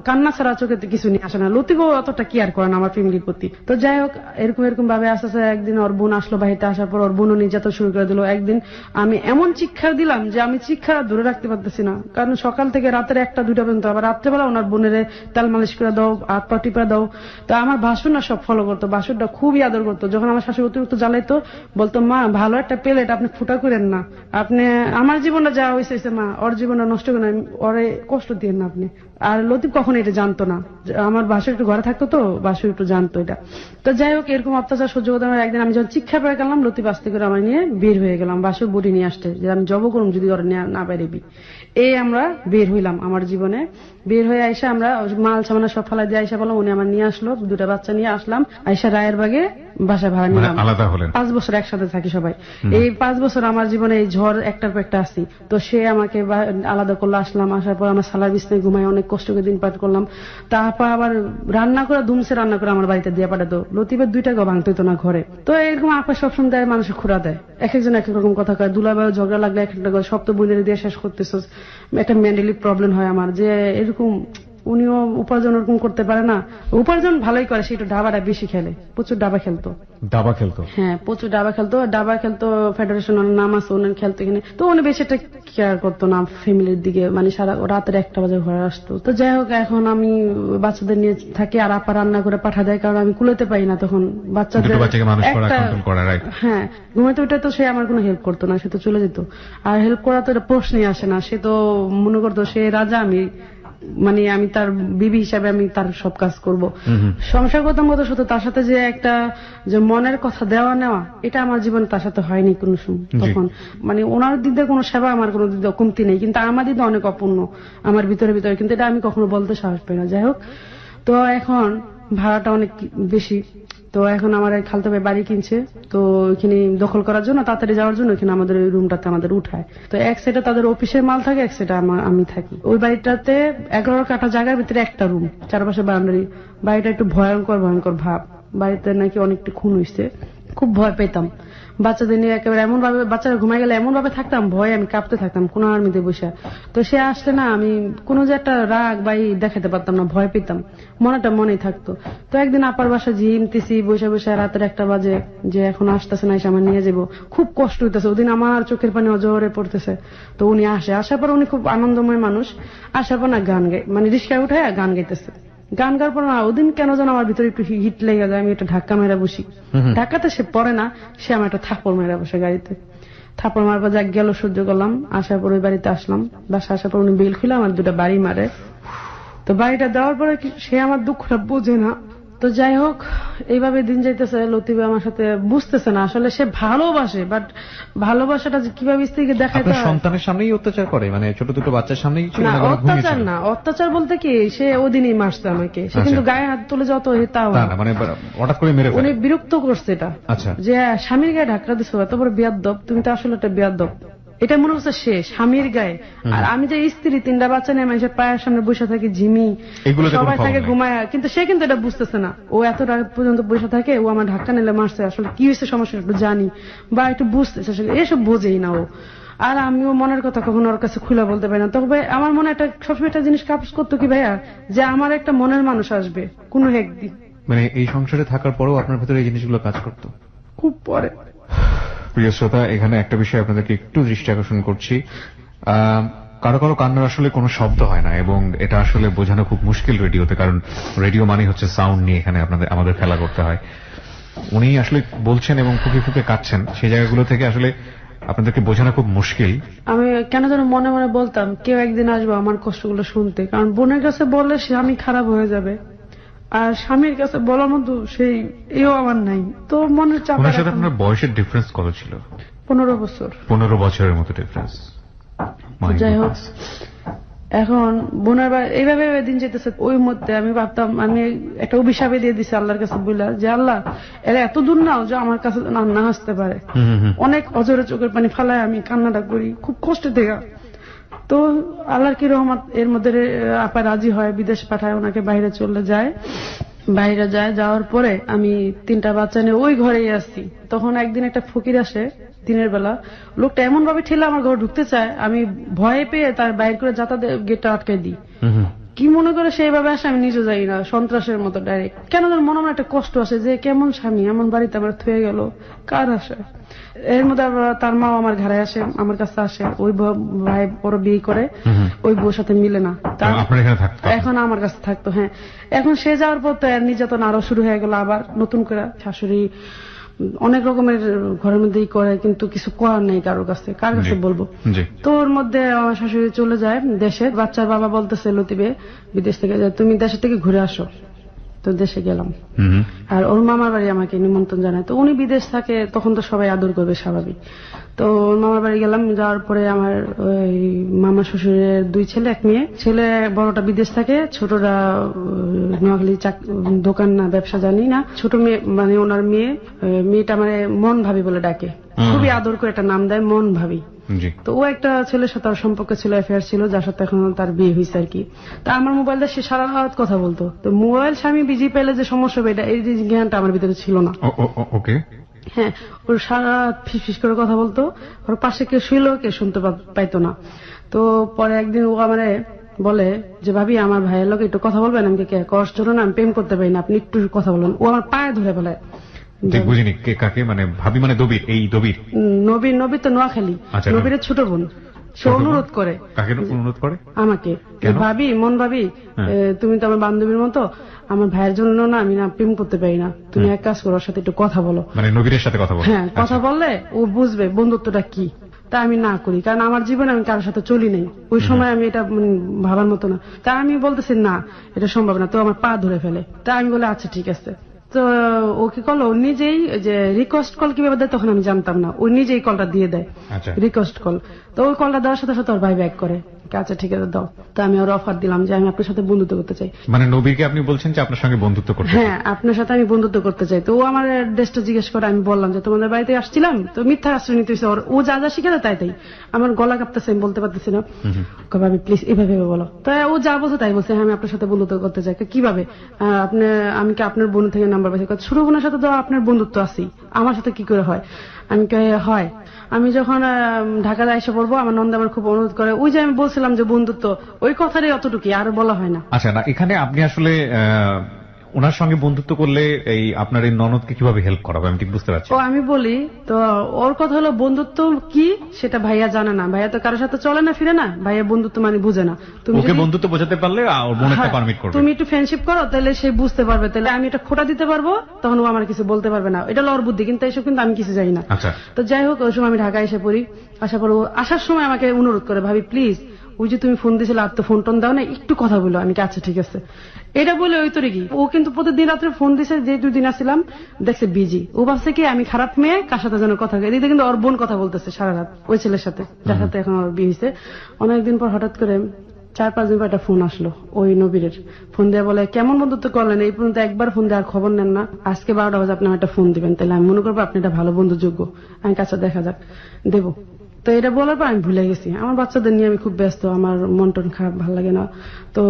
কান্না ছাড়া চোখে কিছু নিয়ে আসে না। লতিফও অতটা কেয়ার করে না আমার ফ্যামিলির প্রতি। তো যাই হোক, এরকম ভাবে আস্তে আস্তে একদিন ওর বোন আসলো, বাড়িতে আসার পর ওর বোনও নির্যাতন শুরু করে দিল। একদিন আমি এমন চিৎকার দিলাম যে আমি চিৎকার ধরে রাখতে পারতেছি না, কারণ সকাল থেকে রাতের 1টা-2টা পর্যন্ত। আবার রাত্রেবেলা ওনার বোনের তেল মালিশ করে দাও, হাত পা টিপা দাও। তো আমার ভাসুর না সব ফলো করতো, ভাসুরটা খুবই আদর করতো। যখন আমার শাশুড়ি অতিরিক্ত জ্বালাইতো, বলতো মা ভালো একটা প্লেট আপনি ফুটা করেন না, আপনি আমার জীবনটা যা হয়েছে মা, ওর জীবনটা নষ্ট করেন, ওরে কষ্ট দিয়ে না আপনি। আর লতিফ কখনো এটা জানতো না, আমার বাসুর একটু ঘরে থাকতো, তো বাসুর একটু জানতো এটা। তো যাই হোক, এরকম অত্যাচার সহ্য করতে আমার একদিন আমি যখন চিৎকার পেয়ে গেলাম, লতিফ আস্তে করে আমার নিয়ে বের হয়ে গেলাম, বাসুর বডি নিয়ে আসতে, যে আমি জব করুম যদি ওরা না বেরবি। এই আমরা বের হইলাম আমার জীবনে। বের হয়ে আইসা আমরা মাল সামানা সব ফালাই দিয়ে আইসা বললাম, উনি আমার নিয়ে আসলো, 2টা বাচ্চা নিয়ে আসলাম, আইসা রায়ের বাগে বাসা ভাড়া নিলাম। 5 বছর একসাথে থাকি সবাই। এই 5 বছর আমার জীবনে এই ঝড় একটার পর একটা আসি। তো সে আমাকে আলাদা করলো, আসলাম, আসার পর আমার সালার বিছনায় ঘুমাই, অনেক কষ্ট করে দিন পাঠ করলাম। তারপর আবার রান্না করে ধুমসে রান্না করে আমার বাড়িতে দিয়ে পাঠাতো। লতিফের 2 টাকা ভাঙতো না ঘরে। তো এরকম আপা সবসময় দেয়, মানুষের খুঁড়া দেয়, এক একজন এক এক রকম কথা কয়। দুলাভাই ঝগড়া লাগলে এক একটা সব তো বোনের দিয়ে শেষ করতেছ। একটা মেন্টালি প্রবলেম হয় আমার, যে এরকম উনিও উপার্জন ওরকম করতে পারে না। উপার্জন ভালোই করে, সেটা ডাবাটা বেশি খেলে, প্রচুর ডাবা খেলতো। হ্যাঁ, প্রচুর ডাবা খেলতো, ফেডারেশন নাম আছে ওনার খেলতো এখানে। তো উনি বেশি একটা কেয়ার করতো না ফ্যামিলির দিকে, মানে সারা রাতের 1টা বাজে ঘরে আসতো। তো যাই হোক, এখন আমি বাচ্চাদের নিয়ে থাকি, আর আপা রান্না করে পাঠা দেয়, কারণ আমি কুলাতে পারি না তখন বাচ্চাদের। হ্যাঁ, ঘুমাতে উঠে তো সে আমার কোনো হেল্প করতো না, সে তো চলে যেত। আর হেল্প করা তো এটা প্রশ্নই আসে না, সে তো মনে করতো সে রাজা, মানে আমি তার বিবি হিসাবে আমি তার সব কাজ করব। সংসার করতাম কত শুধু, তার সাথে যে একটা যে মনের কথা দেওয়া নেওয়া, এটা আমার জীবনে তার সাথে হয়নি কোনো সময়। তখন মানে ওনার দিক দিয়ে কোনো সেবা আমার কোনো দিক দিয়ে কমতি নেই, কিন্তু আমার দিক দিয়ে অনেক অপূর্ণ আমার ভিতরে, কিন্তু এটা আমি কখনো বলতে সাহস পাই না। যাই হোক, তো এখন ভাড়াটা অনেক বেশি। তো এখন আমার খালতো ভাই বাড়ি কিনছে, তো ওইখানে দখল করার জন্য, তাড়াতাড়ি যাওয়ার জন্য এখানে আমাদের ওই রুমটাতে আমাদের উঠায়। তো এক সাইডে তাদের অফিসের মাল থাকে, এক সাইডে আমি থাকি। ওই বাড়িটাতে 11 কাঠা জায়গার ভিতরে একটা রুম, চারপাশে বাউন্ডারি। বাড়িটা একটু ভয়ঙ্কর ভাব, বাড়িতে নাকি অনেকটা খুন হয়েছে। খুব ভয় পেতাম। বাচ্চাদের নিয়ে একেবারে এমন ভাবে, বাচ্চারা ঘুমাই গেলে এমন ভাবে থাকতাম, ভয়ে আমি কাঁপতে থাকতাম কোন আর্মিতে বসে। তো সে আসলে না আমি কোনো যে একটা রাগ বা দেখাতে পারতাম না, ভয় পেতাম, মনেটা মনেই থাকতো। তো একদিন আপার বাসা ঝিমতেছি বসে বসে, রাতের 1টা বাজে, যে এখন আসতেছে না, এসে আমার নিয়ে যাবো। খুব কষ্ট হইতেছে, ওদিন আমার চোখের পানি অজরে পড়তেছে। তো উনি আসার পর উনি খুব আনন্দময় মানুষ, আসার পর না গান গাই, মানে রিস্কায় উঠে গান গাইতেছে। গান গাওয়ার পর না ওদিন কেন যেন আমার ভিতরে একটু হিট লেগে যায়, আমি একটা ধাক্কা মেরা বসি। ধাক্কাতে সে পড়ে না, সে আমার একটা থাপ্পড় মেরা বসে গাড়িতে। থাপ্পড় মারার পর যা গেল সহ্য করলাম। আসার পর ওই বাড়িতে আসলাম, বাসা আসার পর উনি বিল খুলে আমার 2টা বাড়ি মারে। তো বাড়িটা দেওয়ার পরে সে আমার দুঃখটা বোঝে না। তো যাই হোক, এইভাবে দিন যাইতেছে। লতিফ আমার সাথে বুঝতেছে না আসলে সে ভালোবাসে, বাট ভালোবাসাটা যে কিভাবে স্ত্রীকে দেখাইতে হয়। সন্তানের সামনেই অত্যাচার করে, মানে ছোট দুটো বাচ্চার সামনেই? না, অত্যাচার না, অত্যাচার বলতে কি, সে ওদিনই মারছে আমাকে। সে কিন্তু গায়ে হাত তুলে যত তাও না, মানে হঠাৎ করে মেরে ফেলে। উনি বিরক্ত করছে এটা, যে স্বামীর গায়ে ধাক্কা দিছো, এত বড় বেয়াদব, তুমি তো আসলে একটা বেয়াদব। এটা মনে হচ্ছে সে স্বামীর গায়ে। আর আমি যে স্ত্রী, 3টা বাচ্চা নিয়ে মানুষের পায়ের সামনে বসে থাকি, ঝিমি, সবাই থাকে ঘুমায়, কিন্তু সে কিন্তু এটা বুঝতেছে না। ও এত রাত পর্যন্ত বসে থাকে, ও আমার ধাক্কা নিলে মারছে, আসলে কি হয়েছে সমস্যা একটু জানি বা একটু বুঝতেছে, আসলে এসব বোঝেই না ও। আর আমিও মনের কথা কখনো ওর কাছে খুলে বলতে পারি না। তবে আমার মনে একটা সবসময় একটা জিনিস কাজ করতো কি ভাইয়া, যে আমার একটা মনের মানুষ আসবে কোনো একদিন। মানে এই সংসারে থাকার পরেও আপনার ভেতরে এই জিনিসগুলো কাজ করতো খুব পরে। প্রিয় শ্রোতা, এখানে একটা বিষয় আপনাদেরকে একটু দৃষ্টি আকর্ষণ করছি। কারো কারো কান্নার আসলে কোনো শব্দ হয় না, এবং এটা আসলে বোঝানো খুব মুশকিল রেডিওতে, কারণ রেডিও মানে হচ্ছে সাউন্ড নিয়ে এখানে আমাদের খেলা করতে হয়। উনি আসলে বলছেন এবং ফুঁকে ফুঁকে কাঁদছেন, সেই জায়গাগুলো থেকে আসলে আপনাদেরকে বোঝানো খুব মুশকিল। আমি কেন যেন মনে মনে বলতাম কেউ একদিন আসবে আমার কষ্টগুলো শুনতে, কারণ বোনের কাছে বললে স্বামী খারাপ হয়ে যাবে, আর স্বামীর কাছে বলার মতো সেই এও আমার নাই। তো মনের চাপ। ওনার সাথে আপনার বয়সের ডিফারেন্স কত ছিল? 15 বছর। 15 বছরের মতো ডিফারেন্স। যাই হোক, এখন বোনের এইভাবে দিন যেতেছে। ওই মধ্যে আমি ভাবতাম, আমি একটা অভিশাপে দিয়ে দিছি আল্লাহর কাছে, বললা যে আল্লাহ এরা এত দূর নাও যে আমার কাছে না আসতে পারে। অনেক অজরে চোখের পানি ফালায় আমি কান্নাটা করি খুব কষ্ট থেকে। তো আল্লাহর কি রহমত, এর মধ্যে আপা রাজি হয়, বিদেশ পাঠায়, ওনাকে বাইরে চলে যায়। বাইরে যাওয়ার পরে আমি 3টা বাচ্চা নিয়ে ওই ঘরেই আসছি। তখন একদিন একটা ফকির আসে দিনের বেলা, লোকটা এমন ভাবে ঠেলে আমার ঘরে ঢুকতে চায়, আমি ভয়ে পেয়ে তার বাইরে করে যাতায়াত গেটটা আটকাই দিই। কি মনে করে সেইভাবে আসে আমি নিজে যাই না, সন্ত্রাসের মতো ডাইরেক্ট। কেন যেন মনে মনে একটা কষ্ট আসে যে কেমন স্বামী এমন বাড়িতে আমার থুয়ে গেল, কার আসে। এর মধ্যে তার মাও আমার ঘরে আসে, আমার কাছে আসে। ওই ভাই বড় বিয়ে করে, ওই বউর সাথে মিলে না, এখন আমার কাছে থাকতো। হ্যাঁ, এখন সে যাওয়ার পর তো নির্যাতন আরো শুরু হয়ে গেল আবার নতুন করে। শাশুড়ি অনেক রকমের ঘরের মধ্যেই করে, কিন্তু কিছু করার নেই কারোর কাছে, কার কাছে বলবো। তো ওর মধ্যে আমার শাশুড়ি চলে যায় দেশে। বাচ্চার বাবা বলতেছে লতিফে বিদেশ থেকে, তুমি দেশে থেকে ঘুরে আসো। তো দেশে গেলাম, আর ওর মামার বাড়ি আমাকে নিমন্ত্রণ জানায়। তো উনি বিদেশ থাকে, তখন তো সবাই আদর করবে স্বাভাবিক। তো ওর মামার বাড়ি গেলাম। যাওয়ার পরে আমার ওই মামা শ্বশুরের 2 ছেলে 1 মেয়ে। ছেলে বড়টা বিদেশ থাকে, ছোটরা নোয়াখালী দোকান না ব্যবসা জানি না। ছোট মেয়ে মানে ওনার মেয়েটা মানে মন ভাবি বলে ডাকে, খুবই আদর করে একটা নাম দেয়, মন ভাবি। তো ও একটা ছেলের সাথে তার সম্পর্ক ছিল, অ্যাফেয়ার ছিল, যার সাথে এখন তার বিয়ে হয়েছে আর কি। তা আমার মোবাইল দিয়ে সে সারা রাত কথা বলতো। তো মোবাইল স্বামী বিজি পেলে যে সমস্যা হবে, এই জ্ঞানটা আমার ভিতরে ছিল না। ওকে। হ্যাঁ, ওর সারা রাত ফিস করে কথা বলতো। ওর পাশে কেউ শুইলো, কেউ শুনতে পাইতো না। তো পরে একদিন ও আমারে বলে যে ভাবি আমার ভাইয়ের লোক একটু কথা বলবেন। আমি কষ্ট না, আমি প্রেম করতে পারি না, আপনি একটু কথা বলুন। ও আমার পায়ে ধরে ফেলায়। বুঝিনি কাকে, মানে ভাবি মানে দবির? এই দবির নবীর তো নোয়াখালী, নবীরের ছোট বোন। সে অনুরোধ করে। কাকে অনুরোধ করে? আমাকে। ভাবি, মন ভাবি, তুমি তো আমার বান্ধবীর মতো, আমার ভাইয়ের জন্য না আমি না প্রেম করতে পারি না, তুমি এক কাজ করো, ওর সাথে একটু কথা বলো। মানে নবীরের সাথে কথা বলো? হ্যাঁ, কথা বললে ও বুঝবে বন্ধুত্বটা কি। তা আমি না করি, কারণ আমার জীবনে আমি কারোর সাথে চলি নাই ওই সময়, আমি এটা ভাবার মতো না। তা আমি বলতেছি না, এটা সম্ভব না। তো আমার পা ধরে ফেলে। তা আমি বলে আচ্ছা ঠিক আছে। তো ও কি করলো, ও নিজেই যে রিকোয়েস্ট কল কিভাবে দেয় তখন আমি জানতাম না, ও নিজেই কলটা দিয়ে দেয়, রিকোয়েস্ট কল। তো ওই কলটা দেওয়ার সাথে সাথে ওর ভাই ব্যাক করে। আচ্ছা ঠিক আছে দাও। তো আমি ওর অফার দিলাম যে আমি আপনার সাথে বন্ধুত্ব করতে চাই। মানে নবীরকে আপনি বলছেন যে আপনার সঙ্গে বন্ধুত্ব করতে? হ্যাঁ, আপনার সাথে আমি বন্ধুত্ব করতে চাই। তো ও আমার অ্যাড্রেসটা জিজ্ঞেস করে, আমি বললাম যে তোমাদের বাড়িতে আসছিলাম, তো মিথ্যা আশ্রয় নিতে হয়েছে। ও যা যা শিখে তাই তাই, আমার গলা কাঁপতেছে, আমি বলতে পারতেছি না। ভাবি প্লিজ এভাবে বলো। তো ও যা বলছে তাই বলছে, হ্যাঁ আমি আপনার সাথে বন্ধুত্ব করতে চাই। কিভাবে? আমি কি আপনার বোন থেকে নাম্বার পাইছি? ছোট বোনের সাথে তো আপনার বন্ধুত্ব আছেই, আমার সাথে কি করে হয়? আমি হয়। আমি যখন ঢাকায় এসে পড়বো, আমার নন্দ আমার খুব অনুরোধ করে, ওই যে আমি বলছিলাম যে বন্ধুত্ব, ওই কথারই অতটুকুই, আর বলা হয় না। আচ্ছা, না এখানে আপনি আসলে ওনার সঙ্গে বন্ধুত্ব করলে এই আপনার এই ননদকে কিভাবে হেল্প করাবে আমি ঠিক বুঝতে পারছি। ও আমি বলি তো, ওর কথা হলো বন্ধুত্ব কি সেটা ভাইয়া জানে না। ভাইয়া তো কারোর সাথে চলে না ফিরে না, ভাইয়া বন্ধুত্ব মানে বুঝে না। তুমি ওকে বন্ধুত্ব বোঝাতে পারলে ওর বোনটা পারমিট করবে। তুমি একটু ফ্রেন্ডশিপ করো, তাহলে সে বুঝতে পারবে, তাহলে আমি এটা খোটা দিতে পারবো, তখন ও আমার কিছু বলতে পারবে না। এটা লর বুদ্ধি, কিন্তু এইসব কিন্তু আমি কিছু জানি না। আচ্ছা, তো যাই হোক, ওই সময় আমি ঢাকায় এসে পড়ি। আসার পর আসার সময় আমাকে অনুরোধ করে, ভাবি প্লিজ ওই যে তুমি ফোন দিয়েছিলে আর তো ফোন টোন দাও না, একটু কথা বলো। আমি আচ্ছা ঠিক আছে এটা বলে ওই তোরে কি, ও কিন্তু প্রতিদিন রাত্রে ফোন দিছে, যে 2 দিন আসছিলাম দেখছে বিজি। ও ভাবছে কি আমি খারাপ মেয়ে, কার সাথে যেন কথা বলে। এদিকে কিন্তু ওর বোন কথা বলতেছে সারা রাত ওই ছেলের সাথে, যার সাথে এখন ওর বিয়ে হয়েছে। অনেকদিন পর হঠাৎ করে 4-5 দিন পর একটা ফোন আসলো ওই নবীরের। ফোন দিয়ে বলে, কেমন বন্ধুত্ব করলেন, এই পর্যন্ত একবার ফোন দেওয়ার খবর নেন না, আজকে 12টা বাজে আপনি একটা ফোন দিবেন, তাহলে আমি মনে করবো আপনি একটা ভালো বন্ধু যোগ্য। আমি কাছে দেখা যাক দেবো। তো এটা বলার পর আমি ভুলে গেছি, আমার বাচ্চাদের নিয়ে আমি খুব ব্যস্ত, আমার মন টন খারাপ, ভালো লাগে না। তো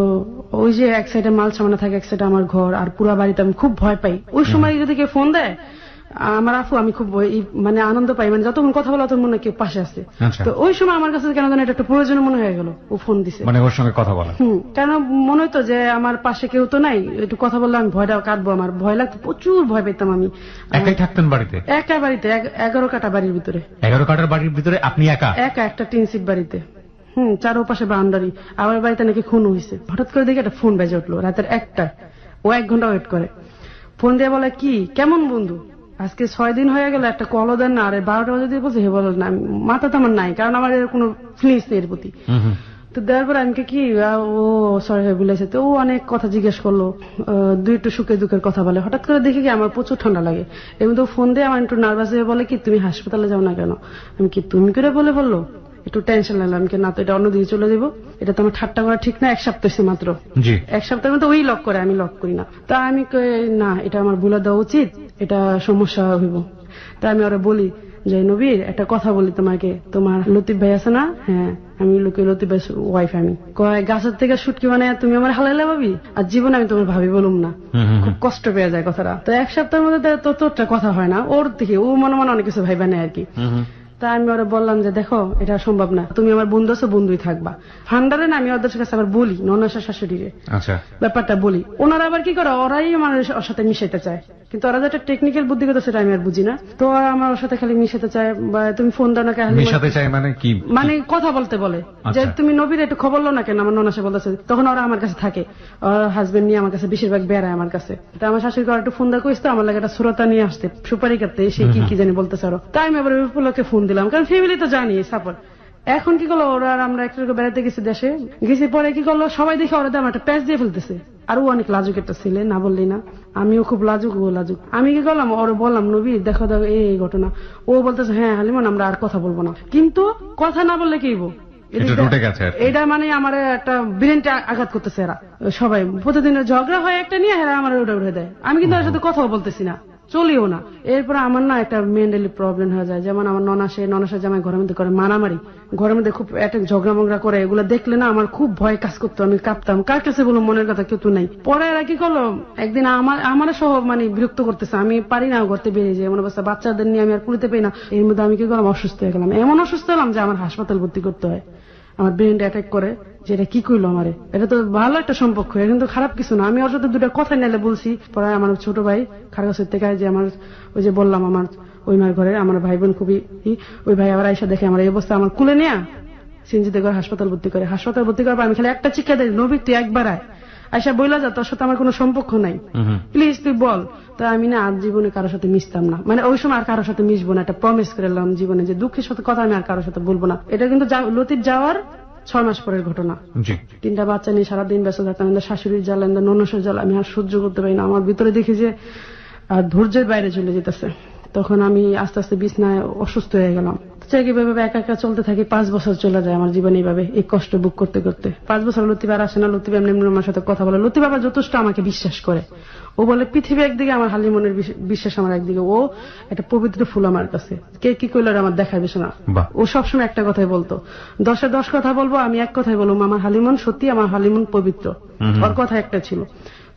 ওই যে এক সাইডে মাল সামানা থাকে, এক সাইডে আমার ঘর, আর পুরা বাড়িতে আমি খুব ভয় পাই। ওই সময় যদি কেউ ফোন দেয় আমার আপু, আমি খুব মানে আনন্দ পাই, মানে যতক্ষণ কথা বলা তখন মনে হয় কেউ পাশে আছে। তো ওই সময় আমার কাছে কেন জানি এটা একটা প্রয়োজন মনে হয়ে গেল, ও ফোন দিছে, মানে ওর সঙ্গে কথা বলা। কেন মনে হতো যে আমার পাশে কেউ তো নাই, একটু কথা বললে আমি ভয়টা কাটবো, আমার ভয় লাগতো, প্রচুর ভয় পেতাম আমি। একাই থাকতেন বাড়িতে? একা বাড়িতে, 11 কাঠা বাড়ির ভিতরে। 11 কাঠার বাড়ির ভিতরে আপনি একা? একটা টিন সিট বাড়িতে, চারপাশে বাউন্ডারি। আমার বাড়িতে নাকি খুন হয়েছে। হঠাৎ করে দেখি একটা ফোন বেজে উঠলো রাতের 1টায়। ও 1 ঘন্টা ওয়েট করে, ফোন দিয়ে বলে, কি কেমন বন্ধু, আজকে 6 দিন হয়ে গেল একটা কলও দেন না, আর 12টা বাজে দিয়ে বলছে, হে বলো না, মাথা তো আমার নাই, কারণ আমার এর কোনো ফিলিংস নেই এর প্রতি। তো দেওয়ার পর আমি কি ও সরি বলেছে। তো ও অনেক কথা জিজ্ঞেস করলো, 2 সুখে দুঃখের কথা বলে। হঠাৎ করে দেখি কি আমার প্রচুর ঠান্ডা লাগে, এবং তো ফোন দিয়ে আমার একটু নার্ভাস হয়ে বলে, কি তুমি হাসপাতালে যাও না কেন? আমি কি তুমি করে বললো, একটু টেনশন লাগলো। আমি না, তো এটা অন্যদিকে চলে যাবো, এটা তো আমার ঠাট্টা করা ঠিক না, 1 সপ্তাহ হচ্ছে মাত্র, 1 সপ্তাহের মধ্যে ওই লক করে, আমি লক করি না। তা আমি না, এটা আমার ভুলে দেওয়া উচিত, এটা সমস্যা হইব। তা আমি ওরা বলি যে, নবীর একটা কথা বলি তোমাকে, তোমার লতিফ ভাই আছে না? হ্যাঁ, আমি লতিফ ভাই ওয়াইফ। আমি গাছের থেকে শুটকি বানায় তুমি আমার হালাইলে ভাবি, আর জীবনে আমি তোমার ভাবি বলুম না। খুব কষ্ট পেয়ে যায় কথাটা। তো 1 সপ্তাহের মধ্যে তোরটা কথা হয় না, ওর থেকে ও মনে মনে অনেক কিছু ভাইবা নেয় আর কি। তা আমি ওরা বললাম যে, দেখো এটা সম্ভব না, তুমি আমার বন্ধু আছো, বন্ধুই থাকবা। ফান্ডারে না, আমি ওদের কাছে আবার বলি, ননাসা শাশুড়িরে ব্যাপারটা বলি। ওনারা আবার কি করে, ওরাই আমার ওর সাথে মিশাইতে চায়, কিন্তু ওরা যেটা টেকনিক্যাল বুদ্ধিগত সেটা আমি আর বুঝি না। তো ওরা আমার ওর সাথে খালি মিশাতে চায়, বা তুমি ফোন দাও না কেন, মিশাতে চায় মানে কি, মানে কথা বলতে বলে যে তুমি নবীর একটু খবর লো না কেন, আমার ননাসা বলতেছে। তখন ওরা আমার কাছে থাকে, ওর হাজবেন্ড নিয়ে আমার কাছে বেশিরভাগ বেড়ায় আমার কাছে। এটা আমার শাশুড়ি একটু ফোন দেওয়া কইস, তো আমার লাগে একটা শ্রোতা নিয়ে আসতে, সুপারি কাটতে, সে কি জানি বলতেছে আরো। তাই আমি আবার ওই উপলক্ষে ফোন দিলাম, কারণ ফ্যামিলি তো জানি সাপোর্ট। এখন কি করলো ওরা, আমরা একটু বেড়াতে গেছি দেশে, গেছি পরে কি করলো, সবাই দেখে ওরা আমার একটা প্যাচ দিয়ে ফেলতেছে। আর ও অনেক লাজুক একটা ছেলে, না বললি না, আমিও খুব লাজুক, ও লাজুক। আমি কি করলাম, ওর বললাম, নবী দেখো এই ঘটনা। ও বলতেছে, হ্যাঁ হালিমান, আমরা আর কথা বলবো না। কিন্তু কথা না বললে কি হইব, এটা মানে আমার একটা ব্রেনটা আঘাত করতেছে। এরা সবাই প্রতিদিনের ঝগড়া হয় একটা নিয়ে, এরা আমার ওটা উঠে দেয়। আমি কিন্তু ওর সাথে কথাও বলতেছি না, চলিও না। এরপর আমার না একটা মেন্টালি প্রবলেম হয়ে যায়। যেমন আমার ননাসে জামাই ঘরের মধ্যে করে মারামারি, ঘরের মধ্যে খুব একটা ঝগড়া মগড়া করে, এগুলো দেখলে না আমার খুব ভয় কাজ করতো, আমি কাঁপতাম। কার কাছে বলবো, মনের কথা কেউ তো নাই। পরে এরা কি করলো, একদিন আমার সহ মানে বিরক্ত করতেছে, আমি পারি না ঘরতে বেরিয়ে যাই, এমন অবস্থা, বাচ্চাদের নিয়ে আমি আর কুলিতে পাই না। এর মধ্যে আমি কি করলাম, অসুস্থ হয়ে গেলাম, এমন অসুস্থ হলাম যে আমার হাসপাতাল ভর্তি করতে হয়। আমার ব্রেনটা অ্যাটাক করে, যে এটা কি কইলো আমারে, এটা তো ভালো একটা সম্পর্ক, এটা কিন্তু খারাপ কিছু না। আমি ওর সাথে 2টা কথা নিলে বলছি। পরে আমার ছোট ভাই খারগাছের থেকে, যে আমার ওই যে বললাম আমার ওই মার ঘরে আমার ভাই বোন খুবই, ওই ভাই আবার আইসা দেখে আমার এই অবস্থা, আমার কুলে নেয়া সিনজিতে করে হাসপাতাল ভর্তি করে। হাসপাতাল ভর্তি করার পর আমি খালি একটা চিৎকার দিই, নবী তুই একবার আয়, আইসা বইলা যা, তোর সাথে আমার কোনো সম্পর্ক নাই, প্লিজ তুই বল। তো আমি না আজ জীবনে কারোর সাথে মিশতাম না, মানে ওই সময় আর কারোর সাথে মিশবো না, একটা প্রমিস করে এলাম জীবনে, যে দুঃখের সাথে কথা আমি আর কারোর সাথে বলবো না। এটা কিন্তু লতিফ যাওয়ার 6 মাস পরের ঘটনা। 3টা বাচ্চা নিয়ে সারাদিন ব্যস্ত থাকতাম, শাশুড়ির জ্বালা, ননসের জ্বালা আমি আর সহ্য করতে পারি না। আমার ভিতরে দেখি যে ধৈর্যের বাইরে চলে যেতেছে। তখন আমি আস্তে আস্তে বিছনায় অসুস্থ হয়ে গেলাম। কিভাবে একা একা চলতে থাকি। 5 বছর চলে যায় আমার জীবনে এইভাবে, এই কষ্ট বুক করতে করতে। 5 বছর লতিফ আর আসে না। লতিফ এমনি আমার সাথে কথা বলে। লতিফ আবার যথেষ্ট আমাকে বিশ্বাস করে। ও বলে পৃথিবী একদিকে, আমার হালিমনের বিশ্বাস আমার একদিকে। ও একটা পবিত্র ফুল আমার কাছে, কে কি কইলে আমার দেখার বিষয় না। ও সবসময় একটা কথাই বলতো, 10-এ 10 কথা বলবো, আমি এক কথাই বলবো, আমার হালিমন সত্যি, আমার হালিমন পবিত্র। ওর কথা একটা ছিল,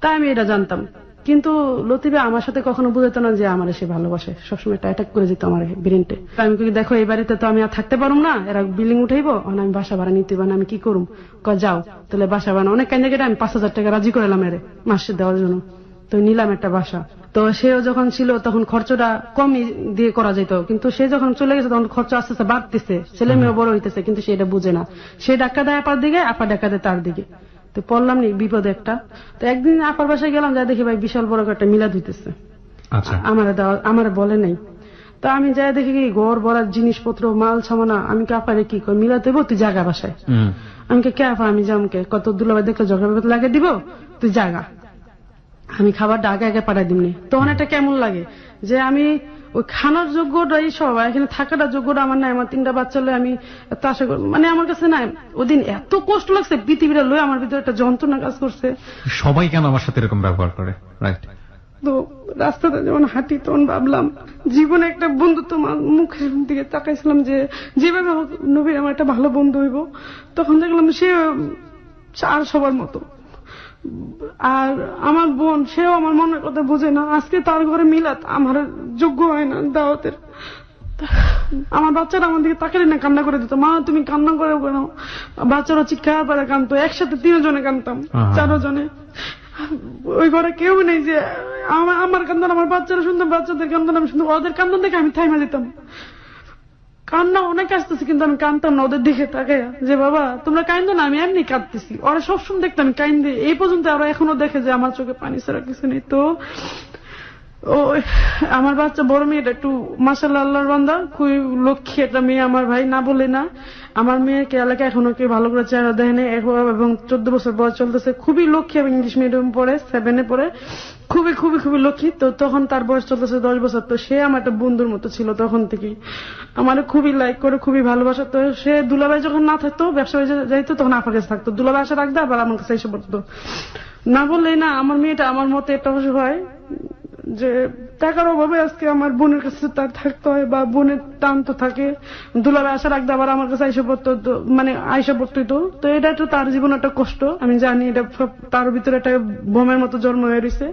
তাই আমি এটা জানতাম। কিন্তু লতিফে আমার সাথে কখনো বুঝাতো না যে আমার সে ভালোবাসে। সবসময় এটা অ্যাটাক করে যেত আমার ব্রেনটে। আমি কি দেখো, এই বাড়িতে তো আমি আর থাকতে পারুম না, এরা বিল্ডিং উঠাইবো, আমি বাসা ভাড়া নিতে পারি না, আমি কি করুম? যাও তাহলে বাসা ভাড়া। অনেক কান্দে কেটে আমি 5,000 টাকা রাজি করালাম এর মাসে দেওয়ার জন্য। তো নিলাম একটা বাসা। তো সেও যখন ছিল তখন খরচটা কমই দিয়ে করা যেত, কিন্তু সে যখন চলে গেছে তখন খরচ আস্তে আস্তে বাড়তেছে, ছেলে মেয়ে বড় হইতেছে, কিন্তু সে এটা বুঝে না। সে ডাক্কা দেয় আপার দিকে, আপা ডাক্কা দেয় তার দিকে। তো পড়লাম নি বিপদে একটা। তো একদিন আপার বাসায় গেলাম, যা দেখি ভাই বিশাল বড় একটা মিলাদ হইতেছে। আমার বলে নাই। তো আমি যাই দেখি কি ঘর ভরা জিনিসপত্র, মাল ছামানা। আমি কে আপারে কি কই, মিলাদ দেবো, তুই জাগা বাসায়। আমি কে আপা, আমি যামকে, কত দুলাভাই দেখলে ঝগড়া লাগে দিব, তুই জাগা, আমি খাবারটা আগে আগে পাঠাই দিমনি। তখন একটা কেমন লাগে যে আমি ওই খানার যোগ্যটাই সব, এখানে থাকাটা যোগ্যটা আমার নাই। আমার 3টা বাচ্চা লয়ে আমি এত আশা করি, মানে আমার কাছে নাই। ওদিন এত কষ্ট লাগছে, পৃথিবীটা লয়ে আমার ভিতরে একটা যন্ত্রণা কাজ করছে। সবাই কেন আমার সাথে এরকম ব্যবহার করে? রাইট। তো রাস্তাতে যখন হাঁটি তখন ভাবলাম জীবনে একটা বন্ধুত্ব, মুখের দিকে তাকাইছিলাম যে যেভাবে নবীর আমার একটা ভালো বন্ধু হইব। তখন দেখলাম সে আর সবার মতো। আর আমার বোন, সেও আমার মনের কথা বুঝে না। আজকে তার ঘরে মিলাত, আমার যোগ্য হয় না দাওয়াতের। আমার বাচ্চারা আমার দিকে তাকালে না কান্না করে দিত, মা তুমি কান্না করে কেন? বাচ্চারা চিৎকার পারে কানতো, একসাথে 3 জনে কানতাম, 4 জনে। ওই ঘরে কেউ নেই যে আমার কান্দন আমার বাচ্চারা শুনতাম, বাচ্চাদের কান্দন আমি শুনতাম। ওদের কান্দন দেখে আমি থাইমা যেতাম। কান্না অনেক আসতেছে, কিন্তু আমি কান্দতাম না ওদের দিকে তাকাইয়া যে বাবা তোমরা কান্দো না, আমি এমনি কাঁদতেছি। ওরা সবসময় দেখতাম আমি কান্দে, এই পর্যন্ত ওরা এখনো দেখে যে আমার চোখে পানি ছাড়া কিছু নেই। তো ও আমার বাচ্চা বড় মেয়েটা একটু মাশাআল্লাহ আল্লাহর বান্দা, খুবই লক্ষ্মী একটা মেয়ে আমার ভাই, না বলে না। আমার মেয়েকে এলাকায় এখনো কেউ ভালো করে চেহারা দেয় না, এবং 14 বছর বয়স চলতেছে। খুবই লক্ষ্মী, এবং ইংলিশ মিডিয়াম পড়ে, 7-এ পড়ে। খুবই খুবই খুবই লক্ষ্মী। তো তখন তার বয়স চলতেছে 10 বছর। তো সে আমার একটা বন্ধুর মতো ছিল তখন থেকেই, আমার খুবই লাইক করে, খুবই ভালোবাসা। তো সে দুলাভাই যখন না থাকতো, ব্যবসা যাইতো, তখন আপনার কাছে থাকতো। দুলাভাই আসা রাখতো, আবার আমার কাছে এসে পড়তো। না বললেই না, আমার মেয়েটা আমার মতে একটা হয় যে টাকার অভাবে আজকে আমার বোনের কাছে তার থাকতে হয়, বা বোনের টান তো থাকে। দুলাভাই আশা রাখতে আবার আমার কাছে আইসা পড়তো, মানে আইসা পড়তোই। তো এটা একটু তার জীবনে একটা কষ্ট, আমি জানি। এটা তার ভিতরে একটা বোমের মতো জন্ম হয়ে রয়েছে।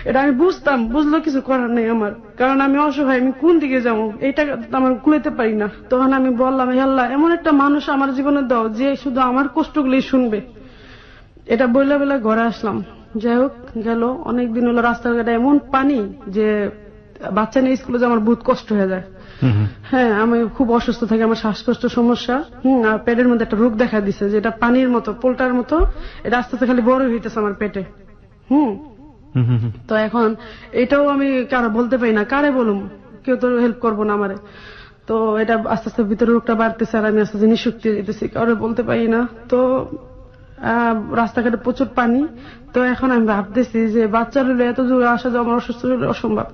এটা আমি বুঝতাম, বুঝলো কিছু করার নেই আমার, কারণ আমি অসহায়, আমি কোন দিকে যাবো, এইটা আমার কুলাইতে পারি না। তখন আমি বললাম, হে আল্লাহ, এমন একটা মানুষ আমার জীবনে দাও যে শুধু আমার কষ্টগুলি শুনবে। এটা বইলা বেলা ঘরে আসলাম। যাই হোক, গেল অনেকদিন হলো। রাস্তাঘাটে এমন পানি যে বাচ্চা নিয়ে স্কুলে যে আমার বহুত কষ্ট হয়ে যায়। হ্যাঁ, আমি খুব অসুস্থ থাকি, আমার শ্বাসকষ্ট সমস্যা। আর পেটের মধ্যে একটা রোগ দেখা দিছে, যেটা পানির মতো, পোল্টার মতো। এটা আস্তে আস্তে খালি বড় হইতেছে আমার পেটে। তো এখন এটাও আমি কারো বলতে পারি না, কারে বলুম, কেউ তো হেল্প করবো না আমারে। তো এটা আস্তে আস্তে ভিতরে রোগটা বাড়তেছে, আর আমি আস্তে আস্তে নিঃশক্তি যেতেছি, কারো বলতে পারি না। তো রাস্তাঘাটে প্রচুর পানি। তো এখন আমি ভাবতেছি যে বাচ্চা হলে এত দূরে আসা যাওয়া আমার অসুস্থ হলে অসম্ভব।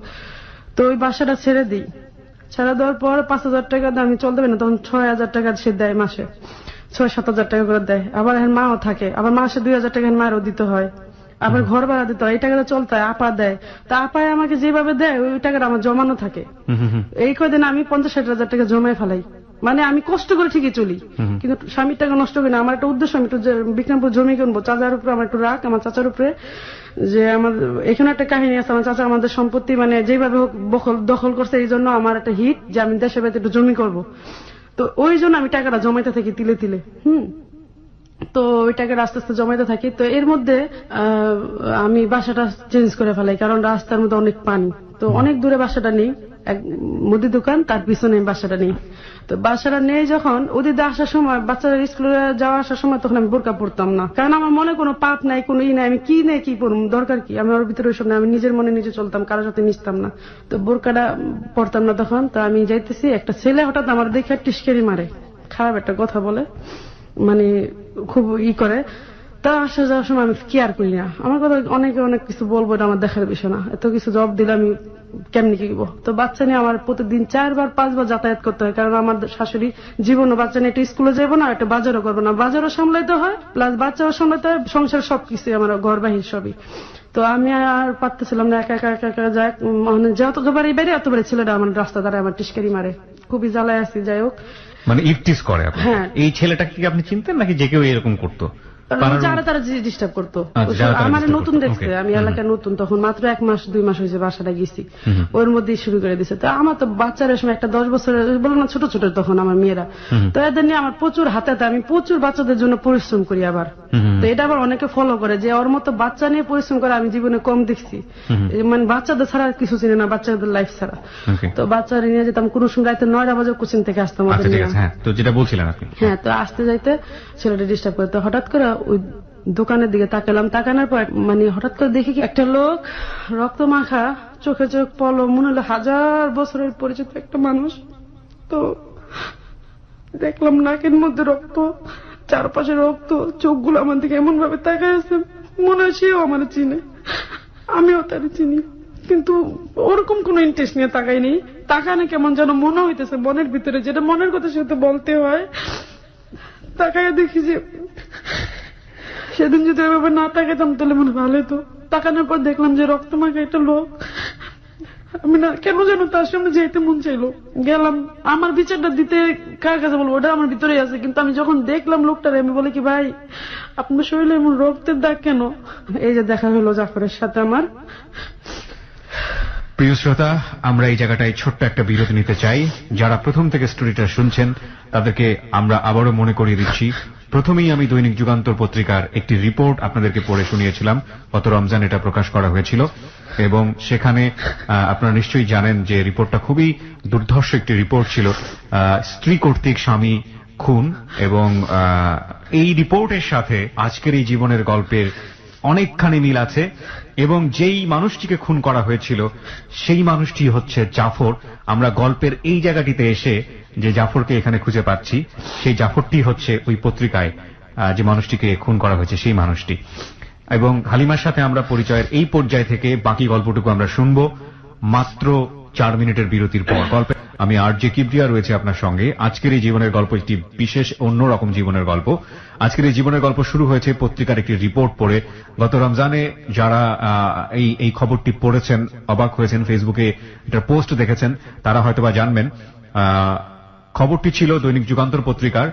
তো ওই বাসাটা ছেড়ে দিই। ছেড়ে দেওয়ার পর 5,000 টাকা আমি চলতে পারি না, তখন 6,000 টাকা সে দেয় মাসে, 6-7,000 টাকা করে দেয়। আবার এখন মাও থাকে, আবার মাসে 2,000 টাকা মায়েরও দিতে হয়, আবার ঘর ভাড়া দিতে হয়। এই টাকাটা চলতে হয়, আপা দেয়। তা আপায় আমাকে যেভাবে দেয় ওই টাকাটা আমার জমানো থাকে। এই কদিন আমি 50-60,000 টাকা জমাই ফেলাই। মানে আমি কষ্ট করে ঠিকই চলি, কিন্তু স্বামীর টাকা নষ্ট করি না। আমার একটা উদ্দেশ্য, আমি একটু বিক্রমপুর জমি কিনবো, চাচার উপরে আমার একটু রাখ, আমার চাচার উপরে। যে আমার এখানে একটা কাহিনী আছে, আমার চাচা আমাদের সম্পত্তি মানে যেভাবে হোক দখল করছে, এই জন্য আমার একটা হিট যে আমি দেশে বাইরে একটু জমি করবো। তো ওই জন্য আমি টাকাটা জমাইতে থাকি তিলে তিলে। তো ওই টাকাটা আস্তে আস্তে জমাইতে থাকি। তো এর মধ্যে আমি বাসাটা চেঞ্জ করে ফেলাই, কারণ রাস্তার মধ্যে অনেক পানি। তো অনেক দূরে বাসাটা নেই, এক মুদি দোকান, তার পিছনে বাসাটা নেই। তো বাসাটা নেই যখন ওদিকে আসার সময়, বাচ্চাদের স্কুলে যাওয়া আসার সময়, তখন আমি বোরকা পড়তাম না, কারণ আমার মনে কোনো পাপ নাই, কোনো ই নাই। আমি কি নেই কি পড়ব, দরকার কি, আমি ওর ভিতরে ওইসব না, আমি নিজের মনে নিজে চলতাম, কারোর সাথে মিশতাম না। তো বোরকাটা পড়তাম না তখন। তো আমি যাইতেছি, একটা ছেলে হঠাৎ আমার দেখে টিস্কেরি মারে, খারাপ একটা কথা বলে, মানে খুব করে। তা আসা যাওয়ার সময় আমি কেয়ার করি না, আমার কথা অনেকে অনেক কিছু বলবো, এটা আমার দেখার বিষয় না। এত কিছু জবাব দিলে আমি কেমনি কি করবো। তো বাচ্চা নিয়ে আমার প্রতিদিন 4 বার 5 বার যাতায়াত করতে হয়, কারণ আমার শাশুড়ি জীবনও বাচ্চা নিয়ে একটা স্কুলে যাবো না, একটা বাজারও করবো না, বাজারও সামলাইতে হয় প্লাস বাচ্চাও সামলাইতে হয়, সংসার সবকিছু আমার ঘর বাহির সবই। তো আমি আর পারতেছিলাম না, একা একা একা একা যাই, মানে যতবারই বাইরে এতবারই ছেলেটা আমার রাস্তা দ্বারা আমার টিস্কারি মারে, খুবই জ্বালায় আছি। যাই হোক, মানে ইফটিস করে আপনাকে। হ্যাঁ। এই ছেলেটাকে কি আপনি চিনতেন নাকি যে কেউ এরকম করতো? যারা তারা ডিস্টার্ব করতো, যারা তারা আমার disturb নতুন করতো, দেখছে, okay. আমি এলাকায় নতুন, তখন মাত্র 1 মাস 2 মাস হয়েছে বাসাটা গেছি, ওর মধ্যেই শুরু করে দিছে। তো আমার তো বাচ্চার সময় একটা 10 বছরের বলো না, ছোট ছোট তখন আমার মেয়েরা, তো এদের নিয়ে আমার প্রচুর হাতে হাতে, আমি প্রচুর বাচ্চাদের জন্য পরিশ্রম করি আবার। তো এটা আবার অনেকে ফলো করে যে ওর মতো বাচ্চা নিয়ে পরিশ্রম করে আমি জীবনে কম দেখছি, মানে বাচ্চাদের ছাড়া কিছু চিনি না, বাচ্চাদের লাইফ ছাড়া। তো বাচ্চারা নিয়ে যেতাম, কোনো সময় রাতে 9টা বাজে কোচিং থেকে আসতাম ওদের নিয়ে। হ্যাঁ, তো যেটা বলছিলেন আপনি। হ্যাঁ, তো আসতে যাইতে ছেলেটা ডিস্টার্ব করে, তো হঠাৎ করে ওই দোকানের দিকে তাকালাম, তাকানোর পর মানে হঠাৎ করে দেখি কি একটা লোক রক্ত মাখা, চোখে চোখ পলো, মনে হলো 1000 বছরের পরিচিত একটা মানুষ। তো দেখলাম নাকের মধ্যে রক্ত, চারপাশে রক্ত, চোখগুলো আমার দিকে এমন ভাবে তাকায় আছে, মনে হয় সেও আমার চিনে, আমিও তার চিনি, কিন্তু ওরকম কোন ইন্টারেস্ট নিয়ে তাকাইনি। তাকানে কেমন যেন মনে হইতেছে মনের ভিতরে, যেটা মনের কথা সেটা বলতে হয়। তাকায় দেখি যে সেদিন যদি এভাবে না তাকাইতাম তাহলে মনে ভালো হতো। তাকানোর পর দেখলাম যে রক্তমাখা একটা লোক, আমি না কেন যেন তার সামনে যেতে মন চাইলো, গেলাম। আমার বিচারটা দিতে কার কাছে বলবো, ওটা আমার ভিতরেই আছে, কিন্তু আমি যখন দেখলাম লোকটারে, আমি বলি কি ভাই আপনার শরীরে এমন রক্তের দাগ কেন? এই যে দেখা হলো জাফরের সাথে আমার। প্রিয় শ্রোতা, আমরা এই জায়গাটায় ছোট্ট একটা বিরতি নিতে চাই। যারা প্রথম থেকে স্টোরিটা শুনছেন তাদেরকে আমরা আবারও মনে করিয়ে দিচ্ছি, প্রথমেই আমি দৈনিক যুগান্তর পত্রিকার একটি রিপোর্ট আপনাদেরকে পড়ে শুনিয়েছিলাম, গত রমজান এটা প্রকাশ করা হয়েছিল, এবং সেখানে আপনারা নিশ্চয়ই জানেন যে রিপোর্টটা খুবই দুর্ধর্ষ একটি রিপোর্ট ছিল। স্ত্রী কর্তৃক স্বামী খুন, এবং এই রিপোর্টের সাথে আজকের এই জীবনের গল্পের অনেকখানি মিল আছে, এবং যেই মানুষটিকে খুন করা হয়েছিল সেই মানুষটি হচ্ছে জাফর। আমরা গল্পের এই জায়গাটিতে এসে যে জাফরকে এখানে খুঁজে পাচ্ছি, সেই জাফরটি হচ্ছে ওই পত্রিকায় যে মানুষটিকে খুন করা হয়েছে সেই মানুষটি। এবং হালিমার সাথে আমরা পরিচয়ের এই পর্যায় থেকে বাকি গল্পটুকু আমরা শুনবো মাত্র 4 মিনিটের বিরতির পর। গল্পে আমি আরজে কিবরিয়া রয়েছে আপনার সঙ্গে। আজকের এই জীবনের গল্প একটি বিশেষ অন্যরকম জীবনের গল্প। আজকের এই জীবনের গল্প শুরু হয়েছে পত্রিকার একটি রিপোর্ট পড়ে। গত রমজানে যারা এই খবরটি পড়েছেন, অবাক হয়েছেন, ফেসবুকে এটার পোস্ট দেখেছেন, তারা হয়তোবা জানবেন। খবরটি ছিল দৈনিক যুগান্তর পত্রিকার,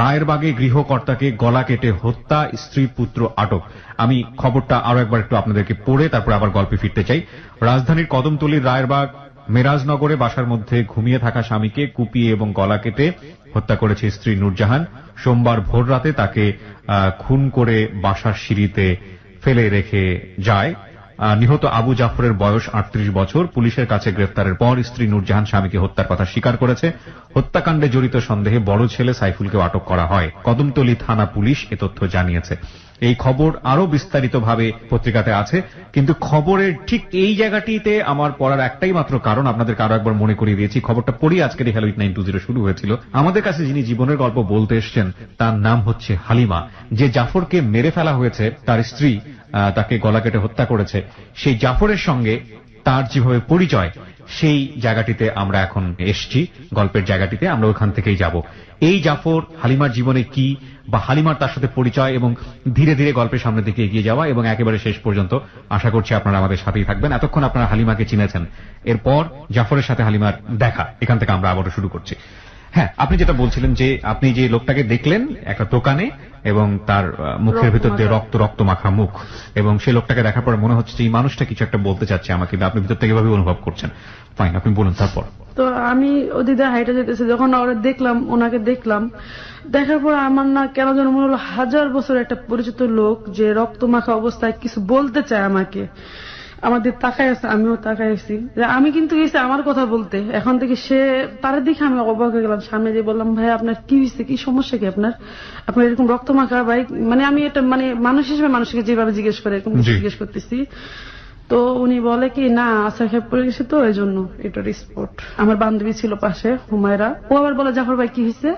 রায়েরবাগে গৃহকর্তাকে গলা কেটে হত্যা, স্ত্রী পুত্র আটক। আমি খবরটা আরো একবার একটু আপনাদেরকে পড়ে তারপর আবার গল্পে ফিরতে চাই। রাজধানীর কদমতলীর রায়েরবাগ মেরাজনগরে বাসার মধ্যে ঘুমিয়ে থাকা স্বামীকে কুপিয়ে এবং গলা কেটে হত্যা করেছে স্ত্রী নূরজাহান। সোমবার ভোর রাতে তাকে খুন করে বাসার সিঁড়িতে ফেলে রেখে যায়। নিহত আবু জাফরের বয়স 38 বছর। পুলিশের কাছে গ্রেফতারের পর স্ত্রী নূরজাহান স্বামীকে হত্যার কথা স্বীকার করেছে। হত্যাকাণ্ডে জড়িত সন্দেহে বড় ছেলে সাইফুলকেও আটক করা হয়। কদমতলী থানা পুলিশ এ তথ্য জানিয়েছে। এই খবর আরো বিস্তারিতভাবে পত্রিকাতে আছে, কিন্তু খবরের ঠিক এই জায়গাটিতে আমার পড়ার একটাই মাত্র কারণ, আপনাদেরকে আরো একবার মনে করিয়ে দিয়েছি। খবরটা পড়ি আজকের হ্যালো 920 শুরু হয়েছিল। আমাদের কাছে যিনি জীবনের গল্প বলতে এসছেন তার নাম হচ্ছে হালিমা। যে জাফরকে মেরে ফেলা হয়েছে, তার স্ত্রী তাকে গলা কেটে হত্যা করেছে, সেই জাফরের সঙ্গে তার যেভাবে পরিচয়, সেই জায়গাটিতে আমরা এখন এসছি। গল্পের জায়গাটিতে আমরা ওখান থেকেই যাব। এই জাফর হালিমার জীবনে কি, বা হালিমার তার সাথে পরিচয়, এবং ধীরে ধীরে গল্পের সামনের দিকে এগিয়ে যাওয়া, এবং একেবারে শেষ পর্যন্ত আশা করছি আপনারা আমাদের সাথেই থাকবেন। এতক্ষণ আপনারা হালিমাকে চিনেছেন, এরপর জাফরের সাথে হালিমার দেখা, এখান থেকে আমরা আবারও শুরু করছি। হ্যাঁ, আপনি যেটা বলছিলেন যে আপনি যে লোকটাকে দেখলেন একটা দোকানে, এবং তার মুখের ভিতর দিয়ে রক্ত মাখা মুখ, এবং সেই লোকটাকে দেখার পর মনে হচ্ছে যে এই মানুষটা কিছু একটা বলতে চাচ্ছে আমাকে, আপনি ভিতর থেকে এভাবে অনুভব করছেন। ফাইন, আপনি বলুন তারপর। তো আমি ওদিকে হাইটে যেতেছি, যখন ওরা দেখলাম, ওনাকে দেখলাম, দেখার পর আমার না কেন যেন মনে হলো 1000 বছরের একটা পরিচিত লোক যে রক্ত মাখা অবস্থায় কিছু বলতে চায় আমাকে। আমাদের তাকায় আছে, আমিও তাকায় আছি। আমি কিন্তু গেছি আমার কথা বলতে, এখন থেকে সে তার দিকে আমি অবাক হয়ে গেলাম। সামনে যে বললাম, ভাই আপনার কি হয়েছে, কি সমস্যা কি আপনার এরকম রক্ত মাখা? ভাই মানে আমি এটা মানে মানুষ হিসেবে মানুষকে যেভাবে জিজ্ঞেস করে এরকম জিজ্ঞেস করতেছি। তো উনি বলে কি, না আশা খেয়ে পড়ে গেছে, তো এই জন্য এটার স্পট। আমার বান্ধবী ছিল পাশে, হুমায়রা, ও আবার বলে, জাফর ভাই কি হয়েছে?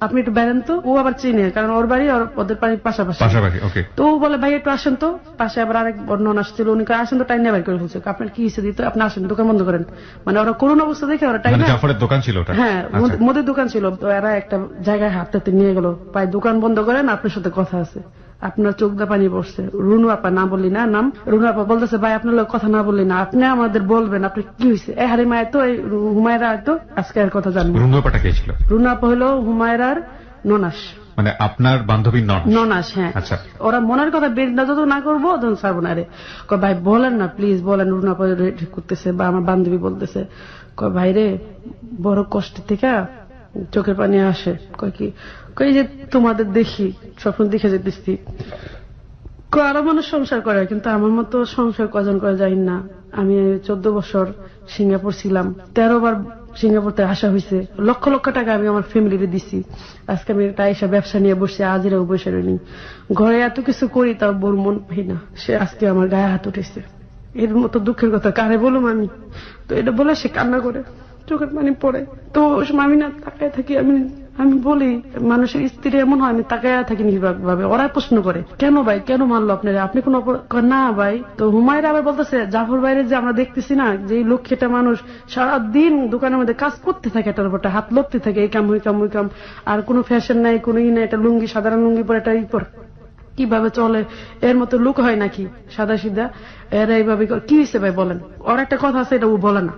আপনি একটু বেরেন তো। ও আবার চিনে, কারণ ওর বাড়ি ওদের বাড়ির পাশাপাশি। তো ও বলে ভাই একটু আসেন তো। পাশে আবার আরেক নন আসছিল, উনি আসেন তো, টাইম বের করে ফেলছে। আপনার কি হিসেবে দিত, আপনি আসেন, দোকান বন্ধ করেন। মানে ওরা করুণ অবস্থা দেখে ওরা টাইম, জাফরের দোকান ছিল, হ্যাঁ মুদির দোকান ছিল, তো এরা একটা জায়গায় হাতে নিয়ে গেল, ভাই দোকান বন্ধ করেন, আপনার সাথে কথা আছে। আপনার চোখ দা পানি পড়ছে। রুনু আপা, না বললি না নাম, রুনু আপা বলতেছে ভাই আপনার লোক কথা না বললি না, আপনি আমাদের বলবেন আপনি কি হয়েছে। এই হারি মায়ের তো, এই হুমায়রা হয়তো আজকে আর কথা জানবো। রুনু আপাটা কে ছিল? রুনু আপা হলো হুমায়রার ননাস, মানে আপনার বান্ধবীর ননাস। হ্যাঁ, আচ্ছা। ওরা মনের কথা বের যত না করবো তখন ছাড়বো না রে। ভাই বলেন না প্লিজ বলেন, রুনু আপা করতেছে বা আমার বান্ধবী বলতেছে, ভাই রে বড় কষ্ট থেকে চোখের পানি আসে। কি কই যে তোমাদের দেখি স্বপ্ন দেখে যেতেছি, আরো মানুষ সংসার করে কিন্তু আমার মতো সংসার কজন করে যাই না। আমি 14 বছর সিঙ্গাপুর ছিলাম, 13 বার সিঙ্গাপুর থেকে আসা হয়েছে, লক্ষ লক্ষ টাকা আমি আমার ফ্যামিলিতে দিছি। আজকে আমি একটা এসে ব্যবসা নিয়ে বসে, আজিরাও বসে রইনি, ঘরে এত কিছু করি তাও বোর মন পাই না। সে আজকে আমার গায়ে হাত উঠেছে, এর মতো দুঃখের কথা কারে বলুম আমি। তো এটা বলে সে কান্না করে, চোখের পানি পড়ে। তো আমি না তাকায় থাকি, আমি বলি মানুষের স্ত্রী এমন হয়, আমি তাকায় থাকি নির্বাক ভাবে। ওরা প্রশ্ন করে কেন ভাই, কেন মারলো আপনারা, আপনি কোন না ভাই। তো হুমায়রা আবার বলতেছে জাফর বাইরে যে আমরা দেখতেছি না, যে লক্ষ্যটা মানুষ সারাদিন দোকানের মধ্যে কাজ করতে থাকে, এটার উপর হাত লড়তে থাকে, এই কাম ওই কাম ওই কাম, আর কোনো ফ্যাশন নাই, কোনো ই নাই, এটা লুঙ্গি সাধারণ লুঙ্গি পরে এটা ই পর কিভাবে চলে, এর মতো লুক হয় নাকি সাদা সিধা, এরা এইভাবে কি হয়েছে ভাই বলেন। ওর একটা কথা আছে, এটা ও বলে না,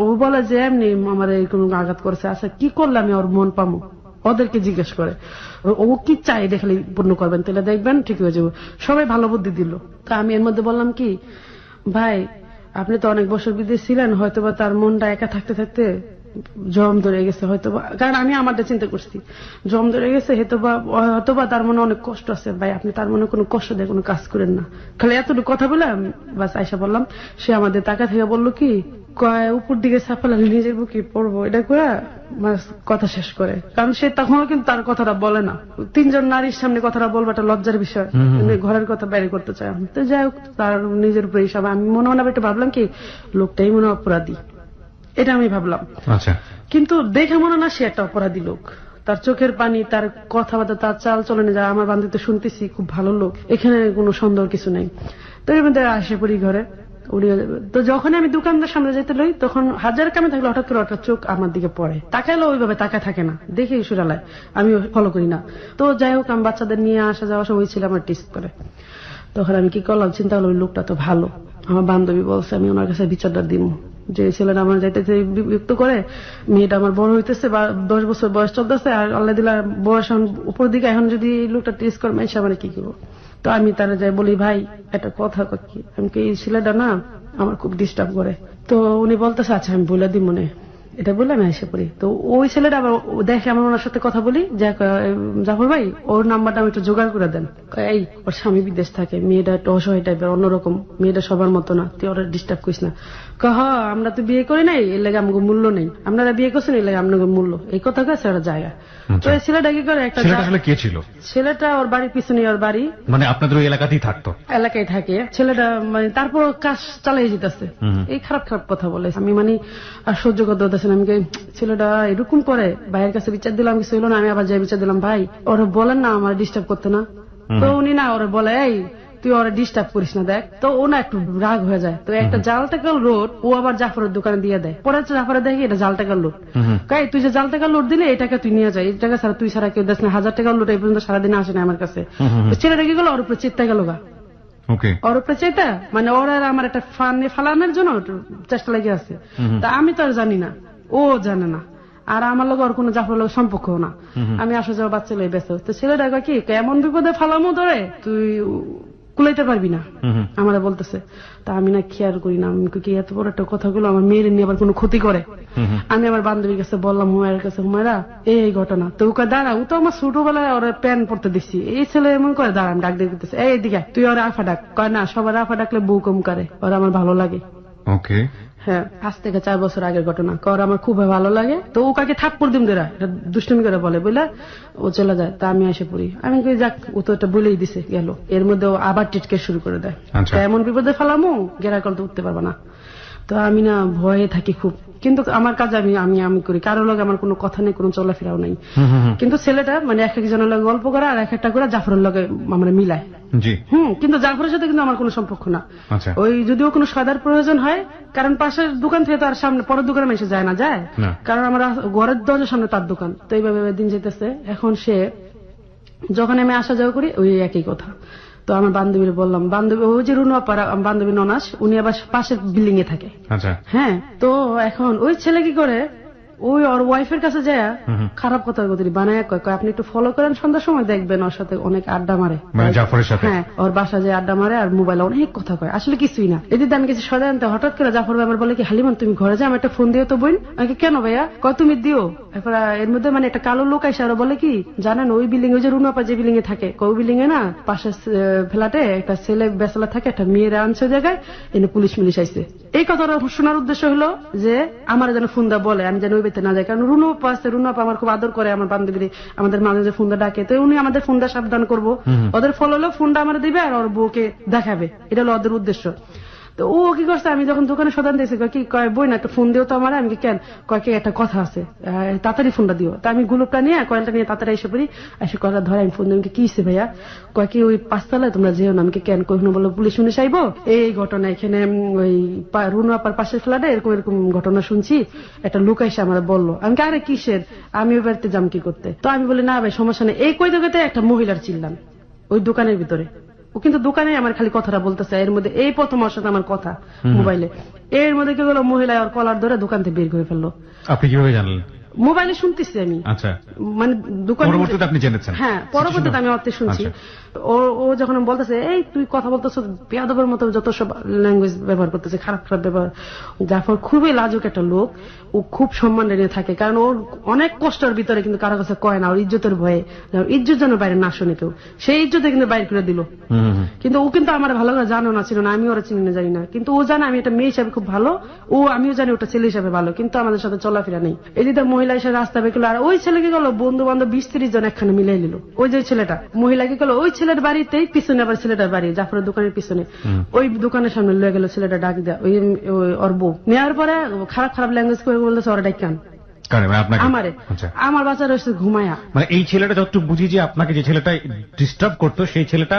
ও বলে যে এমনি আমার কোন আঘাত করেছে। আচ্ছা কি করলে আমি ওর মন পামো, ওদেরকে জিজ্ঞেস করে ও কি চাই এটা খালি পূর্ণ করবেন, তাহলে দেখবেন ঠিক হয়ে যাবে। সবাই ভালো বুদ্ধি দিল। তো আমি এর মধ্যে বললাম কি ভাই আপনি তো অনেক বছর বিদেশ ছিলেন, হয়তোবা তার মনটা একা থাকতে থাকতে জম ধরে গেছে হয়তোবা, কারণ আমি আমারটা চিন্তা করছি, জম ধরে গেছে হয়তোবা তার মনে অনেক কষ্ট আছে। ভাই আপনি তার মনে কোনো কষ্ট দেয় কোনো কাজ করেন না। খালি এতটুকু কথা বলে বাস আয়সা বললাম। সে আমাদের টাকা থেকে বললো কি উপর দিকে সাফালা নিজের বুকে পড়বো, এটা করে কথা শেষ করে। কারণ সে তখনও কিন্তু তার কথাটা বলে না, 3 জন নারীর সামনে কথাটা বলবো একটা লজ্জার বিষয়, ঘরের কথা বাইরে করতে চায়। তো যাই হোক তার নিজের উপরে হিসাবে আমি মনে মনে একটু ভাবলাম কি লোকটাই মনে অপরাধী, এটা আমি ভাবলাম। আচ্ছা, কিন্তু দেখে মনে না সে একটা অপরাধী লোক। তার চোখের পানি, তার কথাবার্তা, তার চাল চলনে যা আমার বান্ধবী শুনতেছি খুব ভালো লোক, এখানে কোনো সন্দেহ কিছু নেই। তো এর মধ্যে আসে পড়ি ঘরে উড়িয়ে যাবে। তো যখন আমি দোকানদার সামনে যেতে লই তখন হাজার কামে থাকলে হঠাৎ করে ওটা চোখ আমার দিকে পড়ে, তাকাইলে ওইভাবে তাকায় থাকে না, দেখে সুরালায় আমি ফলো করি না। তো যাই হোক আমি বাচ্চাদের নিয়ে আসা যাওয়া সব ছিল আমার টেস্ট করে। তখন আমি কি করলাম, চিন্তা করলাম লোকটা তো ভালো, আমার বান্ধবী বলছে আমি ওনার কাছে বিচারটা দিব, যে ছেলেটা আমার যাইতেছে বিরক্ত করে, মেয়েটা আমার বড় হইতেছে বা 10 বছর বয়স চলতেছে, আর আল্লাহ দিলা বয়স উপর দিকে, এখন যদি লোকটা টেস্ট করে মানুষ আমার কি করবো। তো আমি তারা যাই বলি ভাই একটা কথা কি, আমি এই ছেলেটা না আমার খুব ডিস্টার্ব করে। তো উনি বলতেছে আচ্ছা আমি বলে দিই মনে, এটা বলে আমি এসে পড়ি। তো ওই ছেলেটা আবার দেখে আমার ওনার সাথে কথা বলি, জাফর ভাই ওর নাম্বারটা আমি একটু জোগাড় করে দেন। এই ওর স্বামী বিদেশ থাকে, মেয়েটা একটু অসহায় টাইপের, অন্যরকম, মেয়েটা সবার মতো না, তুই ওরা ডিস্টার্ব করিস না। আমরা তো বিয়ে করি নাই, এর লাগে আমাকে মূল্য নেই, আপনারা বিয়ে করছেন এর লাগে আপনাকে মূল্য, এই কথা কাছে ওরা জায়গা। তো এই ছেলেটা কি করে, একটা কে ছিল ছেলেটা? ওর বাড়ির পিছনে, ওর বাড়ি মানে আপনাদের ওই এলাকাতেই থাকতো? এলাকায় থাকে ছেলেটা, মানে তারপর কাজ চালিয়ে যেতেছে, এই খারাপ খারাপ কথা বলে। আমি মানে আর সহ্য করতে হতেছে না, আমি ছেলেটা এরকম করে, ভাইয়ের কাছে বিচার দিলাম, কিছু হলো না, আমি আবার যাই বিচার দিলাম, ভাই ওরা বলেন না আমার ডিস্টার্ব করতে না। তো উনি না ওরা বলে এই তুই ওরা ডিস্টার্ব করিস না, দেখ। তো ও না একটু রাগ হয়ে যায়, তো একটা জাল টাকার লোড ও আবার জাফরের দোকানে দিয়ে দেয়। পরে জাফরে দেখি এটা জাল টাকার লোড, তুই যে জাল টাকার লোড দিলে এই টাকা তুই নিয়ে যায়, এই টাকা ছাড়া তুই ছাড়া কেউ দেখ না, 1000 টাকার লোড এই পর্যন্ত সারাদিনে আসে না আমার কাছে। ছেলেটা কি গেল ওর উপরে চেষ্টা গেল গা, ওর উপরে চেতা, মানে ওরা আমার একটা ফানে ফালানোর জন্য চেষ্টা লেগে আছে। তা আমি তো আর জানি না, ও জানে না, আর আমার লোক ওর কোনো জাফরের লোক সম্পর্ক না। আমি আসা যাওয়া বাচ্চা লেগে ব্যস্ত। তো ছেলেটা কি এমন বিপদে ফালামো ধরে তুই কুলাইতে পারবি না আমরা বলতেছে। তা আমি না খেয়াল করি না, আমি কি এত বড় একটা কথাগুলো আমার মেয়ের নিয়ে আবার কোনো ক্ষতি করে। আমি আমার বান্ধবীর কাছে বললাম, হুমায়ের কাছে, হুমায়রা এই ঘটনা। তো ওকে দাঁড়া, ও তো আমার ছোটবেলায় ওরা প্যান পড়তে দিচ্ছি, এই ছেলে এমন করে দাঁড়া, আমি ডাক দিতেছে এই দিকে তুই ওরা আফা ডাক, কয় না সবার আফা ডাকলে বউ কম করে, ওরা আমার ভালো লাগে। ওকে, হ্যাঁ, আজ থেকে 4 বছর আগের ঘটনা, কর আমার খুব ভালো লাগে। তো ও কাকে থাপ্পড় দিম দেরা, এটা দুষ্টুমি করে বলে বলে ও চলে যায়। তা আমি এসে পড়ি, আমি যাক ও তো এটা বলেই দিছে গেল, এর মধ্যে ও আবার টিটকে শুরু করে দেয়, এমন বিপদে ফেলামো গেরা করতে উঠতে পারবে না। তো আমি না ভয়ে থাকি খুব, কিন্তু আমার কাজ আমি আমি আমি করি, কারো লগে আমার কোনো কথা নেই, কোনো চলাফেরাও নাই। কিন্তু ছেলেটা মানে এক একজনের লগে গল্প করে আর এক একটা করে জাফরের লগে মানে মিলায়। কিন্তু জাফরের সাথে কিন্তু আমার কোনো সম্পর্ক না। ওই যদিও কোনো সদার প্রয়োজন হয়, কারণ পাশের দোকান থেকে তো আর সামনে পরের দোকানে এসে যায় না, যায়, কারণ আমার ঘরের দরজার সামনে তার দোকান। তো এইভাবে দিন যেতেছে। এখন সে যখন আমি আসা যাওয়া করি ওই একই কথা। তো আমার বান্ধবীর বললাম, বান্ধবী ওই যে রুনু আপার বান্ধবী ননাস, উনি আবার পাশের বিল্ডিং এ থাকে। হ্যাঁ, তো এখন ওই ছেলে কি করে, ওই ওর ওয়াইফের কাছে যায় খারাপ কথা বানায় কয়, আপনি একটু ফলো করেন, সন্ধ্যার সময় দেখবেন ওর সাথে অনেক আড্ডা মারে, জাফরের সাথে। হ্যাঁ, ওর বাসা যায় আড্ডা মারে আর মোবাইলে অনেক কথা কয়, আসলে কিছুই না। এদিকে আমি কিছু সদায় আনতে হঠাৎ করে জাফর আমার বলে কি, হালিমান তুমি ঘরে যা, আমি একটা ফোন দিও তো বোন। আমাকে কেন ভাইয়া, কয় তুমি দিও। এরপর এর মধ্যে মানে একটা কালো লোক আইসে আর বলে কি জানেন, ওই বিল্ডিং ওই যে রুনু আপা যে বিল্ডিং এ থাকে, ওই বিল্ডিং এ না পাশের ফ্ল্যাটে একটা ছেলে বেচালা থাকে, একটা মেয়েরা আনছে জায়গায়, এনে পুলিশ মিলিশ আইছে। এই কথাটা শোনার উদ্দেশ্য হলো যে আমার যেন ফোন দা বলে আমি যেন ওই বেতে না যাই, কারণ রুনু আপা আছে, রুনু আপা আমার খুব আদর করে, আমার বান্ধবী আমাদের মাঝে যে ফোনটা ডাকে, তো উনি আমাদের ফোনটা সাবধান করবো, ওদের ফলো হলো ফোনটা আমার দিবে আর ওর বউকে দেখাবে, এটা হলো ওদের উদ্দেশ্য। তো ও কি করছে, আমি যখন দোকানে সদান দিয়েছি কি কয়, বই না একটা ফোন দিও তো আমার। আমি কেন, কয় কি একটা কথা আছে, তাড়াতাড়ি ফোনটা দিও। তা আমি গুলুপটা নিয়ে কয়েলটা নিয়ে তাড়াতাড়ি এসে পড়ি, এসে কথা ধরে আমি ফোন দিই, কি হচ্ছে ভাইয়া, কয় কি ওই 5 তলায় তোমরা যেও না। আমি কেন, কখনো বলো পুলিশ উনিশ আইবো, এই ঘটনা এখানে ওই রুনু আপার পাশের ফ্ল্যাটে এরকম এরকম ঘটনা শুনছি, একটা লোক এসে আমার বললো। আমি আরে কিসের, আমি ওই বাড়িতে যাম কি করতে। তো আমি বলি না ভাই সমস্যা নেই। এই কই দোকানে একটা মহিলার চিল্লাম ওই দোকানের ভিতরে, ও কিন্তু দোকানে আমার খালি কথাটা বলতেছে, এর মধ্যে এই প্রথম ওর সাথে আমার কথা মোবাইলে, এর মধ্যে কি হলো মহিলা ওর কলার ধরে দোকান থেকে বের করে ফেললো। আপনি কিভাবে জানলেন? মোবাইলে শুনতেছি আমি। আচ্ছা, মানে দোকান পরবর্তীতে আপনি জেনেছেন? হ্যাঁ, পরবর্তীতে আমি অর্থে শুনছি। ও যখন বলতেছে এই তুই কথা বলতেছ বেয়াদবের মতো, যত সব ল্যাঙ্গুয়েজ ব্যবহার করতেছে, খারাপ খারাপ ব্যবহার। জাফর খুবই লাজুক একটা লোক, ও খুব সম্মান নিয়ে থাকে, কারণ ওর অনেক কষ্টের ভিতরে কিন্তু কারো কাছে কয় না, ওর ইজ্জতের ভয়ে, ইজ্জত যেন বাইরে না শুনে কেউ, সেই ইজ্জতে কিন্তু বাইরে করে দিল। কিন্তু ও কিন্তু আমার ভালো করে জানো না, ছিল না, আমি ওরা চিনি না জানি না, কিন্তু ও জানে আমি একটা মেয়ে হিসাবে খুব ভালো, ও আমিও জানি ওটা ছেলে হিসাবে ভালো, কিন্তু আমাদের সাথে চলাফেরা নেই। এদিকে মহিলা এসে রাস্তা বেরোলো, আর ওই ছেলে কি গেল বন্ধু বান্ধব 20-30 জন একখানে মিলাই নিল। ওই যে ছেলেটা মহিলা কি গেল ওই ছেলের বাড়িতেই পিছনে, আবার ছেলেটার বাড়ি জাফরের দোকানের পিছনে, ওই দোকানের সামনে লয়ে গেল ছেলেটা, ডাক দেয়া ওই ওর বউ নেওয়ার পরে খারাপ খারাপ ল্যাঙ্গুয়েজ করে বলতেছে ওরা ডাকান আমারে, আমার বাচ্চা রয়েছে ঘুমায়া। মানে এই ছেলেটা যতটুকু বুঝি যে আপনাকে যে ছেলেটা ডিস্টার্ব করতো, সেই ছেলেটা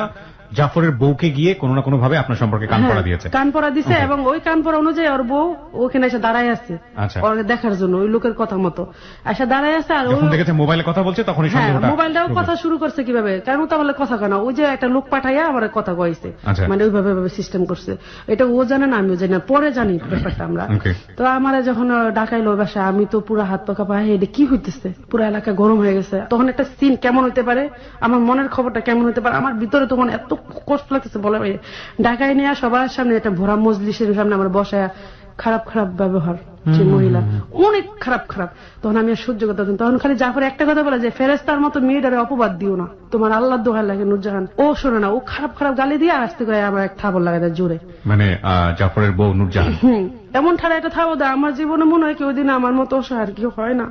জাফরের বউকে গিয়ে কোনো না কোনো ভাবে আপনার সম্পর্কে কান পড়া দিয়েছে, কান পড়া দিছে, এবং ওই কান পড়া অনুযায়ী ওর বউ ওখানে এসে দাঁড়ায় আছে ওর দেখার জন্য, ওই লোকের কথা মতো এসে দাঁড়ায় আছে। আর যখন দেখেছে মোবাইলে কথা বলছে তখনই মোবাইলটাও কথা শুরু করছে কিভাবে, কারণ তো বলে কথা কেন, ওই যে একটা লোক পাঠাইয়া আমার কথা কয়েছে, মানে ওইভাবে সিস্টেম করছে। এটা ও জানে না, আমিও জানি না, পরে জানি ব্যাপারটা আমরা। তো আমার যখন ডাকাইলো বাসা, আমি তো পুরো হাত পা কাঁপা, এটা কি হইতেছে, পুরো এলাকা গরম হয়ে গেছে। তখন একটা সিন কেমন হইতে পারে, আমার মনের খবরটা কেমন হইতে পারে, আমার ভিতরে তখন এত কষ্ট লাগতেছে বলে। ঢাকায় নিয়ে সবার সামনে একটা ভরা মজলিসের সামনে আমার বসায় খারাপ খারাপ ব্যবহার, যে মহিলা অনেক খারাপ খারাপ, তখন আমি আর সহ্য করতে পারতাম। তখন খালি জাফর একটা কথা বলে যে ফেরেশতার মতো মেয়েটারে অপবাদ দিও না, তোমার আল্লাহর দোহাই লাগে নূরজাহান। ও শোনে না, ও খারাপ খারাপ গালি দিয়ে আসতে করে আমার এক থাবর লাগায় দেয় জোরে, মানে জাফরের বউ নূরজাহান এমন ঠাড়া একটা থাবর দেয়, আমার জীবনে মনে হয় কেউ দিন আমার মতো অসহায় কেউ হয় না,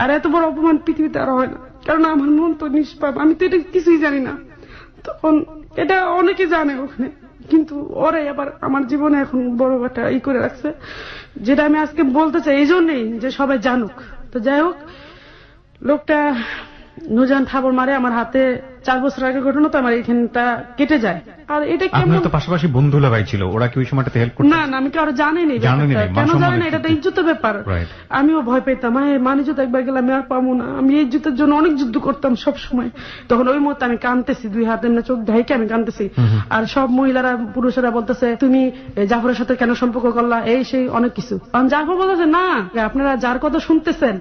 আর এত বড় অপমান পৃথিবীতে আর হয় না, কারণ আমার মন তো নিষ্পাপ, আমি তো এটা কিছুই জানি না। তখন এটা অনেকে জানে ওখানে, কিন্তু ওরাই আবার আমার জীবনে এখন বড় একটা ই করে রাখছে, যেটা আমি আজকে বলতে চাই এই জন্যই যে সবাই জানুক। তো যাই হোক, লোকটা নূরজাহান থাবর মারে আমার হাতে, 4 বছর আগে ঘটনা, তো আমার এখানটা কেটে যায়। আর এটা কেমন, তো পাশাপাশি বন্ধুলা ভাই ছিল, ওরা কি ওই সময়টাতে হেল্প করতো? না না, আমি কারো জানি না, কেন জানি না, এটা তো ইজ্জতের ব্যাপার। আমিও ভয় পেতাম, মানে যদি একবার গেলাম আর পাবো না, আমি এই ইজ্জতের জন্য অনেক যুদ্ধ করতাম সব সময়। তখন ওই মুহূর্তে আমি কাঁদতেছি, 2 হাতে চোখ ঢাইকে আমি কাঁদতেছি, আর সব মহিলারা পুরুষেরা বলতেছে তুমি জাফরের সাথে কেন সম্পর্ক করলা, এই সেই অনেক কিছু। জাফর বলতেছে না, আপনারা যার কথা শুনতেছেন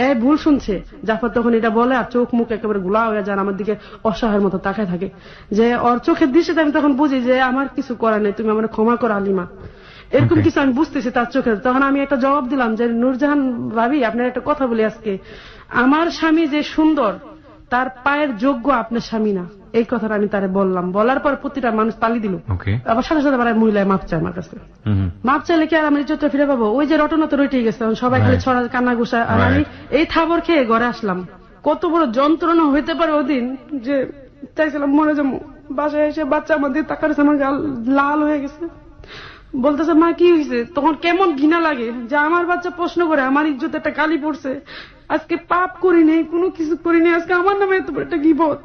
এই ভুল শুনছে। জাফর তখন এটা বলে আর চোখ মুখ একেবারে গোলা হয়ে যান, আমার দিকে অসহায়ের মতো তাকায় থাকে, যে ওর চোখের দৃষ্টিতে আমি তখন বুঝি যে আমার কিছু করার নেই, তুমি আমার ক্ষমা করো আলিমা, এরকম কিছু আমি বুঝতেছি তার চোখে। তখন আমি একটা জবাব দিলাম যে নূরজাহান ভাবি, আপনার একটা কথা বলি আজকে, আমার স্বামী যে সুন্দর তার পায়ের যোগ্য আপনার স্বামী না, এই কথাটা আমি তারে বললাম। বলার পর প্রতিটা মানুষ তালি দিল, আবার সাথে সাথে মহিলায় মাপ চায় আমার কাছে। মাপ চাইলে কি আর আমি ইজ্জতটা ফিরে পাবো? ওই যে রটনা তো রইটেই গেছে, সবাই খালি ছড়া কান্না গুসা, আর আমি এই থাবর খেয়ে ঘরে আসলাম। কত বড় যন্ত্রণা হইতে পারে ওদিন, যে চাইছিলাম মরে যাবো। বাসায় এসে বাচ্চা আমাদের তাকার আমার গাল লাল হয়ে গেছে। বলতেছে মা কি হয়েছে, তখন কেমন ঘৃণা লাগে যে আমার বাচ্চা প্রশ্ন করে আমার ইজ্জত একটা গালি পড়ছে, আজকে পাপ করি নেই, কোনো কিছু করি নেই, আজকে আমার নামে এত বড় একটা গীবত,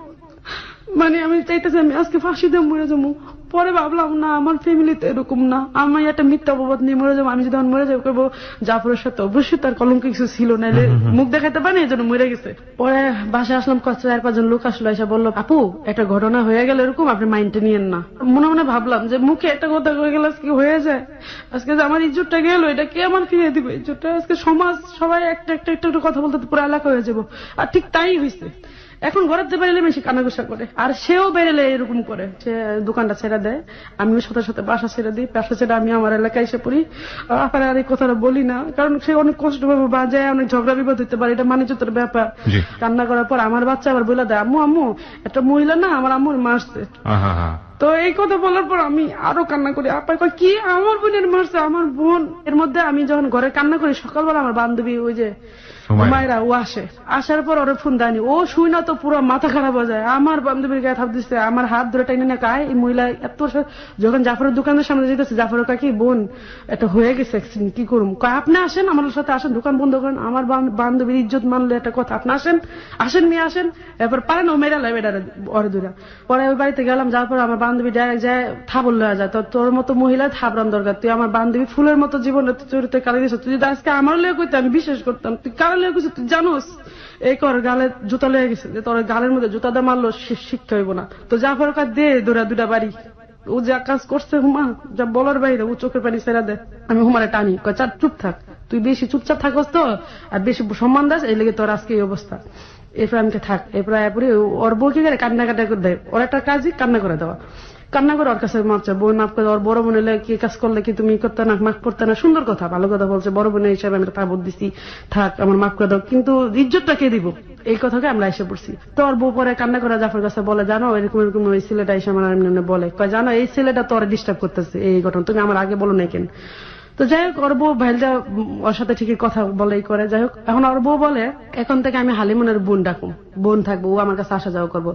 মানে আমি চাইতেছি আমি আজকে ফাঁসি দিয়ে মরে যাবো। পরে ভাবলাম না, আমার ফ্যামিলিতে এরকম না, আমি একটা মিথ্যা অপবাদ নিয়ে মরে যাবো। আমি যদি মরে যাবো করবো জাফরের সাথে অবশ্যই তার কলঙ্ক কিছু ছিল, নাহলে মুখ দেখাতে পারে এই জন্য মরে গেছে। পরে বাসায় আসলাম, 4-5 লোক আসলো, এসে বললো আপু একটা ঘটনা হয়ে গেল এরকম, আপনি মাইন্ডে নিয়েন না। মনে মনে ভাবলাম যে মুখে একটা কথা হয়ে গেল আজকে হয়ে যায়, আজকে যে আমার ইজ্জতটা গেল এটা কে আমার ফিরিয়ে দিবে ইজ্জতটা, আজকে সমাজ সবাই একটা একটা একটা কথা বলতে পুরো এলাকা হয়ে যাবো। আর ঠিক তাই হয়েছে। এখন ঘরেতে বেরোলে বেশি কানাঘুষা করে, আর সেও বেরোলে এরকম করে, সে দোকানটা ছেড়ে দেয়, আমিও সাথে সাথে বাসা ছেড়ে দিই, বাসা ছেড়ে আমি আমার এলাকায় এসে পড়ি। আপনার আর এই কথাটা বলি না, কারণ সে অনেক কষ্ট পাবে, বাজায় অনেক ঝগড়া বিপদ হতে পারে, এটা মানিজ্যতের ব্যাপার। কান্না করার পর আমার বাচ্চা আবার বলে দেয় আম্মু আম্মু একটা মহিলা না আমার আম্মুর মারছে। তো এই কথা বলার পর আমি আরো কান্না করি, আপা কয় কি আমার বোনের মারছে, আমার বোন। এর মধ্যে আমি যখন ঘরে কান্না করি, সকালবেলা আমার বান্ধবী ওই যে মায়েরা ও আসে, আসার পর ওর ফোন দেয়নি, ও শুই না তো পুরো মাথা খারাপ হয়ে যায়, আমার বান্ধবীর গায়ে থাপ দিচ্ছে, আমার হাত ধরে টাইনে না কায় এই মহিলা এত। যখন জাফরের দোকানের সামনে যেতেছে, জাফরের কাকি বোন এটা হয়ে গেছে কি করুম, কয় আপনি আসেন আমার সাথে, আসেন দোকান বন্ধ করেন, আমার বান্ধবীর ইজ্জত মানলে একটা কথা, আপনি আসেন আসেন মেয়ে আসেন। এরপর পারেন ও মেয়েরা লাই বেড়ারে ওরে দূরা। পরে ওই বাড়িতে গেলাম, যাওয়ার পর আমার বান্ধবী ডাইরেক্ট যায় থাবল লয়ে যায়, তোর মতো মহিলা থাবরান দরকার, তুই আমার বান্ধবী ফুলের মতো জীবনে চরিত্রে কালি দিয়েছ, তুই যদি আজকে আমার লেগে কইতে আমি বিশ্বাস করতাম, তুই কারো লেগে কইছিস তুই জানোস। এই কর গালে জুতা লেগে গেছে, যে তোর গালের মধ্যে জুতা দিয়ে মারলো শিক্ষা হইব না, তো জাফর কাজ দে দৌড়া 2টা বাড়ি। ও যা কাজ করছে হুমা যা বলার বাইরে, ও চোখের পানি ছেড়া দেয়। আমি হুমারে টানি, কয় চার চুপ থাক, তুই বেশি চুপচাপ থাকস তো আর বেশি সম্মান দাস, এই লেগে তোর আজকে এই অবস্থা। এরপর আমাকে থাক, এরপর ওর বউ কি করে কান্নাকাটা করে দেয়, ওর একটা কাজই কান্না করে দেওয়া, কান্না করে ওর কাছে মাপ চায়, বোন মাফ করে, ওর বড় বোন এলে কি কাজ করলে কি তুমি করতে না, মাফ করতে না, সুন্দর কথা ভালো কথা বলছে, বড় বোনের হিসাবে আমি তাবুত দিছি, থাক আমার মাফ করে দাও, কিন্তু ইজ্জতটা কে দিব, এই কথাকে আমরা এসে পড়ছি। তো ওর বউ পরে কান্না করে জাফর কাছে বলে, জানো এরকম এরকম ওই ছেলেটা এসে আমার বলে, কয় জানো এই ছেলেটা তোর ডিস্টার্ব করতেছে এই ঘটনা, তুমি আমার আগে বলো না কেন। তো যাই হোক ওর বউ ভাইলটা ওর সাথে ঠিকই কথা বলেই করে। যাই হোক এখন ওর বউ বলে এখন থেকে আমি হালিমনের বোন ডাকুম, বোন থাকবো, ও আমার কাছে আসা যাওয়া করবো,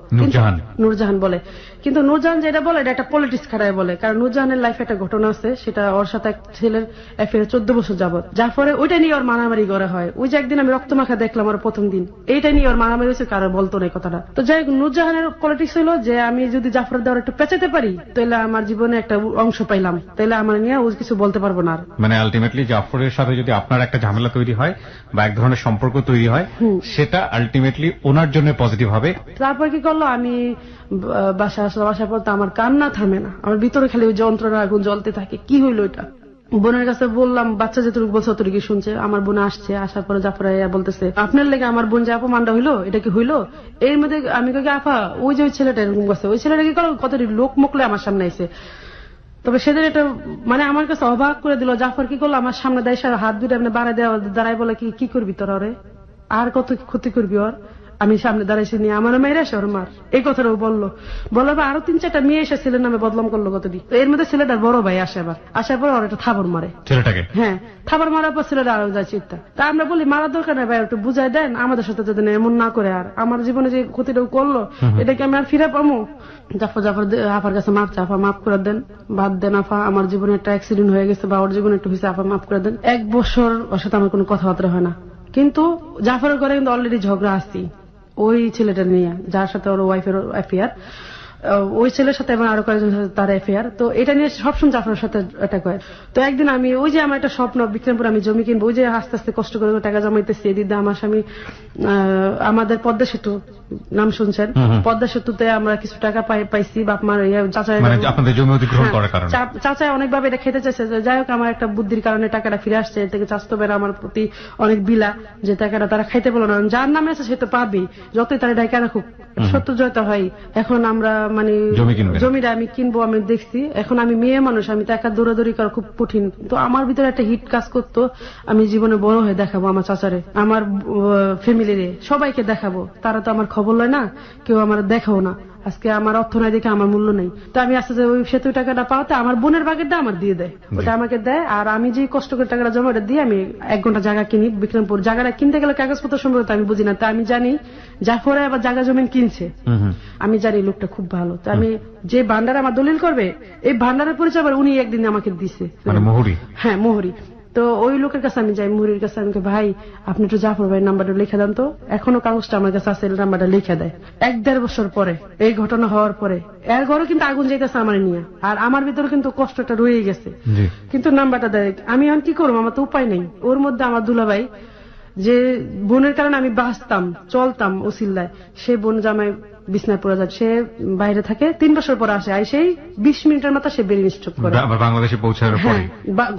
নূরজাহান বলে। কিন্তু নূরজাহান যেটা বলে এটা একটা পলিটিক্স খারাপ বলে, কারণ নূরজাহানের লাইফে একটা ঘটনা আছে, সেটা ওর সাথে এক ছেলের অ্যাফেয়ার 14 বছর যাবত, যার পরে ওইটা নিয়ে ওর মারামারি করা হয়। ওই যে একদিন আমি রক্তমাখা দেখলাম ওর প্রথম দিন, এইটা নিয়ে ওর মারামারি হয়েছে, কারো বলতো না কথাটা। তো যাই হোক নূরজাহানের পলিটিক্স হলো যে আমি যদি জাফরের দেওয়ার একটু পেঁচাতে পারি তাহলে আমার জীবনে একটা অংশ পাইলাম, তাহলে আমার নিয়ে ও কিছু বলতে পারবো না। মানে আলটিমেটলি জাফরের সাথে যদি আপনার একটা ঝামেলা তৈরি হয় বা এক ধরনের সম্পর্ক তৈরি হয়, সেটা আলটিমেটলি ওনার জন্য পজিটিভ হবে। তারপর কি করলো, আমি বাসায় আসলাম, আসার পর তো আমার কান্না থামে না, আমার ভিতরে খালি ওই যন্ত্রণা আগুন জ্বলতে থাকে। কি হইলো এটা, বোনের কাছে বললাম, বাচ্চা যেটুকু বলছে অতটুকু শুনছে। আমার বোন আসছে, আসার পরে জাফর বলতেছে আপনার লেগে আমার বোন যে অপমানটা হইলো এটা কি হইলো। এর মধ্যে আমি কই আপা ওই যে ওই ছেলেটা এরকম করছে, ওই ছেলেটা কি করো কত লোক মুখলে আমার সামনে আইছে। তবে সেদিন এটা মানে আমার কাছে অবাক করে দিল, জাফর কি করলো আমার সামনে দেয় হাত দুটো এমনি দাঁড়ায় বলে কি করবি তোরা ওরে, আর কত ক্ষতি করবি ওর। আমি সামনে দাঁড়াইছি নিয়ে আমার মেয়ের এসে ওর মার, এই কথাটাও বললো। বলার পর আরো 3-4টা মেয়ে এসে ছেলের নামে বদলাম করলো কতটি। এর মধ্যে ছেলেটার বড় ভাই আসে, আবার আসার পর ওর একটা থাবর মারে ছেলেটাকে। হ্যাঁ থাবর মারার পর ছেলেটা আরো যায় চিন্তা। তা আমরা বলি মারার দরকার নেই ভাই, একটু বুঝাই দেন আমাদের সাথে যদি এমন না করে, আর আমার জীবনে যে ক্ষতিটাও করলো এটাকে আমি আর ফিরে পাবো। জাফর আফার কাছে মাপ চা, আফা মাফ করে দেন, বাদ দেন আফা, আমার জীবনে একটা অ্যাক্সিডেন্ট হয়ে গেছে বা ওর জীবনে একটু হয়েছে, আফা মাফ করে দেন। 1 বছর ওর সাথে আমার কোনো কথাবার্তা হয় না, কিন্তু জাফরের ঘরে কিন্তু অলরেডি ঝগড়া আসছি ওই ছেলেটা নিয়ে, যার সাথে ওর ওয়াইফের অ্যাফেয়ার, ওই ছেলের সাথে এবং আরো কয়েকজন সাথে তার অ্যাফেয়ার। তো এটা নিয়ে সবসময় জাফরের সাথে এটা করে। তো একদিন আমি ওই যে আমার একটা স্বপ্ন বিক্রমপুর আমি জমি কিনবো, ওই যে আস্তে আস্তে কষ্ট করে টাকা জমাইতেছি, দিদা আমার স্বামী আমাদের পদ্মা সেতু নাম শুনছেন, পদ্মা সেতুতে আমরা কিছু টাকা পাইছি বাপ মার চাচায় অনেকভাবে এটা খেতে চাইছে। যাই হোক আমার একটা বুদ্ধির কারণে টাকাটা ফিরে আসছে, এর থেকে চাস্তবের আমার প্রতি অনেক বিলা, যে টাকাটা তারা খাইতে বলো না, যার নামে আছে সে তো পাবেই, যতই তারা ডাইকা রাখুক সত্য জয়তা হয়। এখন আমরা মানে জমিটা আমি কিনবো, আমি দেখছি এখন আমি মেয়ে মানুষ, আমি তো একা দৌড়াদৌড়ি করা খুব কঠিন। তো আমার ভিতরে একটা হিট কাজ করতো, আমি জীবনে বড় হয়ে দেখাবো আমার চাচারে, আমার ফ্যামিলিরে, সবাইকে দেখাবো। তারা তো আমার খবর লয় না, কেউ আমার দেখাও না, আজকে আমার অর্থ নাই দেখে আমার মূল্য নেই। তো আমি আস্তে আস্তে ওই সেতু টাকাটা পাওয়াতে আমার বোনের ভাগেরটা আমার দিয়ে দেয়, ওটা আমাকে দেয়। আর আমি যে কষ্ট করে টাকাটা জমা ওটা দিয়ে আমি 1 ঘন্টা জায়গা কিনি বিক্রমপুর। জায়গাটা কিনতে গেলে কাগজপত্র সম্পর্কে আমি বুঝি না, তা আমি জানি জাফরে আবার জায়গা জমিন কিনছে, আমি জানি লোকটা খুব ভালো, তো আমি যে ভান্ডার আমার দলিল করবে এই ভান্ডারের পরিচয় আবার উনি একদিন আমাকে দিছে, মানে মোহরি। হ্যাঁ মোহরি। তো ওই লোকের কাছে আমি যাই, মুহুরির কাছে, আমি ভাই আপনি একটু জাফর ভাইয়ের নাম্বারটা লিখে দেন তো, এখনো কাগজটা আমার কাছে আছে, নাম্বারটা লিখে দেয়। 1-1.5 বছর পরে এই ঘটনা হওয়ার পরে এর ঘরে কিন্তু আগুন যাইতেছে আমার নিয়ে, আর আমার ভিতরে কিন্তু কষ্টটা রয়ে গেছে, কিন্তু নাম্বারটা দেয়। আমি এখন কি করবো, আমার তো উপায় নেই। ওর মধ্যে আমার দুলাভাই যে বোনের কারণে আমি বাঁচতাম চলতাম ওসিল্লায়, সে বোন জামাই বিছনায় পড়ে যায়, সে বাইরে থাকে, 3 বছর পরে আসে, সেই 20 মিনিটের মতো সে বেরিয়ে স্ট্রোক করে বাংলাদেশে পৌঁছার পরে,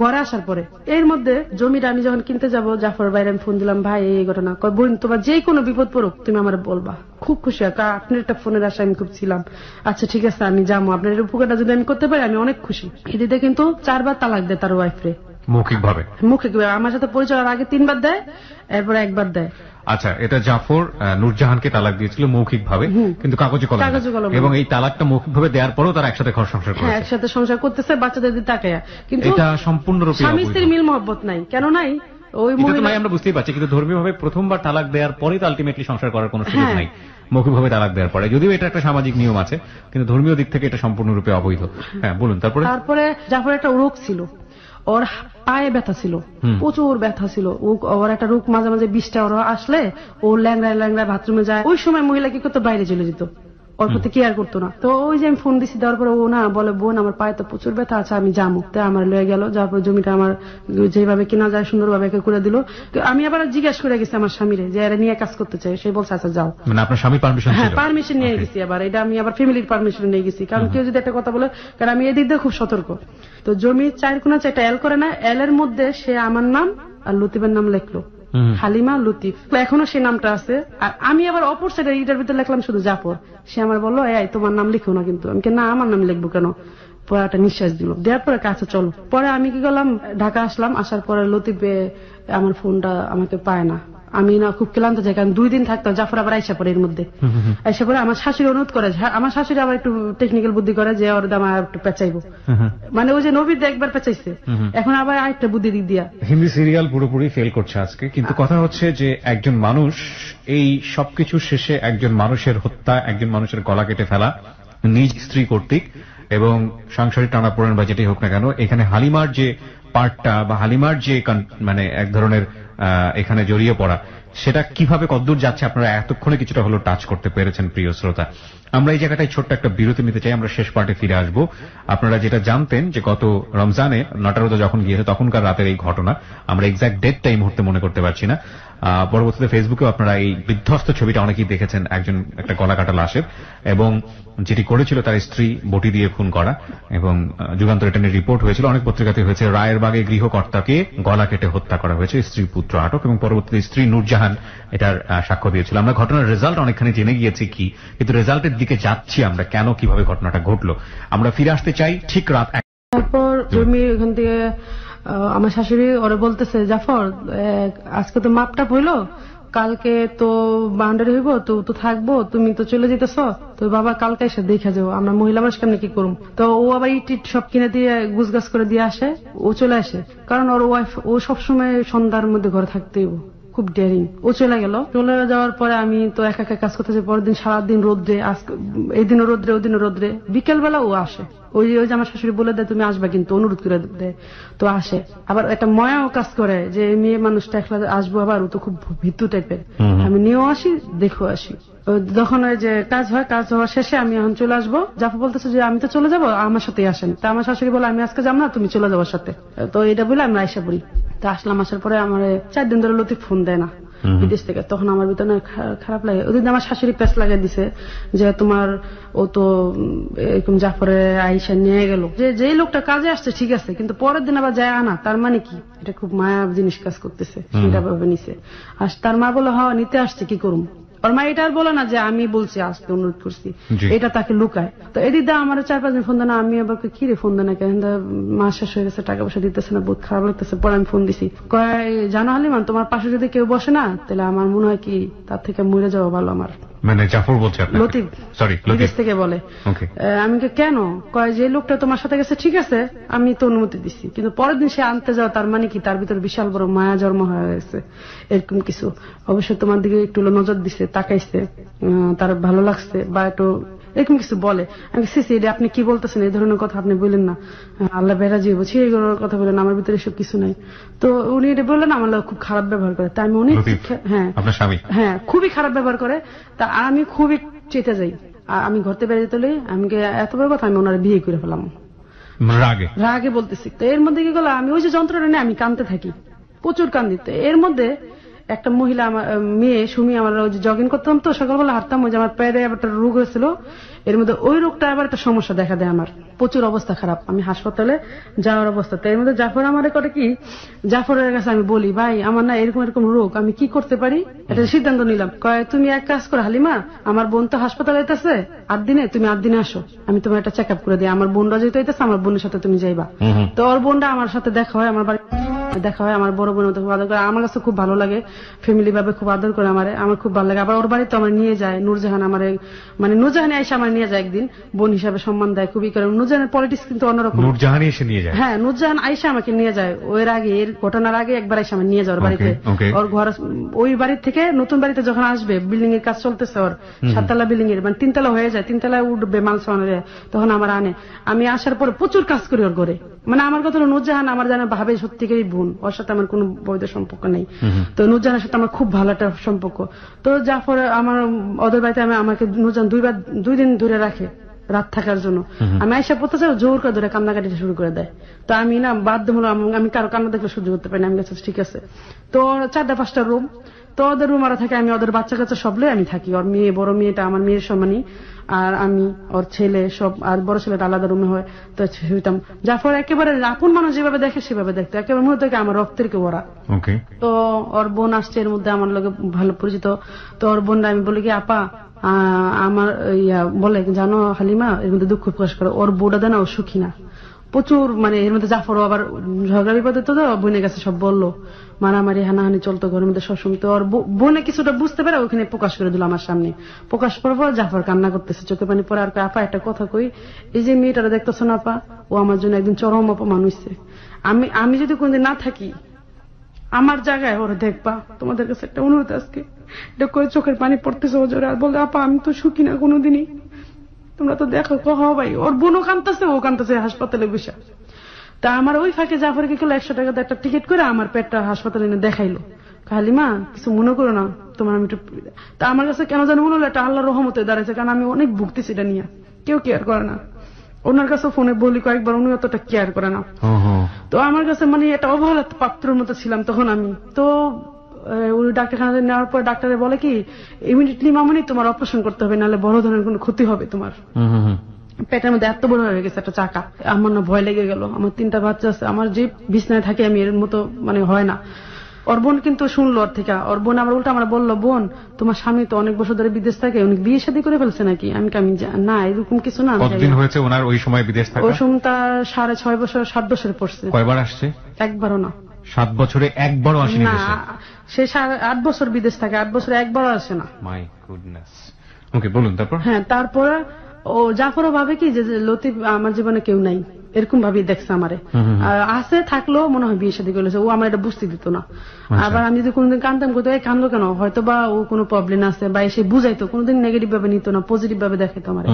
ঘরে আসার পরে। এর মধ্যে জমিটা আমি যখন কিনতে যাব, জাফর ভাইয়ের আমি ফোন দিলাম, ভাই এই ঘটনা, বোন তোমার যে কোনো বিপদ পড়ুক তুমি আমার বলবা। খুব খুশি হয়, আপনার একটা ফোনের আশা আমি খুব ছিলাম। আচ্ছা ঠিক আছে আমি যাবো, আপনার উপকারটা যদি আমি করতে পারি আমি অনেক খুশি। এদিকে কিন্তু 4 বার তালাক দেয় তার ওয়াইফরে, মৌখিকভাবে। আমার সাথে পরিচয় আগে 3 বার দেয়, এরপরে 1 বার দেয়। আচ্ছা, এটা জাফর নূরজাহানকে তালাক দিয়েছিল মৌখিকভাবে, কিন্তু কাগজে কলমে, এবং এই তালাকটা মৌখিকভাবে দেওয়ার পরেও তারা একসাথে ঘর সংসার করছে, একসাথে সংসার করতেছে বাচ্চাদের দিকে তাকায়া, কিন্তু এটা সম্পূর্ণরূপে স্বামী স্ত্রীর মিল মহব্বত নাই, কেন নাই ওই মহিলা, আমরা বুঝতেই পারছি, কিন্তু ধর্মীয়ভাবে প্রথমবার তালাক দেওয়ার পরেই তো আলটিমেটলি সংসার করার কোনো সুযোগ নাই মৌখিকভাবে তালাক দেওয়ার পরে, যদিও এটা একটা সামাজিক নিয়ম আছে, কিন্তু ধর্মীয় দিক থেকে এটা সম্পূর্ণরূপে অবৈধ। হ্যাঁ বলুন। তারপরে জাফর একটা রোগ ছিল, ওর পায়ে ব্যথা ছিল, প্রচুর ব্যথা ছিল, ওর একটা রোগ, মাঝে মাঝে 20টা ওর আসলে ও ল্যাংড়ায় ল্যাংড়ায় বাথরুমে যায়, ওই সময় মহিলা কি করতো, বাইরে চলে যেত, ওর প্রতি কেয়ার করতো না। তো ওই যে আমি ফোন দিছি, দেওয়ার পরে ও না বলে, বোন আমার পায়ে তো প্রচুর ব্যথা আছে, আমি যাবো, তাই আমার লয়ে গেল, যাওয়ার পর জমিটা আমার যেভাবে কিনা যায় সুন্দরভাবে করে দিল। আমি আবার জিজ্ঞাসা করে গেছি আমার স্বামীরে যে এরা নিয়ে কাজ করতে চাই, সে বলছে আচ্ছা যাও। মানে আপনার স্বামী পারমিশন? হ্যাঁ পারমিশন নিয়ে গেছি, আবার এটা আমি আবার ফ্যামিলির পারমিশন নিয়ে গেছি, কারণ কেউ যদি একটা কথা বলে, কারণ আমি এদিক দিয়ে খুব সতর্ক। তো জমি 4 কোণা 4টা এল করে না, এল এর মধ্যে সে আমার নাম আর লতিফের নাম লিখলো, হালিমা লতিফ, এখনো সে নামটা আছে। আর আমি আবার অপর সাইডে এটার ভিতরে লিখলাম শুধু জাফর। সে আমার বললো এই তোমার নাম লিখো না, কিন্তু আমি না আমার নাম লিখবো কেন, পরে একটা নিঃশ্বাস দিল, দেওয়ার পরে কাছে চলো। পরে আমি কি করলাম, ঢাকা আসলাম, আসার পরে লতিফে আমার ফোনটা আমাকে পায় না, আমি না খুব ক্লান্ত যাই, কারণ 2 দিন থাকতো। জাফর আবার আইসা পরে, এর মধ্যে আইসা পরে আমার শাশুড়ি অনুরোধ করে, আমার শাশুড়ি আবার একটু টেকনিক্যাল বুদ্ধি করে যে ওর দাম একটু পেঁচাইবো, মানে ওই যে নবীর একবার পেঁচাইছে, এখন আবার আরেকটা বুদ্ধি দিক দিয়া। হিন্দি সিরিয়াল পুরোপুরি ফেল করছে আজকে, কিন্তু কথা হচ্ছে যে একজন মানুষ, এই সবকিছু শেষে একজন মানুষের হত্যা, একজন মানুষের গলা কেটে ফেলা নিজ স্ত্রী কর্তৃক, এবং সাংসারিক টানাপোড়েন বা যেটাই হোক না কেন, এখানে হালিমার যে পার্টটা বা হালিমার যে মানে এক ধরনের এখানে জড়িয়ে পড়া, সেটা কিভাবে কতদূর যাচ্ছে আপনারা এতক্ষণে কিছুটা হলো টাচ করতে পেরেছেন প্রিয় শ্রোতা। আমরা এই জায়গাটায় ছোট্ট একটা বিরতি নিতে চাই, আমরা শেষ পার্টে ফিরে আসবো। আপনারা যেটা জানতেন যে গত রমজানে নটারোদা যখন গিয়েছে তখনকার রাতের এই ঘটনা, আমরা এক্সাক্ট ডেটটা এই মুহূর্তে মনে করতে পারছি না। পরবর্তীতে ফেসবুকেও আপনারা এই বিধ্বস্ত ছবিটা অনেকেই দেখেছেন, একটা গলা কাটা লাশের, এবং যেটি করেছিল তার স্ত্রী বটি দিয়ে খুন করা, এবং যুগান্তর এটা নিয়ে রিপোর্ট হয়েছিল, অনেক পত্রিকাতে হয়েছে। রায়েরবাগে গৃহকর্তাকে গলা কেটে হত্যা করা হয়েছে, স্ত্রী পুত্র আটক, এবং পরবর্তীতে স্ত্রী নূরজাহান এটার সাক্ষ্য দিয়েছিল। আমরা ঘটনার রেজাল্ট অনেকখানি জেনে গিয়েছি কি, কিন্তু রেজাল্টের দিকে যাচ্ছি আমরা, কেন কিভাবে ঘটনাটা ঘটলো আমরা ফিরে আসতে চাই ঠিক রাত। তারপর জমি ওখান থেকে আমার শাশুড়ি ওরা বলতেছে, জাফর আজকে তো মাপটা হইলো, কালকে তো বাউন্ডারি হইব, তো থাকবো, তুমি তো চলে যেতেছ, তো বাবা কালকে এসে দেখা যাবো, আমরা মহিলা মানুষ কেমনি কি করুম। তো ও আবার ইট সব কিনে দিয়ে গুছগাছ করে দিয়ে আসে, ও চলে আসে, কারণ ওর ওয়াইফ ও সবসময় সন্ধ্যার মধ্যে ঘরে থাকতে হইব, খুব ডেরিং। ও চলে গেল, চলে যাওয়ার পরে আমি তো একা একা কাজ করতেছি, পরের দিন সারাদিন রোদ্রে, এইদিনও রোদ্রে ওদিনও রোদ্রে, বিকেল বেলা ও আসে, ওই যে আমার শাশুড়ি বলে দেয় তুমি আসবা, কিন্তু অনুরোধ করে দেয়, তো আসে। আবার একটা ময়াও কাজ করে যে মেয়ে মানুষটা একলা আসবো, আবার ও তো খুব ভীতু টাইপের, আমি নিয়েও আসি দেখো আসি। যখন ওই যে কাজ হওয়ার শেষে আমি এখন চলে আসবো, জাফর বলতেছে যে আমি তো চলে যাবো, আমার সাথেই আসেন। তা আমার শাশুড়ি বলে আমি আজকে যাবো না, তুমি চলে যাবার সাথে। তো এটা বলে আমরা আইসা পড়ি। তা আসলাম, আসার পরে আমার 4 দিন ধরে লতিফ ফোন দেয় না বিদেশ থেকে, তখন আমার ভিতরে খারাপ লাগে। ওদিন আমার শাশুড়ি প্যাঁচ লাগিয়ে দিছে যে তোমার ও তো এরকম জাফরে আইসা নিয়ে গেল, যে লোকটা কাজে আসছে ঠিক আছে, কিন্তু পরের দিন আবার যায় আনা, তার মানে কি এটা খুব মায়া জিনিস কাজ করতেছে, সেটা ভাবে নিছে। আর তার মা বলে হ্যাঁ নিতে আসছে, কি করুম। ওর মা এটা আর বলে না যে আমি বলছি আসতে অনুরোধ করছি, এটা তাকে লুকায়। তো এদিক দা আমার 4-5 দিন ফোন দেয় না, আমি আবার কি রে ফোন দেয় না কেন, মাস শেষ হয়ে গেছে, টাকা পয়সা দিতেছে না, বহুত খারাপ লাগতেছে। পরে আমি ফোন দিছি, কয় জানো হালিমান তোমার পাশে যদি কেউ বসে না, তাহলে আমার মনে হয় কি তার থেকে মরে যাওয়া ভালো আমার। মানে জাফর বলছে লতিফ, সরি লতিফ থেকে বলে। আমি কেন, কয় যে লোকটা তোমার সাথে গেছে ঠিক আছে আমি তো অনুমতি দিচ্ছি, কিন্তু পরের দিন সে আনতে যাও, তার মানে কি তার ভিতরে বিশাল বড় মায়া জন্ম হয়ে গেছে, এরকম কিছু। অবশ্যই তোমার দিকে একটু নজর দিছে, তাকাইছে, তার ভালো লাগছে, বা একটু এরকম কিছু বলে। আমি সিসি এটা আপনি কি বলতেছেন, এই ধরনের কথা আপনি বললেন না, আল্লাহ বেড়া জীব বলছি এগুলোর কথা বলেন, আমার ভিতরে এসব কিছু নাই। তো উনি এটা বললেন আমার লোক খুব খারাপ ব্যবহার করে। তা আমি অনেক হ্যাঁ খুবই খারাপ ব্যবহার করে। তা আমি খুবই চেতে যাই, আমি ঘরতে বেরিয়ে যেতে আমি এত বড় কথা আমি ওনার বিয়ে করে ফেলাম রাগে বলতেছি। তো এর মধ্যে কি করলাম, আমি ওই যে যন্ত্রটা নিয়ে আমি কাঁদতে থাকি, প্রচুর কান্দিতে। এর মধ্যে একটা মহিলা আমার মেয়ে সুমি, আমার ওই যে জগিং করতাম তো সকালবেলা হাঁটতাম, ওই যে আমার পায়ে একটা রোগ হয়েছিল, এর মধ্যে ওই রোগটা আবার একটা সমস্যা দেখা দেয়, আমার প্রচুর অবস্থা খারাপ, আমি হাসপাতালে যাওয়ার অবস্থা। তো এর মধ্যে জাফর আমার করে কি, জাফরের কাছে আমি বলি ভাই আমার না এরকম এরকম রোগ, আমি কি করতে পারি, এটা সিদ্ধান্ত নিলাম। কয় তুমি এক কাজ করো হালিমা, আমার বোন তো হাসপাতালে যেতেছে 8 দিনে, তুমি 8 দিনে আসো, আমি তোমার একটা চেক আপ করে দিই, আমার বোনরা যেতে হইতেছে, আমার বোনের সাথে তুমি যাইবা। তো ওর বোনটা আমার সাথে দেখা হয়, আমার বাড়ি দেখা হয়, আমার বড় বোনের মতো খুব আদর করে, আমার কাছে খুব ভালো লাগে, ফ্যামিলি ভাবে খুব আদর করে আমার খুব ভালো লাগে। আবার ওর বাড়িতে আমার নিয়ে যায় নূরজাহান, আমার মানে নূরজাহানি আইসা আমার নিয়ে যায় একদিন, বোন হিসাবে সম্মান দেয় খুবই করে। নূরজাহানের পলিটিক্স কিন্তু অন্যরকম, নূরজাহান এসে নিয়ে যায়, হ্যাঁ নূরজাহান আইসা আমাকে নিয়ে যায়, ওর আগে এর ঘটনার আগে একবার আইসা আমার নিয়ে যায় ওর বাড়িতে। ওর ঘর ওই বাড়ি থেকে নতুন বাড়িতে যখন আসবে, বিল্ডিং এর কাজ চলতেছে ওর 7 তলা বিল্ডিং এর, মানে 3 তলা হয়ে যায়, 3 তলায় উঠবে মাল সামানের, তখন আমার আনে, আমি আসার পরে প্রচুর কাজ করি ওর ঘরে। মানে আমার কথা হলো নূরজাহান আমার জানা ভাবে সত্যিকারই বোন, ওর সাথে আমার কোনো বৈধ সম্পর্ক নেই। তো নূরজাহানের সাথে আমার খুব ভালো একটা সম্পর্ক। তো জাফর আমার ওদের বাড়িতে আমাকে নূরজাহান 2 দিন ধরে রাখে রাত থাকার জন্য। আমি আইসা পড়তে চাই, জোর করে ধরে কান্নাকাটি শুরু করে দেয়। তো আমি না বাধ্য হলো, আমি কারো কান্না দেখলে সহ্য করতে পারি না, আমি ঠিক আছে। তো 4টা-5টা রুম, তো ওদের রুম আরা থাকে, আমি ওদের বাচ্চা কাচ্চা সবলে আমি থাকি, ওর মেয়ে বড় মেয়েটা আমার মেয়ের সমানই, আর আমি ওর ছেলে সব, আর বড় ছেলেটা আলাদা রুমে হয়। তো শুইতাম। জাফর একেবারে আপন মানুষ যেভাবে দেখে সেভাবে দেখতো, একেবারে মনে থেকে আমার রক্তের কেউ ওরা। তো ওর বোন আসছে এর মধ্যে, আমার লোকে ভালো পরিচিত। তো ওর বোনরা আমি বলি কি আপা আমার বলে জানো হালিমা, এর মধ্যে দুঃখ প্রকাশ করে, ওর বউটা দেয় না, ও সুখী না প্রচুর। মানে এর মধ্যে জাফরও আবার ঝগড়া বিপদে তো বোনের কাছে সব বললো, মারামারি হানাহানি চলতো ঘরের মধ্যে সবসময়। তো ওর বোনে কিছুটা বুঝতে পারে, ওখানে প্রকাশ করে দিল আমার সামনে। প্রকাশ করার পর জাফর কান্না করতেছে, চোখে পানি পরে। আর আপা একটা কথা কই, এই যে মেয়েটারা দেখতেছো না আপা, ও আমার জন্য একদিন চরম অপমান হইছে। আমি যদি কোনদিন না থাকি আমার জায়গায় ওরা দেখবা, তোমাদের কাছে একটা অনুরোধ আজকে, এটা করে চোখের পানি পড়তেছে ওজোরে। আর বলতে আপা আমি তো সুখী না কোনোদিনই, তোমরা তো দেখো কহ ভাই। ওর বোনও কাঁদতেছে, ও কাঁদতেছে হাসপাতালে বসে। তা আমার ওই ফাঁকে জাফরকে গেল 100 টাকা একটা টিকিট করে আমার পেটটা হাসপাতালে এনে দেখাইলো। হালিমা কিছু মনে করো না, তোমার আমি একটু। তা আমার কাছে কেন যেন মনে হলো এটা আল্লাহর রহমতে দাঁড়াইছে, কারণ আমি অনেক ভুগতেছি এটা নিয়ে, কেউ কেয়ার করে না। ওনার কাছে ফোনে বলি কয়েকবার, উনি অতটা কেয়ার করে না। তো আমার কাছে মানে এটা অবহেলা পাত্রের মতো ছিলাম তখন আমি। তো উনি ডাক্তারখানা নেওয়ার পর ডাক্তারে বলে কি ইমিডিয়েটলি মামনি তোমার অপারেশন করতে হবে, নাহলে বড় ধরনের কোনো ক্ষতি হবে তোমার। পেটের মধ্যে এত বড় হয়ে গেছে একটা চাকা। আমার না ভয় লেগে গেল, আমার 3টা বাচ্চা আছে, আমার যে বিছনায় থাকে আমি এর মতো মানে হয় না। ওর বোন কিন্তু শুনলো ওর থেকে, ওর বোন আমার উল্টা আমার বললো, বোন তোমার স্বামী তো অনেক বছর ধরে বিদেশ থাকে, উনি বিয়ে শাদী করে ফেলছে নাকি? আমি না এরকম কিছু না। কতদিন হয়েছে ওনার ওই সময় বিদেশ থাকা? ওই সময় তার 6.5 বছর 7 বছর পড়ছে। কয়বার আসছে? একবারও না। 7 বছরে একবারও আসেনি না, সে 8 বছর বিদেশ থাকে, 8 বছরে একবারও আসে না। My goodness. ওকে বলুন তারপর। হ্যাঁ তারপরে ও জাফরও ভাবে কি যে লতিফ আমার জীবনে কেউ নাই, এরকম ভাবে দেখছে আমারে। আছে থাকলেও মনে হয় বিয়ে শাদী করেছে, ও আমার এটা বুঝতে দিত না। আবার আমি যদি কোনোদিন কান্দতাম, কোথাও কান্দো কেন, হয়তো বা ও কোনো প্রবলেম আছে বা এসে বুঝাইতো, কোনোদিন নেগেটিভ ভাবে নিত না, পজিটিভ ভাবে দেখাইতো আমারে।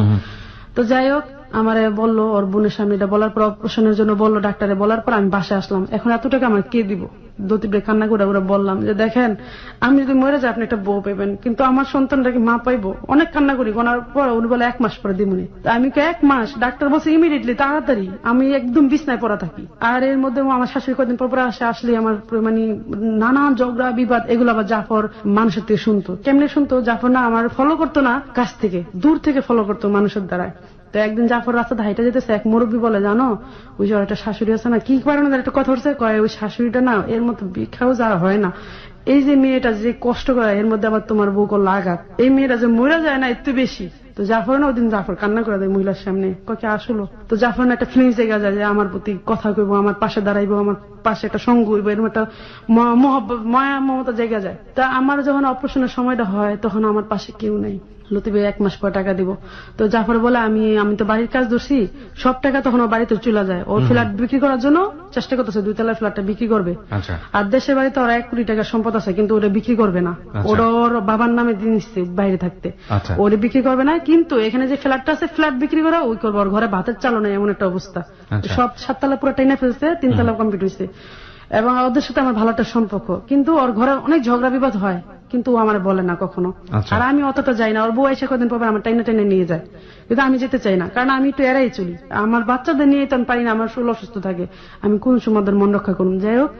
তো যাই হোক আমারে বললো, ওর বোনের সামনে এটা বলার পর, অপারেশনের জন্য বললো ডাক্তারে, বলার পর আমি বাসায় আসলাম। এখন এত টাকা আমার কে দিব? দতিবে কান্না করে ওরা বললাম যে দেখেন আমি যদি মরে যাই আপনি একটা বউ পাইবেন, কিন্তু আমার সন্তানটাকে মা পাইবো। অনেক কান্না করি, গোনার পর উনি বলে 1 মাস পরে দিমুনি। আমি 1 মাস, ডাক্তার বলছে ইমিডিয়েটলি তাড়াতাড়ি, আমি একদম বিছনায় পড়া থাকি। আর এর মধ্যে আমার শাশুড়ি কদিন পর আসলে আমার মানে নানান ঝগড়া বিবাদ, এগুলো আবার জাফর মানুষের থেকে শুনতো। কেমনে শুনতো? জাফর না আমার ফলো করতো না, কাছ থেকে দূর থেকে ফলো করতো মানুষের দ্বারা। তো একদিন জাফর রাস্তাতে হাইটা যেতেছে, এক মুরব্বী বলে জানো ওই যে একটা শাশুড়ি আছে না, কি কারণে একটা কথা হচ্ছে, কয় ওই শাশুড়িটা না এর মতো বিখ্যাও যারা হয় না, এই যে মেয়েটা যে কষ্ট করে এর মধ্যে আবার তোমার বউ করলো আঘাত, এই মেয়েটা যে মরে যায় না একটু বেশি। তো জাফর না ওদিন জাফর কান্না করে দেয় মহিলার সামনে, কে আসলো। তো জাফর না একটা ফিলিংস জায়গা যায় যে আমার প্রতি কথা কইবো, আমার পাশে দাঁড়াইবো, আমার পাশে একটা সঙ্গ হইবো, এরকম একটা মহব্বত মায়া মমতা জায়গা যায়। তা আমার যখন অপারেশনের সময়টা হয় তখন আমার পাশে কেউ নেই। লতিফে 1 মাস পর টাকা দিব। তো জাফর বলে আমি তো বাড়ির কাজ ধরছি, সব টাকা তখন ও বাড়িতে চলে যায়। ওর ফ্ল্যাট বিক্রি করার জন্য চেষ্টা করতেছে, 2 তলার ফ্ল্যাটটা বিক্রি করবে। আর দেশের বাড়িতে ওরা 1 কোটি টাকার সম্পদ আছে, কিন্তু ওটা বিক্রি করবে না। ওর বাবার নামে দিয়ে নিচ্ছে বাইরে থাকতে, ওটা বিক্রি করবে না। কিন্তু এখানে যে ফ্ল্যাটটা আছে, ফ্ল্যাট বিক্রি করা ওই করবো। ওর ঘরে ভাতের চালও নেই, এমন একটা অবস্থা। সব 7 তলা পুরো টাইনা ফেলছে, 3 তলা কমপ্লিট হয়েছে। এবং ওদের সাথে আমার ভালো একটা সম্পর্ক, কিন্তু ওর ঘরে অনেক ঝগড়া বিবাদ হয়, কিন্তু ও আমার বলে না কখনো। আর আমি অতটা যাই না। ওর বউ এসে কদিন পর আমার টাইনে টাইনে নিয়ে যায়, কিন্তু আমি যেতে চাই না, কারণ আমি একটু এড়াই চলি। আমার বাচ্চাদের নিয়ে তো আমি পারি না, আমার শরীর অসুস্থ থাকে, আমি কোন সময় ওদের মন রক্ষা করুন। যাই হোক,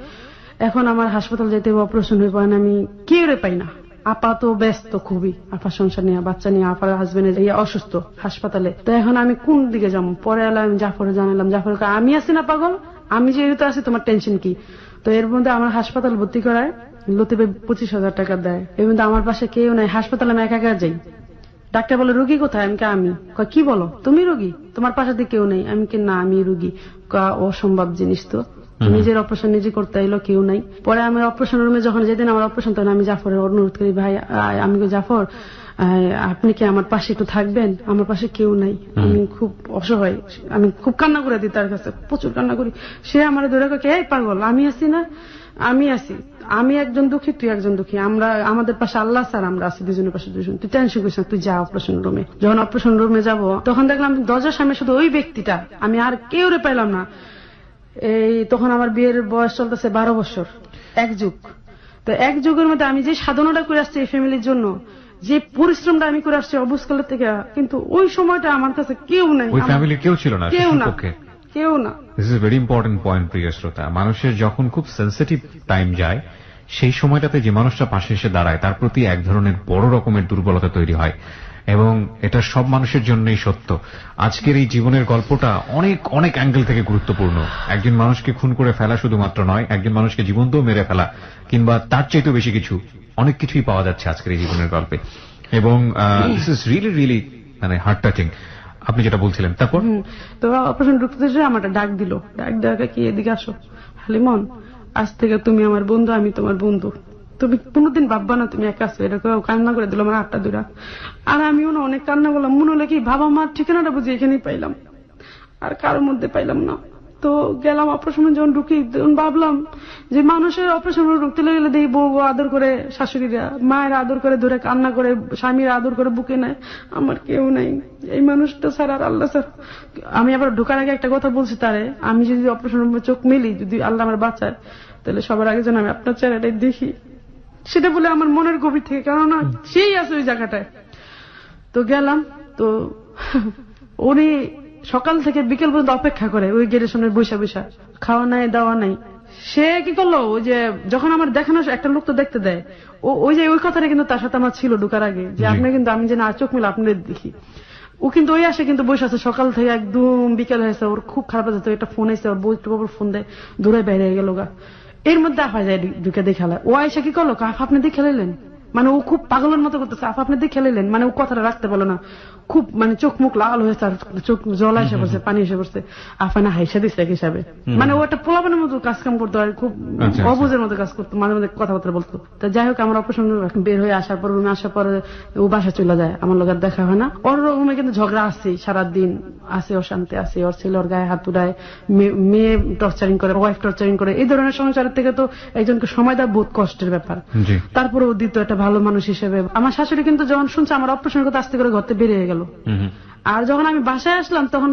এখন আমার হাসপাতাল যেতে অপারেশন হয়ে পড়েন, আমি কেউ পাই না। আপা তো ব্যস্ত খুবই, আপা সংসার নিয়ে, বাচ্চা নিয়ে, আপার হাজবেন্ড অসুস্থ হাসপাতালে। তো এখন আমি কোন দিকে যাবো? পরে এলাম জাফরে, জানালাম। জাফর আমি আছি না পাগল, আমি যেহেতু আছি, তোমার টেনশন কি? তো এর মধ্যে আমার হাসপাতাল ভর্তি করায় লতিফে 25,000 টাকা দেয়। এর মধ্যে আমার পাশে কেউ নাই, হাসপাতালে আমি একা একা যাই। ডাক্তার বলে রুগী কোথায়? আমি কি বলো, তুমি রুগী? তোমার পাশে দিয়ে কেউ নেই? আমি না, আমি রুগী। অসম্ভব জিনিস তো, নিজের অপারেশন নিজে করতে এলো, কেউ নাই। পরে আমি অপারেশন রুমে যখন, যেদিন আমার অপারেশন, তখন আমি জাফরের অনুরোধ করি, ভাই আমি জাফর, আপনি কি আমার পাশে একটু থাকবেন? আমার পাশে কেউ নাই, আমি খুব অসহায়। আমি খুব কান্না করে দিই তার কাছে, প্রচুর কান্না করি। সে আমার ধরে কে, এই পাগল, আমি আছি না, আমি আছি, আমি একজন দুঃখী, তুই একজন দুঃখী, আমরা আমাদের পাশে আল্লাহ স্যার, আমরা আছি দুজনের পাশে দুজন, তুই টেনশন করিস না, তুই যা অপারেশন রুমে। যখন অপারেশন রুমে যাব, তখন দেখলাম দরজার সামনে শুধু ওই ব্যক্তিটা, আমি আর কেউ পাইলাম না। তখন আমার বিয়ের বয়স চলতেছে 12 বছর, 1 যুগ। তো 1 যুগের মধ্যে আমি যে সাধনাটা করে আসছি এই ফ্যামিলির জন্য, যে পরিশ্রমটা আমি করে আসছি অবস্কালের থেকে, কিন্তু ওই সময়টা আমার কাছে কেউ নাই, ওই ফ্যামিলি কেউ ছিল না, কেউ না, কেউ না। This is very important point, প্রিয় শ্রোতা। মানুষের যখন খুব সেন্সিটিভ টাইম যায়, সেই সময়টাতে যে মানুষটা পাশে এসে দাঁড়ায়, তার প্রতি এক ধরনের বড় রকমের দুর্বলতা তৈরি হয়, এবং এটা সব মানুষের জন্যই সত্য। আজকের এই জীবনের গল্পটা অনেক অনেক অ্যাঙ্গেল থেকে গুরুত্বপূর্ণ। একজন মানুষকে খুন করে ফেলা শুধুমাত্র নয়, একজন মানুষকে জীবন্তও মেরে ফেলা, কিংবা তার চাইতেও বেশি কিছু, অনেক কিছুই পাওয়া যাচ্ছে আজকের এই জীবনের গল্পে। এবং দিস ইজ রিয়েলি রিয়েলি মানে হার্ট টাচিং। আপনি যেটা বলছিলেন, তারপর তো অপারেশন ঢুকতে আমার ডাক দিল, ডাক দেওয়া কি, এদিকে আসো হালিমন, আজ থেকে তুমি আমার বন্ধু, আমি তোমার বন্ধু, তুমি কোনোদিন ভাববা না তুমি একা আছো। এরকম কান্না করে দিল আমার 8টা দুরা। আর আমিও না অনেক কান্না করলাম, মনে হলো কি বাবা মার ঠিকানাটা বুঝি এখানেই পাইলাম, আর কারোর মধ্যে পাইলাম না। তো গেলাম অপারেশনে, যখন ঢুকি তখন ভাবলাম যে মানুষের অপারেশন ঢুকতে গেলে দেখি বউ আদর করে, শাশুড়িরা মায়ের আদর করে ধরে কান্না করে, স্বামীর আদর করে বুকে নেয়, আমার কেউ নাই। এই মানুষটা স্যার আর আল্লাহ স্যার। আমি আবার ঢোকার আগে একটা কথা বলছি তারে, আমি যদি অপারেশন রুমে চোখ মেলি, যদি আল্লাহ আমার বাঁচায়, তাহলে সবার আগে যেন আমি আপনার চেহারাটাই দেখি, সেটা বলে আমার মনের গভীর থেকে, কেননা সেই আছে ওই জায়গাটায়। তো গেলাম, তো উনি সকাল থেকে বিকেল পর্যন্ত অপেক্ষা করে ওই গেটের সামনে বৈশা বৈশা, খাওয়া নাই দাওয়া নাই। সে কি করলো, ওই যে যখন আমার দেখানো একটা লোক তো দেখতে দেয়, ওই যে ওই কথাটা কিন্তু তার সাথে আমার ছিল ঢুকার আগে, যে আপনি কিন্তু, আমি যেন আর চোখ মিলে আপনাদের দেখি। ও কিন্তু ওই আসে কিন্তু বসে আছে সকাল থেকে একদম বিকেল হয়েছে, ওর খুব খারাপ আছে। তো একটা ফোন এসে, ওর বউ একটু ফোন দেয়, দূরে বেড়ে গেল গা। এর মধ্যে আফা যায় ঢুকে দেখালা, ও আয়সা কি করলো, আপনি দিয়ে খেলাইলেন, মানে ও খুব পাগলের মতো করতেছে, আপনি দিয়ে খেলাইলেন, মানে ও কথাটা রাখতে পারলো না, খুব মানে চোখ মুখ লাল হয়েছে, আর চোখ জল এসে পড়ছে, পানি এসে পড়ছে। আফানা হাইসা দিচ্ছে এক হিসাবে, মানে ও একটা পোলাপানের মতো কাজ কাম করতো, আর খুব অবুজের মতো কাজ করতো, মাঝে মাঝে কথাবার্তা বলতো। তো যাই হোক, আমার অপারেশন বের হয়ে আসার পর, রুমে আসার পরে ও বাসা চলে যায়, আমার লোকের দেখা হয় না। ওর রুমে কিন্তু ঝগড়া আছে, সারাদিন আছে, অশান্তি আছে, ওর ছেলে ওর গায়ে হাত উড়ায়, মেয়ে টর্চারিং করে, ওয়াইফ টর্চারিং করে। এই ধরনের সংসারের থেকে তো একজনকে সময় দেওয়া বহুত কষ্টের ব্যাপার। তারপরে ও দিত একটা ভালো মানুষ হিসেবে। আমার শাশুড়ি কিন্তু যখন শুনছে আমার অপারেশনের কথা, আস্তে করে ঘরতে বেরিয়ে গেল। আর যখন আমি বাসায় আসলাম, তখন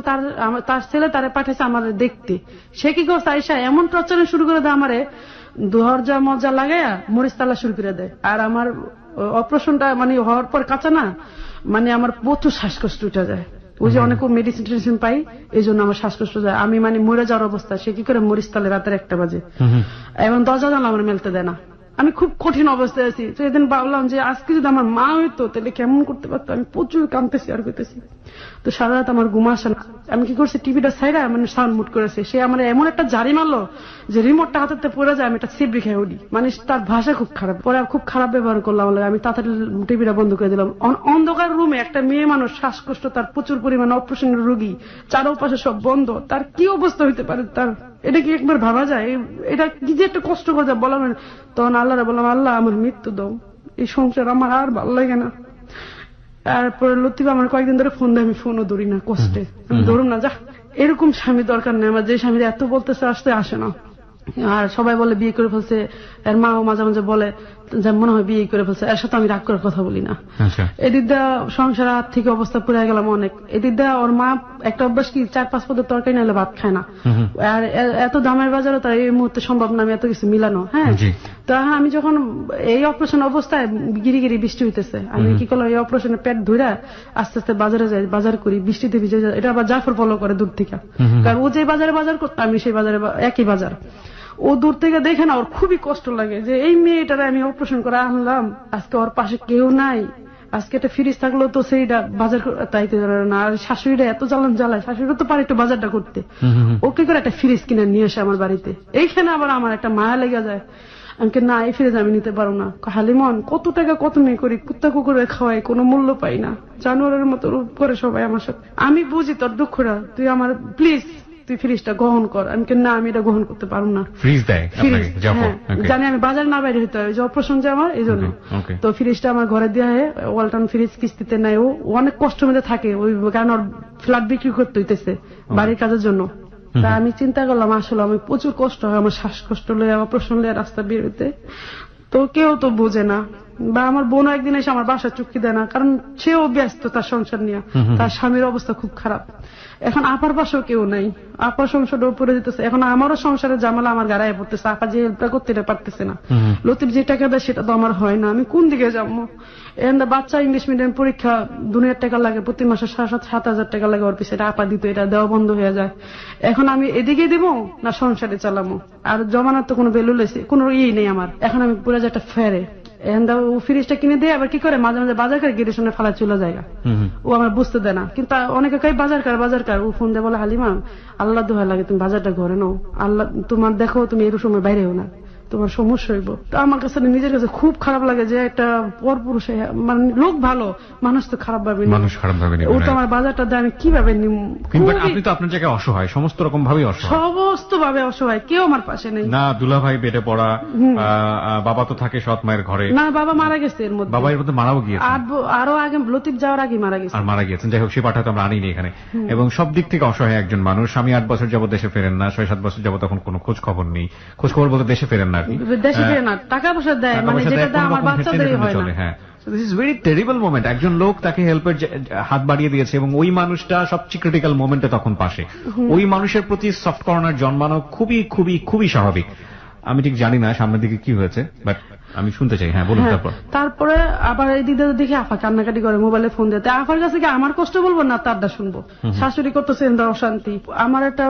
তার ছেলে তারে পাঠাইছে আমার দেখতে। সে কি করছে, আইসা এমন টর্চারিং শুরু করে দেয় আমারে, দরজা মজা লাগাইয়া মরিচ তালা শুরু করে দেয়। আর আমার অপারেশনটা মানে হওয়ার পর কাঁচা না, মানে আমার প্রচুর শ্বাসকষ্ট উঠে যায়। ওই যে অনেক মেডিসিন টেডিসিন পাই, এই জন্য আমার শ্বাসকষ্ট যায়। আমি মানে মরে যাওয়ার অবস্থা। সে কি করে মরিচ তালে রাতের 1টা বাজে, এবং দরজা জানলা আমার মেলতে দেয় না। আমি খুব কঠিন অবস্থায় আছি। তো এদিন ভাবলাম যে আজকে যদি আমার মা হইতো তাহলে কেমন করতে পারতো। আমি প্রচুর কাঁদতেছি আর করতেছি। তো সারা রাত আমার ঘুম আসে না। আমি কি করছি, টিভিটা ছাইরা মানে সাউন্ড মুট করেছে। সে আমার এমন একটা জারি মারলো যে রিমোটটা হাতে পড়ে যায়, আমি একটা সিবড়ি খেয়ে উঠি। মানে তার ভাষা খুব খারাপ। পরে খুব খারাপ ব্যবহার করলাম। আমি তাড়াতাড়ি টিভিটা বন্ধ করে দিলাম। অন্ধকার রুমে একটা মেয়ে মানুষ, শ্বাসকষ্ট, তার প্রচুর পরিমাণে অপারেশনের রোগী, চারপাশে সব বন্ধ, তার কি অবস্থা হইতে পারে তার, এটা কি একবার ভাবা যায়? এটা কি যে একটা কষ্ট করে যায় বলা মানে। তখন আল্লাহরে বললাম, আল্লাহ আমার মৃত্যু দাও, এই সংসার আমার আর ভালো লাগে না। তারপরে লতিফ আমার কয়েকদিন ধরে ফোন দেয়, আমি ফোনও ধরি না, কষ্টে আমি ধরুন না, যা এরকম স্বামী দরকার নেই আমার, যে স্বামীর এত বলতেছে আসে না। আর সবাই বলে বিয়ে করে ফেলছে, এর মাও মাঝে মাঝে বলে যে মনে হয় বিয়ে করে ফেলছে, এর সাথে আমি রাগ করার কথা বলি না। এদিকদা সংসার আর্থিক অবস্থা পুড়ে গেলাম অনেক। এদিকদা ওর মা একটা অভ্যাস কি 4-5 পদের তরকারি নাহলে ভাত খায় না, আর এত দামের বাজারে তার এই মুহূর্তে সম্ভব না আমি এত কিছু মিলানো। হ্যাঁ, তো আমি যখন এই অপারেশন অবস্থায় গিরি বৃষ্টি হইতেছে, আমি কি করলাম, এই অপারেশনের পেট ধরে আস্তে আস্তে বাজারে যাই, বাজার করি, বৃষ্টিতে ভিজে যায়। এটা আবার জাফর ফলো করে দূর থেকে, কারণ ও যে বাজারে বাজার করতো আমি সেই বাজারে একই বাজার। ও দূর থেকে দেখে না, ওর খুবই কষ্ট লাগে যে এই মেয়েটারে আমি অপারেশন করে আনলাম, আজকে ওর পাশে কেউ নাই, আজকে একটা ফ্রিজ থাকলো তো সেইটা বাজার তাইতে না, আর শাশুড়িরা এত জ্বালায়, শাশুড়িরা তো পারে একটু বাজারটা করতে, ওকে করে একটা ফ্রিজ কিনে নিয়ে আসে আমার বাড়িতে। এইখানে আবার আমার একটা মায়া লেগে যায়, আমাকে না এই ফ্রিজ আমি নিতে পারবো না। হালিমন কত টাকা কত মেয়ে করি, কুত্তা কুকুরে খাওয়াই, কোনো মূল্য পাই না, জানোয়ারের মতো রূপ করে সবাই আমার সাথে। আমি বুঝি তোর দুঃখটা, তুই আমার প্লিজ তুই ফ্রিজটা গ্রহণ কর। আমি না, আমি এটা গ্রহণ করতে পারবো না। ফ্রিজ দেয় জানি আমি বাজার না বাইরে হইতে হয়, যে অপারেশন যে আমার এই জন্য। তো ফ্রিজটা আমার ঘরে দেওয়া হয়, ওয়ালটন ফ্রিজ কিস্তিতে নেয়, ও অনেক কষ্ট মধ্যে থাকে, ওই কারণ ওর ফ্ল্যাট বিক্রি করতে হইতেছে বাড়ির কাজের জন্য। তা আমি চিন্তা করলাম আসলে আমি প্রচুর কষ্ট হয়, আমার শ্বাসকষ্ট লয়ে অপারেশন লয়ে রাস্তা বের হইতে, তো কেউ তো বোঝে না। বা আমার বোন একদিন এসে আমার বাসা চুক্তি দেয় না, কারণ সেও ব্যস্ত তার সংসার নিয়ে, তার স্বামীর অবস্থা খুব খারাপ। এখন আপার পাশেও কেউ নাই, আপার সংসারের উপরে দিতেছে, এখন আমারও সংসারের জামালা আমার গাড়ায় পড়তেছে, আপা যে হেল্পটা করতে পারতেছে না, লতিফ যে টাকা দেয় সেটা তো আমার হয় না, আমি কোন দিকে যাবো? এন্ড বাচ্চা ইংলিশ মিডিয়াম পরীক্ষা 2,000 টাকা লাগে, প্রতি মাসে 7,000 টাকা লাগে ওর পিছনে, আপা দিত, এটা দেওয়া বন্ধ হয়ে যায়। এখন আমি এদিকে দিব না সংসারে চালামো, আর জমানার তো কোনো ভ্যালু লেছে কোনো ইয়ে নেই আমার। এখন আমি পুরো যে একটা ফেরে ও ফ্রিজটা কিনে দিয়ে আবার কি করে মাঝে মাঝে বাজার করে গেটের সামনে ফালা চলে যায়, ও আমার বুঝতে দেয় না। কিন্তু অনেকে কই বাজার কার, ও ফোন দিয়ে বলে হালিমা আল্লাহ দোহাই লাগে তুমি বাজারটা ঘরে নাও, আল্লাহ তোমার দেখো তুমি এর সময় বাইরেও না, তোমার সমস্যা হইব। তো আমার কাছে নিজের কাছে খুব খারাপ লাগে যে একটা পরপুরুষ, মানে লোক ভালো, মানুষ তো খারাপ ভাবে, মানুষ খারাপ ভাবে, ও তো আমার বাজারটা দেয়, আমি কিভাবে নিব? আপনি তো আপনার জায়গায় অসহায়, সমস্ত রকম ভাবে অসহায়, সমস্ত ভাবে অসহায়, কেউ আমার পাশে নেই। না দুলাভাই বেডে পড়া, বাবা তো থাকে সৎ মায়ের ঘরে, না বাবা মারা গেছে, এর মধ্যে বাবা এর মধ্যে মারাও গিয়েছে, আরো আগে লতিফ যাওয়ার আগে মারা গেছে, আর মারা গিয়েছেন। যাই হোক, সে পাঠাতে আমরা আনিনি এখানে, এবং সব দিক থেকে অসহায় একজন মানুষ। স্বামী 8 বছর যাবত দেশে ফেরেন না, 6-7 বছর যাবত তখন কোনো খোঁজ খবর নেই, খোঁজ খবর বলতে দেশে ফেরেন না আর কি, দেশে ফেরে না, টাকা পয়সা দেয়, মানে যেটা দেয় আমার বাচ্চাদেরই হয় না। হ্যাঁ, this is very terrible moment. একজন লোক তাকে হেল্পের হাত বাড়িয়ে দিয়েছে, এবং ওই মানুষটা সবচেয়ে ক্রিটিক্যাল মোমেন্টে তখন পাশে, ওই মানুষের প্রতি সফট কর্নার জন্মানো খুবই খুবই খুবই স্বাভাবিক। আমি ঠিক জানি না সামনের দিকে কি হয়েছে, বাট আমি শুনতে চাই। হ্যাঁ বলুন। তারপরে আবার এই দিদা দেখে আফা কান্নাকাটি করে, মোবাইলে ফোন দিতে, আফার কাছে কি আমার কষ্ট বলবো না তারটা শুনবো? শাশুড়ি করতেছে অশান্তি। আমার একটা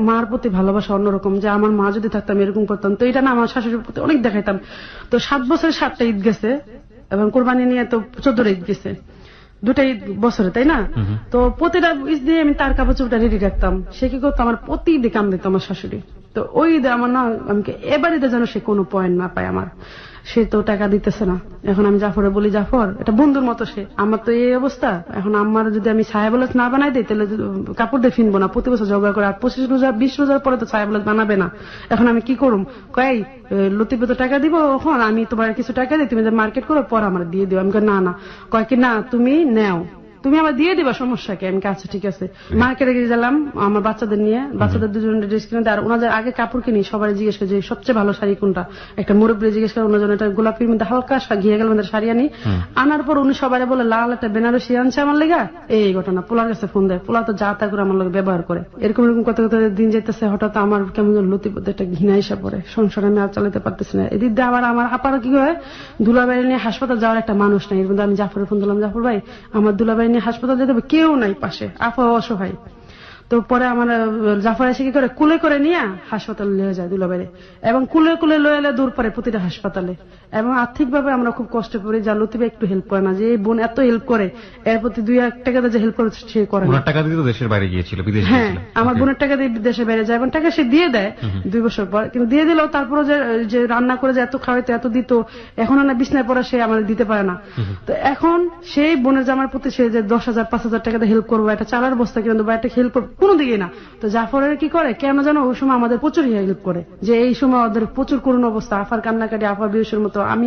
মার প্রতি ভালোবাসা অন্যরকম, যে আমার মা যদি থাকতাম এরকম করতাম, তো এটা না আমার শাশুড়ির প্রতি অনেক দেখাইতাম। তো 7 বছরের 7টা ঈদ গেছে, এবং কোরবানি নিয়ে তো 14 ঈদ গেছে, 2টা ঈদ বছরে, তাই না? তো প্রতিটা ঈদ দিয়ে আমি তার কাপড় চোপড়টা রেডি রাখতাম। সে কি করতো, আমার প্রতি ঈদে কাম দিত আমার শাশুড়ি। তো ওই ঈদে আমার না, আমাকে এবারে যেন সে কোনো পয়েন্ট না পায় আমার, সে তো টাকা দিতেছে না। এখন আমি জাফরে বলি, জাফর এটা বন্ধুর মতো, সে আমার তো এই অবস্থা, এখন আমার যদি আমি ছায়া ব্লাউজ না বানাই দিই তাহলে কাপড় দিয়ে ফিনবো না, প্রতি বছর ঝগড়া করে, আর 25 রোজা 20 রোজার পরে তো ছায়া ব্লাউজ বানাবে না। এখন আমি কি করুম? কই লতিফে তো টাকা দিব, এখন আমি তোমার কিছু টাকা দিই, তুমি মার্কেট করো, পর আমার দিয়ে দিও। আমি না না, কয় কি না তুমি নেও, তুমি আমার দিয়ে দিবা, সমস্যা কি? আমি আচ্ছা ঠিক আছে। মার্কেটে গিয়ে গেলাম আমার বাচ্চাদের নিয়ে, বাচ্চাদের 2জনের ড্রেস কিনে দেয়, আর ওনাদের আগে কাপড় কিনি, সবাই জিজ্ঞেস করে যে সবচেয়ে ভালো শাড়ি কোনটা, একটা মুরব্বী জিজ্ঞেস করে, ওনার জন্য একটা গোলাপির মধ্যে হালকা ঘিয়ে গেল মধ্যে শাড়ি আনি, আনার পর উনি সবাই বলে লাল একটা বেনারসি আনছে আমার লেগা। এই ঘটনা পোলার কাছে ফোন দেয়, পোলা তো যা তা করে আমার লোক ব্যবহার করে, এরকম কত কত দিন যাইতেছে। হঠাৎ আমার কেমন লতিপথে একটা ঘৃণা এসে পড়ে, সংসারে আমি আর চালাতে পারতেছি না। এদিক দিয়ে আবার আমার আপার কি হয়, দুলাবাড়ি নিয়ে হাসপাতাল যাওয়ার একটা মানুষ নাই। এর মধ্যে আমি জাফরের ফোন দিলাম, জাফর ভাই আমার দুলাবাড়ি নিয়ে হাসপাতাল যেতে হবে, কেউ নাই পাশে, আপা অসহায়। তো পরে আমার জাফর এসে কি করে, কুলে করে নিয়ে হাসপাতালে নিয়ে যায় দুলাবাড়ি, এবং কুলে কুলে লয়ে এলে দূর পরে প্রতিটা হাসপাতালে। এবং আর্থিকভাবে আমরা খুব কষ্টে পড়ি, যা লতিফে একটু হেল্প করে না, যে এই বোন এত হেল্প করে, এর প্রতি 2-1 টাকা যে হেল্প করে সে করে না। টাকা দিয়ে তো দেশের বাইরে গিয়েছিল, বিদেশে হ্যাঁ, আমার বোনের টাকা দিয়ে দেশের বাইরে যায়, এবং টাকা সে দিয়ে দেয় 2 বছর পর, কিন্তু দিয়ে দিলেও তারপরে যে রান্না করে যে এত খাওয়াইতে এত দিত, এখন না বিছনায় পড়া সে আমাদের দিতে পারে না। তো এখন সেই বোনের জামার প্রতি সে যে 10,000 5,000 টাকা দিয়ে হেল্প করবো, একটা চালার বস্তা কিনে দেবো, একটা হেল্প কোনো দিকে না। তো জাফরের কি করে কেন জানো ওই সময় আমাদের প্রচুর হেল্প করে, যে এই সময় ওদের প্রচুর করুণ অবস্থা, আফার কান্নাকাটি, আফার বেহুশের মতো, আমি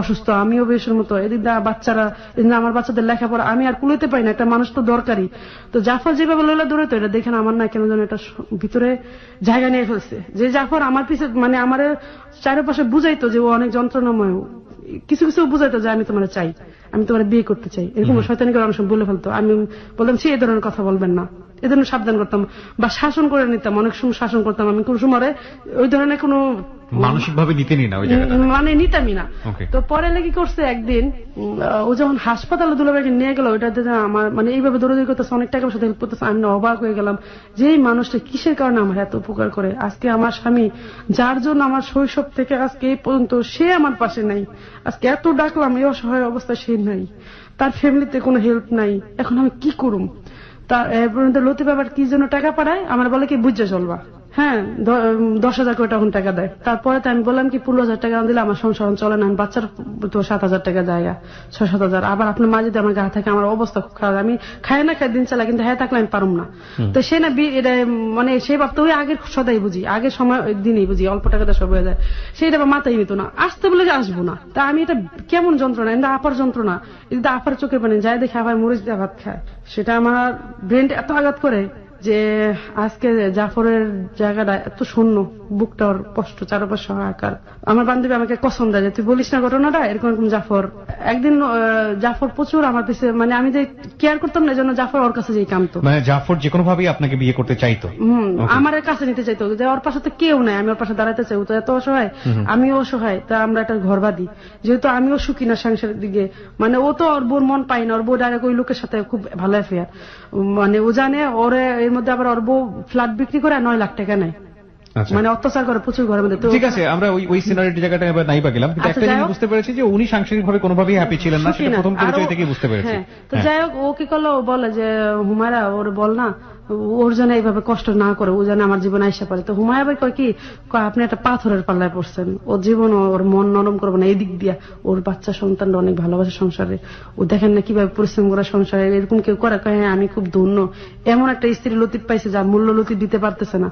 অসুস্থ, আমিও বেহুশের মতো, এদিক বাচ্চারা, আমার বাচ্চাদের লেখাপড়া, আমি আর কুলাতে পারি না, একটা মানুষ তো দরকারি। তো জাফর যেভাবে লইলা দৌড়ে তো এটা দেখেন আমার না কেন যেন এটা ভিতরে জায়গা নিয়ে ফেলছে, যে জাফর আমার পিছে মানে আমার চারপাশে বুঝাইতো যে ও অনেক যন্ত্রণাময়, কিছু কিছু বুঝাইতো যে আমি তোমার চাই, আমি তোমার বিয়ে করতে চাই, এরকম শয়তানি করে অনেক সময় বলে ফেলতো। আমি বললাম সে এই ধরনের কথা বলবেন না, এই ধরনের সাবধান করতাম বা শাসন করে নিতাম, অনেক সময় শাসন করতাম। আমি কোন সময় ওই ধরনের কোনো মানসিকভাবে নিতে নি না ওই জায়গাটা, মানে নিতামই না। তো পরে কি করছে একদিন ও যখন হাসপাতালে দুলাভাইকে নিয়ে গেল, ওইটাতে আমার মানে এইভাবে দৌড়াদৌড়ি করতেছে, অনেক টাকার সাথে হেল্প করতেছে, আমি অবাক হয়ে গেলাম যে এই মানুষটা কিসের কারণে আমার এত উপকার করে। আজকে আমার স্বামী যার জন্য আমার শৈশব থেকে আজকে এই পর্যন্ত সে আমার পাশে নাই, আজকে এত ডাকলাম এই অসহায় অবস্থা সে নাই, তার ফ্যামিলিতে কোনো হেল্প নাই, এখন আমি কি করুম। তার পর্যন্ত লতিফ আবার কি জন্য টাকা পাঠায় আমার বলে কি বুঝে চলবা, হ্যাঁ 10,000 করে তখন টাকা দেয়। তারপরে তো আমি বললাম কি 15,000 টাকা দিলে আমার সংসার চলে না, বাচ্চার তো 7,000 টাকা জায়গা, 6-7,000, আবার আপনার মা যদি আমার গা থাকে আমার অবস্থা খুব খারাপ, আমি খাই না খাই দিন চালা, কিন্তু হ্যাঁ থাকলে আমি পারুম না। তো সে না এটা মানে সে ভাবতো ওই আগের সদাই বুঝি, আগের সময় দিনই বুঝি অল্প টাকাতে সব হয়ে যায়, সেইটা মাথায় নিত না, আসতে বলে যে আসবো না। তা আমি এটা কেমন যন্ত্রণা, এটা আপার যন্ত্রণা, এটা আপার চোখের পানি যায় দেখে আবার মরিচ দিয়ে ভাত খায়, সেটা আমার ব্রেন এত আঘাত করে যে আজকে জাফরের জায়গাটা এত শূন্য, বুকটা ওর কষ্ট, চারপাশে হাহাকার। আমার বান্ধবী আমাকে কসম দেয় যে তুই বলিস না ঘটনাটা, এরকম এরকম জাফর একদিন জাফর প্রচুর আমার পিছে, মানে আমি যে কেয়ার করতাম না, জন্য জাফর ওর কাছে যেই কামতো, মানে জাফর যে কোনো ভাবেই আপনাকে বিয়ে করতে চাইতো, আমার কাছে নিতে চাইতো, যে ওর পাশে তো কেউ নাই, আমি ওর পাশে দাঁড়াতে চাই, ও তো এত অসহায়, আমিও অসহায়, তা আমরা একটা ঘর বাঁধি, যেহেতু আমিও সুখী না সংসারের দিকে, মানে ও তো ওর বোর মন পাই না, ওর বউ ডাইরেক্ট ওই লোকের সাথে খুব ভালো অ্যাফেয়ার, মানে ও জানে ওরে, এর মধ্যে আবার ওর বউ ফ্ল্যাট বিক্রি করে 9 লাখ টাকা নেয়, মানে অত্যাচার করে প্রচুর ঘরের মধ্যে। ঠিক আছে, আমরা ওই সিনারির জায়গাটা এবার নাই বা গেলাম, কিন্তু একটা জিনিস বুঝতে পেরেছি যে উনি সাংসারিক ভাবে কোনোভাবেই হ্যাপি ছিলেন না, সেটা প্রথম পরিচয় থেকে বুঝতে পেরেছি। তো যাই হোক, ও কি করলো, ও বলে যে হুমায়রা ওর বল না ওর যেন এইভাবে কষ্ট না করে, ও যেন আমার জীবনে আইসা পারে। তো হুমায়রা ভাই কয় কি, আপনি একটা পাথরের পাল্লায় পড়ছেন, ওর জীবন ওর মন নরম করবো না, এদিক দিয়া ওর বাচ্চা সন্তানরা অনেক ভালোবাসে সংসারে, ও দেখেন না কিভাবে পরিশ্রম করে সংসারে, এরকম কেউ করে, কয় হ্যাঁ আমি খুব ধন্য, এমন একটা স্ত্রী লতিফ পাইছে যা মূল্য লতিফ দিতে পারতেছে না,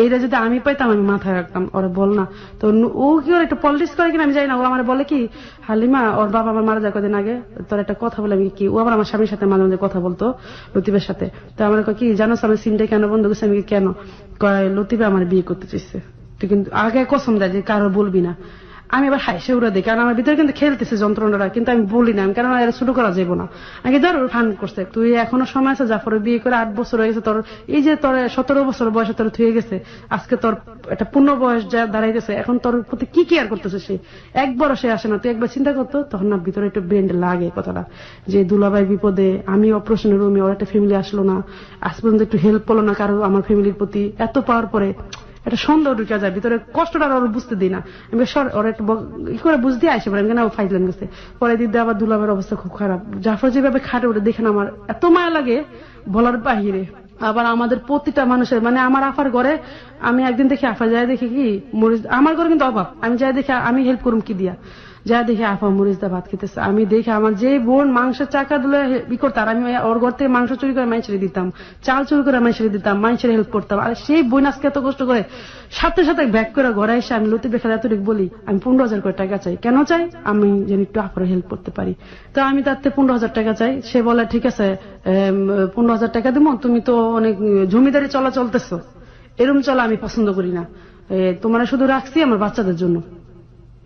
এইটা যদি আমি পাইতাম আমি মাথায় রাখতাম। ওরা বল না, তো ও কি ওর একটা পলিটিক্স করে কিনা আমি জানি না, ও আমার বলে কি হালিমা ওর বাবা আমার মারা যায় কদিন আগে, তোর একটা কথা বলে, আমি কি, ও আবার আমার স্বামীর সাথে মাঝে মাঝে কথা বলতো লতিফের সাথে, তো আমার কি জানো আমার সিমটা কেন বন্ধ করছে, আমি কেন, কয় লতিফে আমার বিয়ে করতে চাইছে, তুই কিন্তু আগে কসম দেয় যে কারো বলবি না। আমি আবার হাইসে উড়া দিই, কারণ আমার ভিতরে কিন্তু খেলতেছে যন্ত্রণাটা, কিন্তু আমি বলি না, কারণ এরা শুরু করা যাবো না। আগে ধর ফান করছে, তুই এখনো সময় আছে, জাফরের বিয়ে করে 8 বছর হয়ে গেছে, তোর এই যে তোর 17 বছর বয়সে তোর থুয়ে গেছে, আজকে তোর একটা পূর্ণ বয়স যা দাঁড়াইতেছে, এখন তোর প্রতি কি কেয়ার করতেছে সে, একবারও সে আসে না, তুই একবার চিন্তা করতো, তখন না ভিতরে একটু ব্রেন্ড লাগে কথাটা, যে দুলাভাই বিপদে, আমি অপারেশনের রুমে, ওর একটা ফ্যামিলি আসলো না, আজ পর্যন্ত একটু হেল্প করলো না কারো আমার ফ্যামিলির প্রতি, এত পাওয়ার পরে একটা সন্দেহ ঢুকে যায় ভিতরে, কষ্টটা ওর বুঝতে দিই না, আমি ওর একটু ই করে বুঝতে আসে পারে, আমি কেন ফাইজলাম গেছে। পরে দিদি আবার দুলাভাইয়ের অবস্থা খুব খারাপ, জাফর যেভাবে খাটে ওটা দেখে না আমার এত মায়া লাগে বলার বাহিরে। আবার আমাদের প্রতিটা মানুষের, মানে আমার আফার ঘরে আমি একদিন দেখি, আফা যায় দেখি কি মরিচ, আমার ঘরে কিন্তু অভাব, আমি যাই দেখি আমি হেল্প করুম কি দিয়া, যা দেখি আফা মরিচ দা ভাত খেতেছে, আমি দেখি আমার যে বোন মাংসের চাকা দিলে ই করতাম, আমি ওর ঘর থেকে মাংস চুরি করে মাইছেড়ে দিতাম, চাল চুরি করে মাইছেড়ে দিতাম, মাইছেড়ে হেল্প করতাম। আর সেই বোন আজকে এত কষ্ট করে সাথে সাথে ব্যাক করে ঘরে এসে আমি লতিফ বেখালে এতটুকু বলি, আমি 15,000 করে টাকা চাই, কেন চাই, আমি যেন একটু আফারে হেল্প করতে পারি। তো আমি তাতে 15,000 টাকা চাই, সে বলে ঠিক আছে 15,000 টাকা দিব, তুমি তো অনেক জমিদারি চলা চলতেছো, এরম চলা আমি পছন্দ করি না, তোমার শুধু রাখছি আমার বাচ্চাদের জন্য,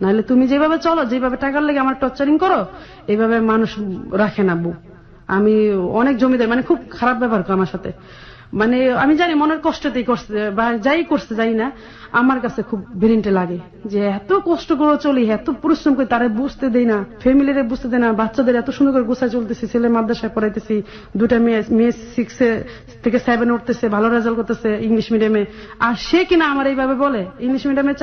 নাহলে তুমি যেভাবে চলো, যেভাবে টাকার লেগে আমার টর্চারিং করো, এইভাবে মানুষ রাখে না বউ। আমি অনেক জমিদার, মানে খুব খারাপ ব্যবহার করে আমার সাথে, মানে আমি জানি মনের কষ্টতেই করছে বা যাই করছে জানি না, আমার কাছে খুব বেরিনটে লাগে যে এত কষ্ট করে চলি, এত পরিশ্রম করে, তারা বুঝতে দেই না, ফ্যামিলিরে বুঝতে দেয় না, বাচ্চাদের এত সুন্দর করে গোছায় চলতেছি, ছেলে মাদ্রাসায় পড়াইতেছি, 2টা মেয়ে 6 থেকে 7 উঠতেছে, ভালো রেজাল্ট করতেছে ইংলিশ মিডিয়ামে, আর সে কিনা আমার এইভাবে বলে, ইংলিশ মিডিয়ামে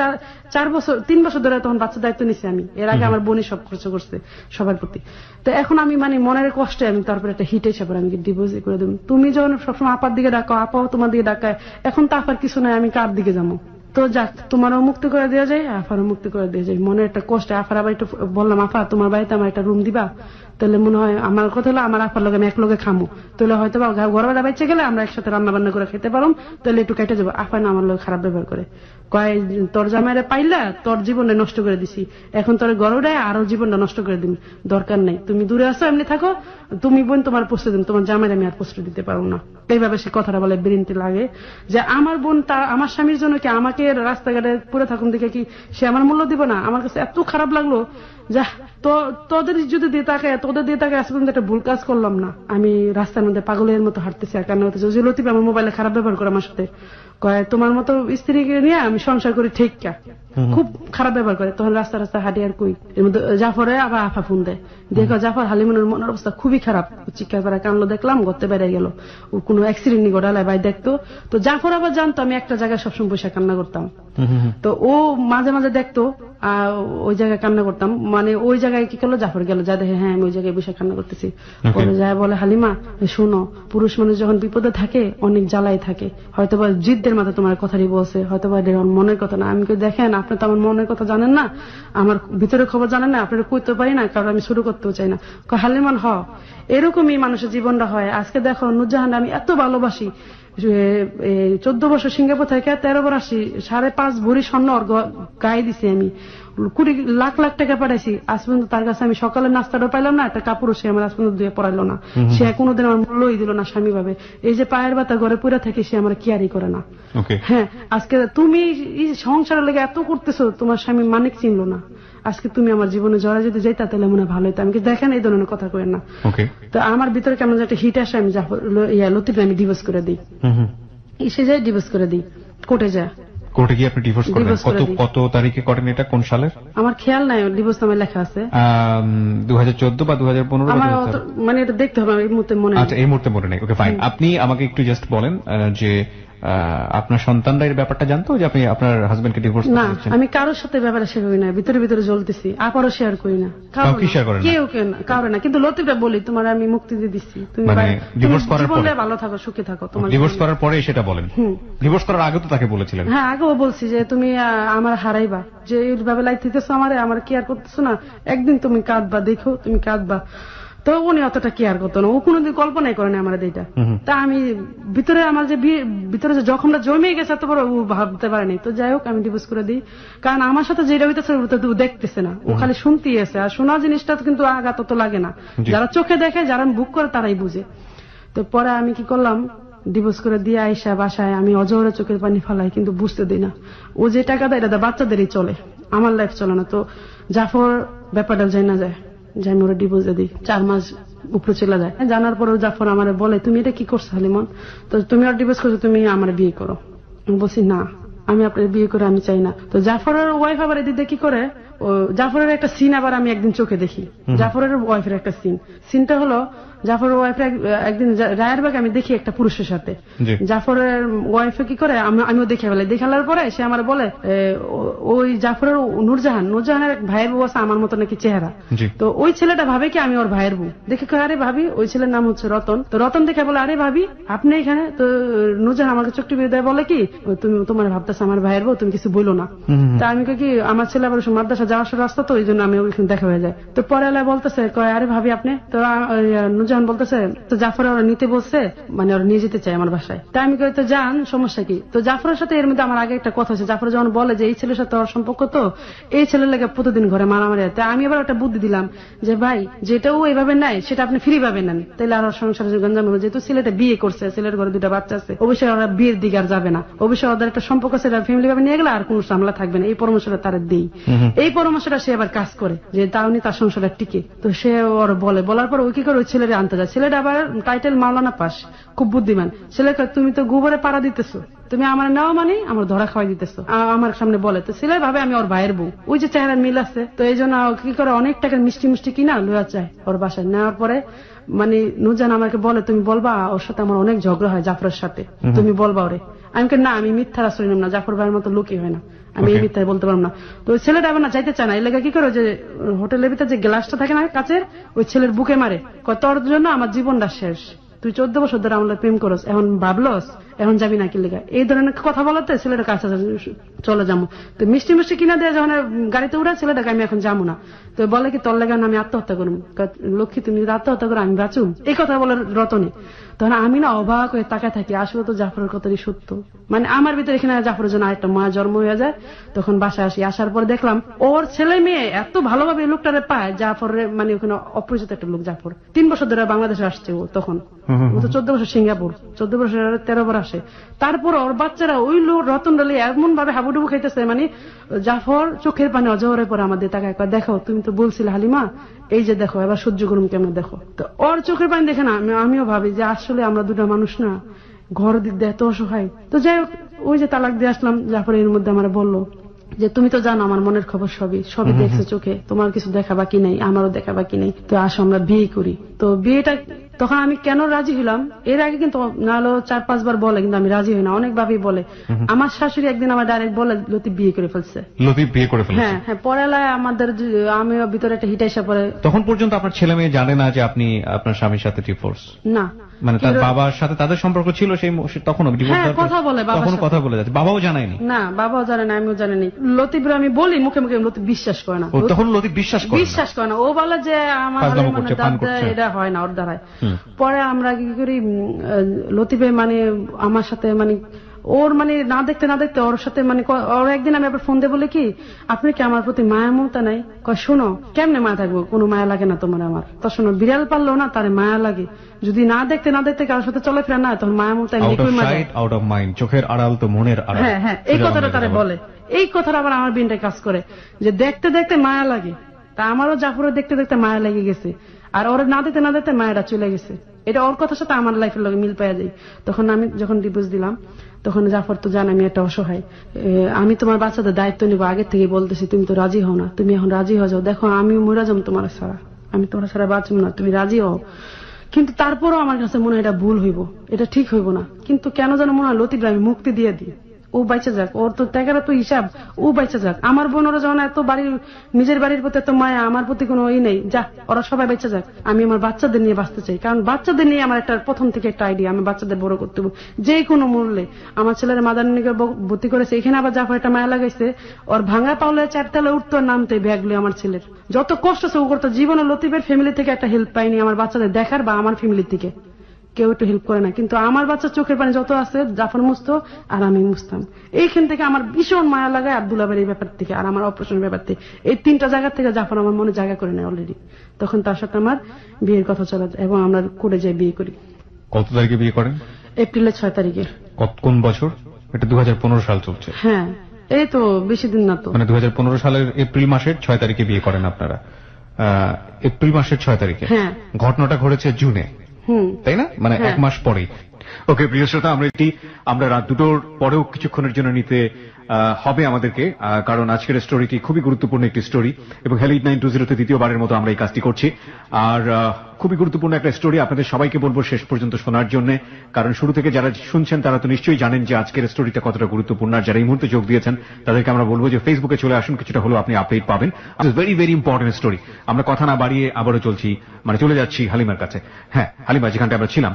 3 বছর ধরে তখন বাচ্চার দায়িত্ব নিছি আমি, এর আগে আমার বোনই সব খরচ করছে সবার প্রতি। তো এখন আমি মানে মনের কষ্টে আমি তারপরে একটা হিট হিসাবে আমি ডিভোর্স করে দেব। তুমি যখন সবসময় আপার দিকে ডাকো, আপাও তোমার দিকে ডাকায়, এখন তো আপার কিছু নাই, আমি কার দিকে যাবো? তো যাক, তোমারও মুক্তি করে দেওয়া যায়, আফারও মুক্তি করে দেওয়া যায়। মনে একটা কষ্ট, আফার আবার একটু বললাম, আফা তোমার বাড়িতে আমার একটা রুম দিবা, তাহলে মনে হয় আমার কথা হলো আমার আফার লগে আমি এক লগে খামো, তাহলে হয়তো বা ঘর ভাড়া বেঁচে গেলে আমরা একসাথে রান্না বান্না করে খেতে পারো, তাহলে একটু কেটে যাবো। আফা না আমার লগে খারাপ ব্যবহার করে, কয় তোর জামাইরে পাইলা তোর জীবনটা নষ্ট করে দিছি, এখন তোর গরুটায় আরো জীবনটা নষ্ট করে দিন, দরকার নেই, তুমি দূরে আসো, এমনি থাকো, তুমি বোন তোমার প্রশ্ন দিন, তোমার জামাইরে আমি আর প্রশ্ন দিতে পারবো না। এইভাবে সে কথাটা বলে বিরিনতে লাগে যে আমার বোন তার আমার স্বামীর জন্য কি আমাকে রাস্তাঘাটে পড়ে থাকুন দেখে কি সে আমার মূল্য দিব না? আমার কাছে এত খারাপ লাগলো, যা তোদের যদি দিয়ে থাকে, তোদের দিয়ে থাকে, আজ পর্যন্ত একটা ভুল কাজ করলাম না। আমি রাস্তার মধ্যে পাগলের মতো হাঁটতেছি আর কান্না হতেছে। লতিফ আমার মোবাইলে খারাপ ব্যবহার করে আমার সাথে, কয় তোমার মতো স্ত্রীকে নিয়ে আমি সংসার করি ঠিক কা, খুব খারাপ ব্যবহার করে। তখন রাস্তা রাস্তা হাঁটি আর কই, এর মধ্যে জাফরে আবার আফা ফোন দেয়, দেখো জাফর হালিমনের মনের অবস্থা খুবই খারাপ, চিৎকার করে কানলো, দেখলাম গর্তে বেড়ে গেল, ও কোনো অ্যাক্সিডেন্ট নি ঘটালে ভাই দেখতো। তো জাফর আবার জানতো আমি একটা জায়গায় সবসময় বসে কান্না করতাম, তো ও মাঝে মাঝে দেখতো ওই জায়গায় কান্না করতাম, মানে ওই জায়গায় কি করলো, জাফর গেল, যা দেখে হ্যাঁ আমি ওই জায়গায় বসে কান্না করতেছি, পরে যায় বলে হালিমা শুনো, পুরুষ মানুষ যখন বিপদে থাকে অনেক জ্বালাই থাকে, হয়তোবা জিদ্দের মাথায় তোমার কথাই বলছে, হয়তোবা মনের কথা না। আমি দেখেন আপনি তো আমার মনের কথা জানেন না, আমার ভিতরে খবর জানেন না, আপনারা কইতে পারি না, কারণ আমি শুরু করতেও চাই না। হালিমান এরকমই মানুষের জীবনটা হয়। আজকে দেখো নুরজাহান আমি এত ভালোবাসি, 14 বছর সিঙ্গাপুর থেকে 13 বার আসি, 5.5 ভরি স্বর্ণ গায়ে দিছি, আমি কোটি লাখ লাখ টাকা পাঠাইছি, আজ পর্যন্ত তার কাছে আমি সকালের নাস্তাটাও পাইলাম না, একটা কাপড়ও সে আমার আজ পর্যন্ত ধুয়ে পড়াইলো না, সে কোনোদিন আমার মূল্যই দিল না স্বামী ভাবে। এই যে পায়ের বাতা ঘরে পুরা থেকে সে আমার কেয়ারই করে না। হ্যাঁ, আজকে তুমি সংসারের লেগে এত করতেছো, তোমার স্বামী মানিক চিনলো না, আজকে তুমি আমার জীবনে জড়া যদি যাইতা তাহলে মনে হয় ভালো হইতো। আমি দেখেন এই ধরনের কথা কই না। তো আমার ভিতরে কেমন একটা হিট আসে, আমি লতিফে আমি ডিভোর্স করে দিই, এসে যাই ডিভোর্স করে দিই, কোর্টে যায়। কোর্টে গিয়ে আপনি ডিভোর্স করেন? কত তারিখে করেন এটা, কোন সালের? আমার খেয়াল নাই, ডিভোর্স নামে লেখা আছে 2014 বা 2015, আমার মানে এটা দেখতে হবে, এই মুহূর্তে মনে নেই। আচ্ছা, এই মুহূর্তে মনে নেই। Okay fine. আপনি আমাকে একটু জাস্ট বলেন যে আপনার সন্তানরা এর ব্যাপারটা জানতো যে আপনি আপনার হাজবেন্ডকে ডিভোর্স করেছেন? না, আমি কারোর সাথে ব্যাপারে শেয়ার করি না, ভিতরে ভিতরে জ্বলতেছি, আপারও শেয়ার করি না, কেউ কারো না। কিন্তু লতিফা বলি তোমার আমি মুক্তি দিয়ে দিচ্ছি, তুমি ডিভোর্স করার পরে ভালো থাকো, সুখে থাকো। তোমার ডিভোর্স করার পরে সেটা বলেন? ডিভোর্স করার আগে তো তাকে বলেছিলেন? হ্যাঁ, আগেও বলছি যে তুমি আমার হারাইবা, যে এইভাবে লাইট দিতেছো আমার কেয়ার করতেছো না, একদিন তুমি কাঁদবা, দেখো তুমি কাঁদবা। তো উনি অতটা কেয়ার করতো না, ও কোনোদিন কল্পনাই করে না আমার এইটা। তা আমি ভিতরে আমার যে ভিতরে যে জখমটা জমে গেছে এত বড়, ও ভাবতে পারেনি। তো যাই হোক, আমি ডিভোর্স করে দিই, কারণ আমার সাথে যেটা হইতেছে ওটা তো দেখতেছে না, ও খালি শুনতেই আছে, আর শোনা জিনিসটা কিন্তু আঘাত তো লাগে না, যারা চোখে দেখে, যারা বুক করে তারাই বুঝে। তো পরে আমি কি করলাম, ডিভোর্স করে দিয়ে আইসা বাসায় আমি অজরে চোখের পানি ফালাই, কিন্তু বুঝতে দিই না। ও যে টাকা দেয় এটা বাচ্চাদেরই চলে, আমার লাইফ চলে না। তো জাফর ব্যাপারটা যাই না যায়, যে আমি ওরা ডিভোর্স দিই, 4 মাস উপরে চলে যায়। জানার পরেও জাফর আমার বলে তুমি এটা কি করছো হালিমন, তো তুমি আর ডিভোর্স করছো, তুমি আমার বিয়ে করো। আমি বলছি না, আমি আপনার বিয়ে করে আমি চাই না। তো জাফরের ওয়াইফ আবার এদিকে কি করে, জাফরের একটা সিন আবার আমি একদিন চোখে দেখি, জাফরের ওয়াইফের একটা সিনটা হলো জাফরের ওয়াইফের একদিন রায়েরবাগ আমি দেখি একটা পুরুষের সাথে, জাফরের ওয়াইফে কি করে আমিও দেখে ফেলাই। দেখালার পরে সে আমার বলে ওই জাফরের নুরজাহানের ভাইয়ের বউ আছে আমার মতো নাকি চেহারা, তো ওই ছেলেটা ভাবে কি আমি ওর ভাইয়ের বউ। দেখে আরে ভাবি, ওই ছেলের নাম হচ্ছে রতন। তো রতন দেখে বলে আরে ভাবি আপনি এখানে। তো নুরজাহান আমাকে চোখটি বের দেয়, বলে কি তুমি তোমার ভাবতেছো আমার ভাইয়ের বউ, তুমি কিছু বলো না। তা আমি কি আমার ছেলে আবার মাদ্রাসা যাওয়ার রাস্তা, তো ওই জন্য আমি ওইখানে দেখা হয়ে যায়। তো পরে এলা বলতেছে কয় আরে ভাবি আপনি, তো নুরজাহান বলতেছে তো জাফর ওরা নিতে বলছে, মানে ওরা নিয়ে যেতে চায় আমার বাসায়। তাই আমি কই তো যান, সমস্যা কি। তো জাফরের সাথে এর মধ্যে আমার আগে একটা কথা আছে, জাফর যখন বলে যে এই ছেলের সাথে ওর সম্পর্ক, তো এই ছেলের লাগে প্রতিদিন ঘরে মারামারি। তাই আমি আবার একটা বুদ্ধি দিলাম যে ভাই যেটাও এইভাবে নাই সেটা আপনি ফ্রি ভাবে নেন, তাহলে আর সংসারের গঞ্জাম হবে। যেহেতু ছেলেটা বিয়ে করছে, ছেলের ঘরে 2টা বাচ্চা আছে, অবশ্যই ওরা বিয়ের দিকে আর যাবে না, অবশ্যই ওদের একটা সম্পর্ক আছে, ফ্যামিলি ভাবে নিয়ে গেলে আর কোনো সামলা থাকবে না। এই পরামর্শটা তার দিই, এই পরামর্শটা সে আবার কাজ করে যে তাহলে তার সংসারটা টিকে। তো সে ওর বলার পর ওই কি করে ওই ছেলেরা আনতে যায়। ছেলেটা আবার টাইটেল মাওলানা পাস, খুব বুদ্ধিমান ছেলে। তুমি তো গোবরে পাড়া দিতেছো, তুমি আমার নেওয়া মানে আমার ধরা খাওয়াই দিতেছো, আমার সামনে বলে। তো ছেলে ভাবে আমি ওর ভাইয়ের বউ, ওই যে চেহারা মিল আছে। তো এই জন্য কি করে অনেক টাকার মিষ্টি মিষ্টি কিনা লইয়া চায় ওর বাসায়। নেওয়ার পরে মানে নুরজাহান আমাকে বলে তুমি বলবা ওর সাথে আমার অনেক ঝগড়া হয় জাফরের সাথে, তুমি বলবা ওরে। আমি না, আমি মিথ্যার আশ্রয় নিলাম না, জাফর ভাইয়ের মতো লোকই হয় না, আমি এই মিথ্যায় বলতে পারলাম না। তো ওই ছেলেটা আবার না যাইতে চায় না, এই লেগে কি করে যে হোটেলের ভিতরে যে গ্লাসটা থাকে না কাচের, ওই ছেলের বুকে মারে, তোর জন্য আমার জীবনটা শেষ, তুই 14 বছর ধরে আমার প্রেম করস, এখন ভাবলস এখন যাবি না কি লেগা, এই ধরনের কথা বলাতে ছেলেটা কাছে চলে যাবো। তো মিষ্টি মিষ্টি কিনা দেয় যখন গাড়িতে উড়া, ছেলেটাকে আমি এখন যাবো না। তো বলে কি তোর লেগে আমি আত্মহত্যা করবো। লক্ষ্মী তুমি আত্মহত্যা করো আমি বাঁচুম, এই কথা বলার রতনে। তখন আমি না অবাক হয়ে তাকায় থাকি, আসলে তো জাফরের কথাই সত্য। মানে আমার ভিতরে এখানে জাফরের জন্য আরেকটা মায়া জন্ম হয়ে যায়। তখন বাসায় আসি, আসার পর দেখলাম ওর ছেলে মেয়ে এত ভালোভাবে লোকটারে পায়, জাফরের মানে ওখানে অপরিচিত একটা লোক জাফর 3 বছর ধরে বাংলাদেশে আসছে। ও তখন ও তো 14 বছর সিঙ্গাপুর, 14 বছর 13 বার আসে। তারপর ওর বাচ্চারা ওই লোক রতন ডালি এমন ভাবে হাবুডুবু খাইতেছে, মানে জাফর চোখের পানি অজহরের পর আমাদের তাকায় দেখো তুমি তো বলছিলে হালিমা, এই যে দেখো এবার সহ্য করুন কেমন দেখো। তো ওর চোখের পানি দেখে না আমিও ভাবি যে আসলে আমরা দুটা মানুষ না, ঘর দিক দিয়ে এত অসহায়। তো যাই হোক, ওই যে তালাক দিয়ে আসলাম, জাফর এর মধ্যে আমার বললো যে তুমি তো জানো আমার মনের খবর সবই দেখছো চোখে, তোমার কিছু দেখা বাকি নেই, আমারও দেখা বাকি নেই, তো আসো আমরা বিয়ে করি। তো বিয়েটা তখন আমি কেন রাজি হলাম, এর আগে কিন্তু নাহলে 4-5 বার বলে, কিন্তু আমি রাজি হই না, অনেক ভাবেই বলে। আমার শাশুড়ি একদিন আমার ডাইরেক্ট বলে লতিফ বিয়ে করে ফেলছে। লতিফ বিয়ে করে ফেলছে? হ্যাঁ হ্যাঁ, পড়ালায় আমাদের আমিও ভিতরে একটা হিট এসে পড়ে। তখন পর্যন্ত আপনার ছেলে মেয়ে জানে না যে আপনি আপনার স্বামীর সাথে ডিভোর্স? না, মানে তার বাবার সাথে তাদের সম্পর্ক ছিল সেই তখন কথা বলে, তখন কথা বলে যাচ্ছে, বাবাও জানায়নি? না, বাবাও জানে না, আমিও জানি। লতিফ আমি বলি মুখে মুখে, লতিফ বিশ্বাস করে না। তখন লতিফ বিশ্বাস করে না? ও বলে যে আমার এটা হয় না ওর দ্বারায়। পরে আমরা কি করি, লতিফে মানে আমার সাথে মানে ওর মানে না দেখতে ওর সাথে মানে ওর একদিন আমি আবার ফোন দিয়ে বলে কি আপনি কি আমার প্রতি মায়া মমতা নাই? শোনো কেমনে মায়া থাকবো, কোনো মায়া লাগে না তোমার আমার। তো শোনো বিড়াল পারলো না তারে মায়া লাগে, যদি না দেখতে কারোর সাথে চলাফেরা না তখন মায়া মমতা আউট অফ মাইন্ড, চোখের আড়াল তো মনের আড়াল। হ্যাঁ, এই কথাটা তারে বলে। এই কথাটা আবার আমার বিনটাই কাজ করে যে দেখতে মায়া লাগে। তা আমারও জাফরের দেখতে মায়া লেগে গেছে, আর ওর না দেখতে মায়াটা চলে গেছে। এটা ওর কথার সাথে আমার লাইফের লগে মিল পাওয়া যায়। তখন আমি যখন ডিভোর্স দিলাম তখন জাফর তো জানে আমি একটা অসহায়, আমি তোমার বাচ্চাদের দায়িত্ব নিবো, আগের থেকে বলতেছি তুমি তো রাজি হও না, তুমি এখন রাজি হয়ে যাও, দেখো আমি মরে যাবো তোমার ছাড়া, আমি তোমার ছাড়া বাঁচবো না, তুমি রাজি হও। কিন্তু তারপরও আমার কাছে মনে হয় এটা ভুল হইব, এটা ঠিক হইব না। কিন্তু কেন যেন মনে হয় লতিফ আমি মুক্তি দিয়ে দিই, ও বাইচা যাক, ওর তো টাকাটা তো হিসাব, ও বাইচা যাক। আমার বোনেরা যখন এত নিজের বাড়ির প্রতি এত মায়া, আমার প্রতি কোনো নেই, যা ওরা সবাই বেঁচে যাক, আমি আমার বাচ্চাদের নিয়ে বাঁচতে চাই। কারণ বাচ্চাদের নিয়ে আমার একটা প্রথম থেকে একটা আইডিয়া, আমি বাচ্চাদের বড় করতে হবে যে কোনো মূল্যে। আমার ছেলের মাদারনিকে ভর্তি করেছে, এখানে আবার জাফর একটা মায়া লাগাইছে, ওর ভাঙা পাওলে 4 তলায় উঠতো নামতে ব্যাগলে। আমার ছেলের যত কষ্ট আছে ও করতো, জীবনে লতিফের ফ্যামিলি থেকে একটা হেল্প পাইনি আমার বাচ্চাদের দেখার বা আমার ফ্যামিলি থেকে কেউ একটু হেল্প করে না। কিন্তু আমার বাচ্চার চোখের পানি যত আছে জাফর মুছতো আর আমি মুছতাম। এইখান থেকে আমার ভীষণ মায়া লাগায় আব্দুল্লাহের এই ব্যাপার থেকে আর আমার অপারেশনের ব্যাপার থেকে, এই 3টা জায়গা থেকে জাফর আমার মনে জায়গা করে নেয় অলরেডি। তখন তার সাথে আমার বিয়ের কথা চলে যায় এবং আমরা করে যাই বিয়ে করি। কত তারিখে বিয়ে করেন? এপ্রিলের 6 তারিখে। কোন বছর? এটা 2015 সাল চলছে? হ্যাঁ, এই তো বেশি দিন না তো। মানে 2015 সালের এপ্রিল মাসের 6 তারিখে বিয়ে করেন আপনারা? এপ্রিল মাসের 6 তারিখে? হ্যাঁ। ঘটনাটা ঘটেছে জুনে, তাই না? মানে 1 মাস পরেই। ওকে প্রিয় শ্রোতা, আমরা রাত 2টোর পরেও কিছুক্ষণের জন্য নিতে হবে আমাদেরকে, কারণ আজকের স্টোরিটি খুবই গুরুত্বপূর্ণ একটি স্টোরি এবং হেল 8920 দ্বিতীয়বারের মতো আমরা এই কাজটি করছি। আর খুবই গুরুত্বপূর্ণ একটা স্টোরি, আপনাদের সবাইকে বলবো শেষ পর্যন্ত শোনার জন্য, কারণ শুরু থেকে যারা শুনছেন তারা তো নিশ্চয়ই জানেন যে আজকের স্টোরিটা কতটা গুরুত্বপূর্ণ। আর যারা এই মুহূর্তে যোগ দিয়েছেন তাদেরকে আমরা বলবো যে ফেসবুকে চলে আসুন, কিছুটা হলেও আপনি আপডেট পাবেন। Very very important story. আমরা কথা না বাড়িয়ে আবারও চলে যাচ্ছি হালিমার কাছে। হ্যাঁ হালিমা, যেখানটা আমরা ছিলাম,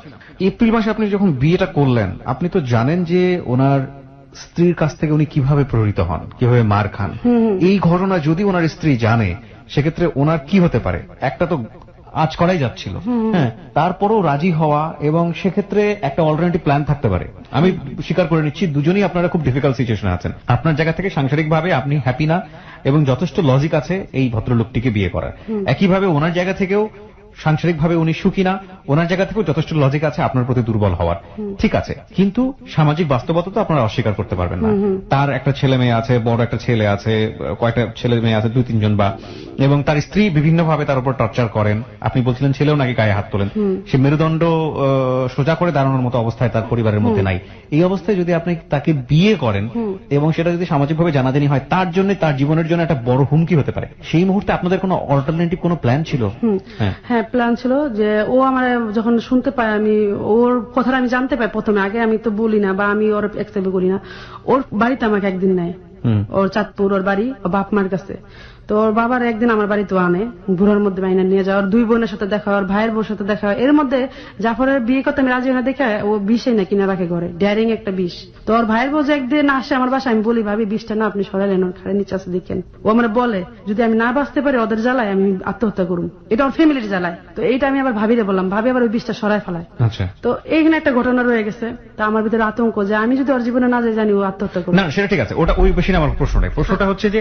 এপ্রিল মাসে আপনি যখন বিয়েটা করলেন, আপনি তো জানেন যে ওনার স্ত্রীর কাছ থেকে উনি কিভাবে প্রহৃত হন, কিভাবে মার খান। এই ঘটনা যদি ওনার স্ত্রী জানে সেক্ষেত্রে ওনার কি হতে পারে? একটা তো আজ করাই যাচ্ছিল, হ্যাঁ, তারপরও রাজি হওয়া, এবং সেক্ষেত্রে একটা অল্টারনেটিভ প্ল্যান থাকতে পারে। আমি স্বীকার করে নিচ্ছি দুজনেই আপনারা খুব ডিফিকাল্ট সিচুয়েশনে আছেন। আপনার জায়গা থেকে সাংসারিকভাবে আপনি হ্যাপি না এবং যথেষ্ট লজিক আছে এই ভদ্রলোকটিকে বিয়ে করার। একইভাবে ওনার জায়গা থেকেও সাংসারিকভাবে উনি সুখী না, ওনার জায়গা থেকেও যথেষ্ট লজিক আছে আপনার প্রতি দুর্বল হওয়ার। ঠিক আছে, কিন্তু সামাজিক বাস্তবতা তো আপনারা অস্বীকার করতে পারবেন না। তার একটা ছেলে মেয়ে আছে, বড় একটা ছেলে আছে, কয়েকটা ছেলে মেয়ে আছে, 2-3 জন বা, এবং তার স্ত্রী বিভিন্নভাবে তার উপর টর্চার করেন। আপনি বলছিলেন ছেলেও নাকি গায়ে হাত তোলেন। সে মেরুদণ্ড সোজা করে দাঁড়ানোর মতো অবস্থায় তার পরিবারের মধ্যে নাই। এই অবস্থায় যদি আপনি তাকে বিয়ে করেন এবং সেটা যদি সামাজিকভাবে জানাজানি হয়, তার জন্য, তার জীবনের জন্য একটা বড় হুমকি হতে পারে। সেই মুহূর্তে আপনাদের কোনো অল্টারনেটিভ কোনো প্ল্যান ছিল? হ্যাঁ, প্ল্যান ছিল যে ও আমার যখন শুনতে পায়, আমি ওর কথাটা আমি জানতে পাই প্রথমে, আগে আমি তো বলি না বা আমি ওর অ্যাকসেপ্ট করি না। ওর বাড়িতে আমাকে একদিন নেয়, ওর চাঁদপুর ওর বাড়ি, বাপ মার কাছে। তো ওর বাবার একদিন আমার বাড়িতে আনে, ঘুরার মধ্যে বাইনা নিয়ে যায়, ওর 2 বোনের সাথে দেখা হয়, ওর ভাইয়ের বউর সাথে দেখা হয়। এর মধ্যে জাফরের বিয়ে করতে আমি রাজি হয়ে দেখে ও বিষে না কিনে রাখে ঘরে, ড্যারিং একটা বিষ। তো ওর ভাইয়ের বউ যে একদিন আসে আমার বাসায়, আমি বলি ভাবি বিষটা না আপনি সরালেন, ওর খাড়ে নিচে আছে দেখেন। ও আমার বলে যদি আমি না বাঁচতে পারি ওদের জ্বালায় আমি আত্মহত্যা করুন, এটা ওর ফ্যামিলির জ্বালায়। তো এইটা আমি আবার ভাবিরে বললাম, ভাবি আবার ওই বিষটা সরাই ফেলায়। আচ্ছা, তো এইখানে একটা ঘটনা রয়ে গেছে। তা আমার ভিতরে আতঙ্ক যে আমি যদি ওর জীবনে না যাই জানি ও আত্মহত্যা করবে। না সেটা ঠিক আছে, ওটা ওই বেশি না আমার প্রশ্নটাই। প্রশ্নটা হচ্ছে যে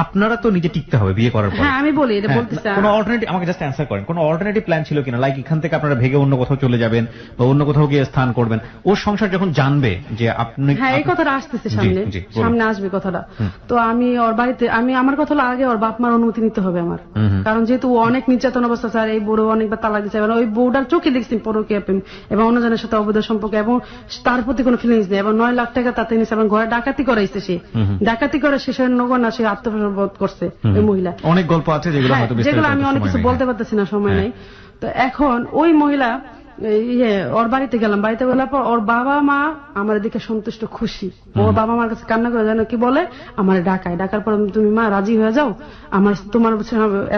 আপনারা তো নিজে টিকতে হবে বিয়ে করার পর। হ্যাঁ আমি বলি এটা বলতেছি। কোনো অল্টারনেটিভ আমাকে জাস্ট অ্যান্সার করেন, কোনো অল্টারনেটিভ প্ল্যান ছিল কিনা? লাইক এখান থেকে আপনারা ভেগে অন্য কোথাও চলে যাবেন বা অন্য কোথাও গিয়ে স্থান করবেন? ওর সংসার যখন জানবে যে আপনি, হ্যাঁ এই কথাটা আসতেছে সামনে, সামনে আসবে কথাটা। তো আমি ওর বাড়িতে, আমি আমার কথা হলো আগে ওর বাপ মার অনুমতি নিতে হবে আমার, কারণ যেহেতু ও অনেক নির্যাতন অবস্থা স্যার, এই বউও অনেকবার তালাক দিচ্ছে, ওই বউটার চোখে দেখছি পরকীয়া প্রেম এবং অন্যজনের সাথে অবৈধ সম্পর্ক, এবং তার প্রতি কোনো ফিলিংস নেই, এবং 9 লাখ টাকা তাতে নিচ্ছে, এবং ঘরে ডাকাতি করাইছে। সে ডাকাতি করে শেষের নগর না, সে আত্মসমর্পণ করছে ওই মহিলা। অনেক গল্প আছে যেগুলো আমি অনেক কিছু বলতে পারতেছি না, সময় নেই। তো এখন ওই মহিলা ওর বাড়িতে গেলাম, বাড়িতে গেলার পর ওর বাবা মা আমার দিকে সন্তুষ্ট, খুশি। ওর বাবা মার কাছে কান্না করে জানো কি বলে, আমার ডাকার পর তুমি মা রাজি হয়ে যাও, আমার তোমার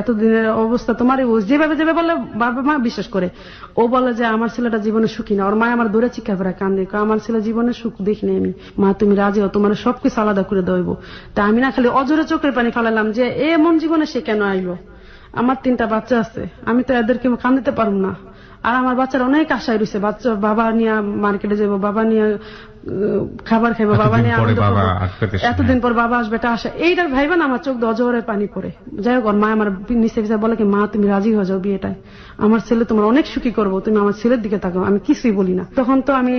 এতদিনের অবস্থা তোমার যেভাবে যেভাবে বলে বাবা মা বিশ্বাস করে। ও বলে যে আমার ছেলেটা জীবনে সুখী না। ওর মা আমার দূরে চিৎকার করে কান্দে, আমার ছেলে জীবনে সুখ দেখিনি আমি, মা তুমি রাজি হও, তোমার সবকিছু আলাদা করে দেবো। তা আমি না খালি অজরে চোখের পানি ফেলালাম যে এমন জীবনে সে কেন আইলো, আমার 3টা বাচ্চা আছে, আমি তো এদেরকে কান্দিতে পারবো না। আর আমার বাচ্চারা অনেক আশায় রয়েছে, বাচ্চা বাবা নিয়ে মার্কেটে যাবো, বাবা নিয়ে খাবার খাইবো, বাবা নিয়ে এতদিন পর বাবা আসবে, এটা আশা। এইটার ভাইবা না আমার চোখ দিয়ে অজরে পানি পড়ে। যাই হোক, মা আমার নিচে পিছিয়ে বলে কি মা তুমি রাজি হয়ে যাও বিয়েটায়, আমার ছেলে তোমার অনেক সুখী করবো, তুমি আমার ছেলের দিকে তাকাও। আমি কিছুই বলি না। তখন তো আমি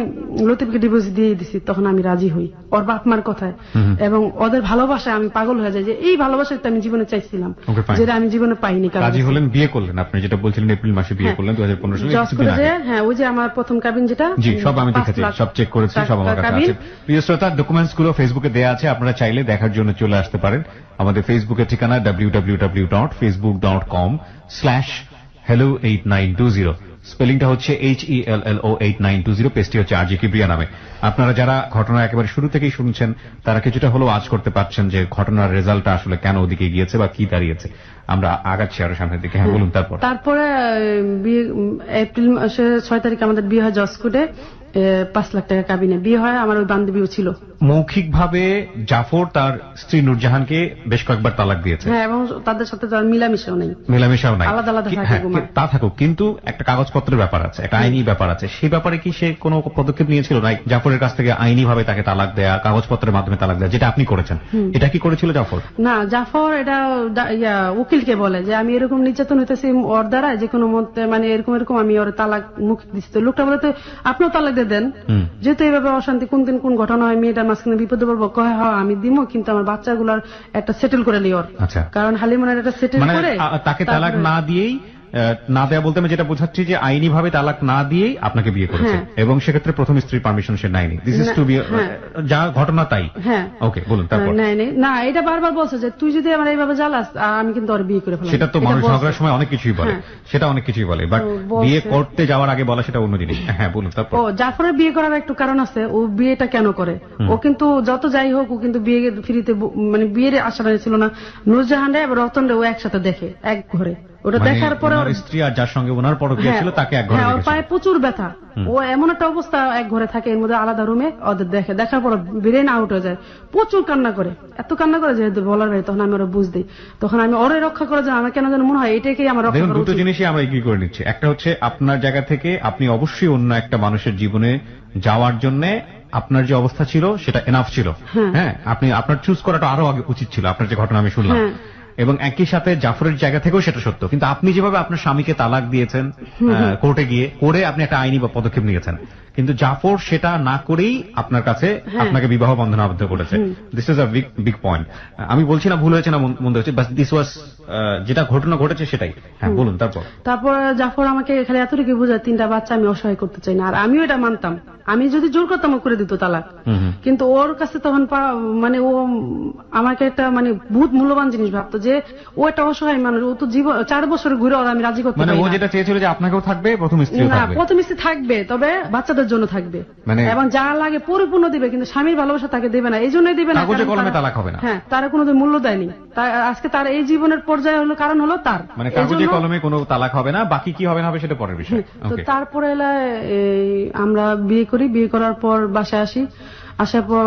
লতিফকে ডিভোর্স দিয়ে দিছি, তখন আমি রাজি হই ওর বাপ মার কথায়, এবং ওদের ভালোবাসায় আমি পাগল হয়ে যাই যে এই ভালোবাসায় তো আমি জীবনে চাইছিলাম, যেটা আমি জীবনে পাইনি। রাজি হলেন, বিয়ে করলেন, আপনি যেটা বলছিলেন এপ্রিল মাসে বিয়ে করলেন 2015 সালে। হ্যাঁ ওই যে আমার প্রথম কাবিন যেটা, জি সব আমি দেখেছি, সব চেক করেছি, সব আমার কাছে আছে। প্রিয় শ্রোতা, ডকুমেন্টস গুলো ফেসবুকে দেয়া আছে, আপনারা চাইলে দেখার জন্য চলে আসতে পারেন। আমাদের ফেসবুকের ঠিকানা www.facebook.com/hello8920, স্পেলিংটা হচ্ছে HELLO8920, পেজটি হচ্ছে RJ কিবরিয়া নামে। আপনারা যারা ঘটনা একেবারে শুরু থেকেই শুনছেন তারা কিছুটা হলেও আজ করতে পারছেন যে ঘটনার রেজাল্টটা আসলে কেন ওদিকে গিয়েছে বা কি দাঁড়িয়েছে। আমরা আগাচ্ছি আরো সামনের দিকে। হ্যাঁ বলুন। তারপরে এপ্রিল মাসে 6 তারিখ আমাদের বিয়ে হয় জজকোটে, 5 লাখ টাকা কাবিনে বিয়ে হয়। আমার ওই বান্ধবীও ছিল। মৌখিকভাবে জাফর তার স্ত্রী নূরজাহানকে বেশ কয়েকবার তালাক দিয়েছে। হ্যাঁ, এবং তাদের সাথে তার মিলামিশাও নেই, আলাদা আলাদা থাকে। তা থাকুক, কিন্তু একটা কাগজপত্রের ব্যাপার আছে, একটা আইনি ব্যাপার আছে। সেই ব্যাপারে কি সে কোনো পদক্ষেপ নিয়েছিল না? জাফরের কাছ থেকে আইনি ভাবে তাকে তালাক দেয়া, কাগজপত্রের মাধ্যমে তালাক দেয়া, যেটা আপনি করেছেন, এটা কি করেছিল জাফর? না, জাফর এটা উকিলকে বলে যে আমি এরকম নির্যাতন হইতেছি ওর দ্বারা, যে কোনো মতে মানে এরকম আমি ওর তালাক মুখ দিচ্ছি। লোকটা বলে তো আপনিও তালাক দিয়ে দেন, যেহেতু এইভাবে অশান্তি কোন দিন কোন ঘটনা হয়, মেয়েটার মাঝখানে বিপদে পড়বো। কয় হ্যাঁ আমি দিব, কিন্তু আমার বাচ্চাগুলার একটা সেটেল করে নিও। কারণ হালিমানের একটা সেটেল করে তাকে তালাক না দিয়েই, না দেয়া বলতে আমি যেটা বোঝাচ্ছি যে আইনি ভাবে তালাক না দিয়েই আপনাকে বিয়ে করেছে, এবং সেক্ষেত্রে প্রথম স্ত্রীর পারমিশন সে নেয়নি। দিস ইজ টু বি, যা ঘটনা তাই। হ্যাঁ ওকে, বলুন। তারপর না, এটা বারবার বলছে যে তুই যদি আমার এইভাবে জ্বালাস আমি কিন্তু ওর বিয়ে করে ফেলবো। সেটা তো মানুষ ঝগড়ার সময় অনেক কিছুই বলে, সেটা অনেক কিছুই বলে, বাট বিয়ে করতে যাওয়ার আগে বলা সেটা অন্য জিনিস। হ্যাঁ বলুন। তারপর জাফরের বিয়ে করার একটু কারণ আছে। ও বিয়েটা কেন করে, ও কিন্তু যত যাই হোক ও কিন্তু বিয়ে ফ্রিতে, মানে বিয়ের আশা ছিল না। নূরজাহান এবং রতন ও একসাথে দেখে এক ঘরে। ওটা দেখার পরে ওর স্ত্রী আর যার সঙ্গে ওনার পরকীয়া ছিল তাকে এক ঘরে দেখেছে। ওর পায়ে প্রচুর ব্যথা, ও এমন একটা অবস্থা, এক ঘরে থাকে, এর মধ্যে আলাদা রুমে ওদের দেখে। দেখার পর ব্রেন আউট হয়ে যায়, প্রচুর কান্না করে, এত কান্না করে যেহেতু বলার ভাই। তখন আমি ওরা বুঝ দিই, তখন আমি ওরে রক্ষা করে যাই। আমার কেন যেন মনে হয় এটাকেই আমার রক্ষা করা উচিত। দুটো জিনিসই আমরা এগ্রি করে নিচ্ছি। একটা হচ্ছে আপনার জায়গা থেকে আপনি অবশ্যই অন্য একটা মানুষের জীবনে যাওয়ার জন্য আপনার যে অবস্থা ছিল সেটা এনাফ ছিল। হ্যাঁ, আপনি আপনার চুজ করাটা আরো আগে উচিত ছিল, আপনার যে ঘটনা আমি শুনলাম। এবং একই সাথে জাফরের জায়গা থেকেও সেটা সত্য। কিন্তু আপনি যেভাবে আপনার স্বামীকে তালাক দিয়েছেন কোর্টে গিয়ে, করে আপনি একটা আইনি পদক্ষেপ নিয়েছেন, কিন্তু জাফর সেটা না করেই আপনার কাছে আপনাকে বিবাহ বন্ধনে আবদ্ধ করেছে। This is a big point. আমি বলছি না ভুল হয়েছে না মন্দ হয়েছে, বাট দিস ওয়াজ যেটা ঘটনা ঘটেছে সেটাই। হ্যাঁ বলুন। তারপর জাফর আমাকে খালি এতটুকু বোঝায় 3টা বাচ্চা আমি অসহায় করতে চাই না। আর আমিও এটা মানতাম, আমি যদি জোর করতাম করে দিত তালাক। কিন্তু ওর কাছে তখন মানে ও আমাকে একটা মানে বহুত মূল্যবান জিনিস ভাবতো, যে ও একটা অসহায় মানুষ, ও তো জীবন 4 বছর ঘুরে ওর আমি রাজি করতে মানে পারি ও না। যেটা চেয়েছিল যে আপনাকেও থাকবে, প্রথম স্ত্রীও না, থাকবে। প্রথম স্ত্রী থাকবে, তবে বাচ্চাদের জন্য থাকবে, মানে এবং যা লাগে পরিপূর্ণ দিবে, কিন্তু স্বামীর ভালোবাসা তাকে দেবে না। এই জন্যই দিবে না, কাগজে কারণ কলমে তারা- তালাক হবে না। হ্যাঁ, তারা কোনোদিন মূল্য দেয়নি। আজকে তার এই জীবনের পর্যায়ে হলো, কারণ হলো তার মানে এই কাগজে জন্য- কলমে কোনো তালাক হবে না, বাকি কি হবে না হবে সেটা পরের বিষয়। তো ওকে। তারপরে আমরা বিয়ে করি, বিয়ে করার পর বাসায় আসি, আসার পর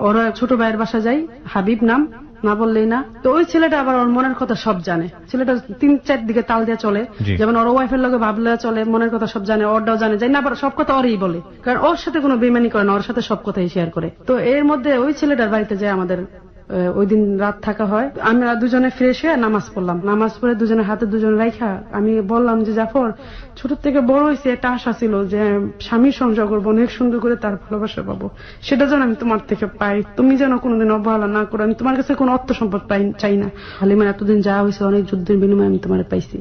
ওরা ছোট ভাইয়ের বাসা যাই, হাবিব নাম, না বললেই না। তো ওই ছেলেটা আবার ওর মনের কথা সব জানে, ছেলেটা 3-4 দিকে তাল দিয়ে চলে, জি। যেমন ওর ওয়াইফের লগে ভাবলে চলে, মনের কথা সব জানে, ওরটাও জানে, যাই না আবার সব কথা ওরই বলে, কারণ ওর সাথে কোনো বেমানি করে না, ওর সাথে সব কথাই শেয়ার করে। তো এর মধ্যে ওই ছেলেটার বাড়িতে যায় আমাদের ওই দিন রাত থাকা হয়। আমরা দুজনে ফ্রেশ হয়ে নামাজ পড়লাম, নামাজ পড়ে দুজনের হাতে দুজন রাইখা আমি বললাম যে জাফর, ছোট থেকে বড় হয়েছে, একটা আশা ছিল যে স্বামীর সংসার করবো, অনেক সুন্দর করে তার ভালোবাসা পাবো, সেটা যেন আমি তোমার থেকে পাই, তুমি যেন কোনোদিন অবহেলা না করো, আমি তোমার কাছে কোনো অর্থ সম্পদ চাই না, হালিমার এতদিন যা হয়েছে অনেক যুদ্ধের বিনিময়ে আমি তোমার পাইছি,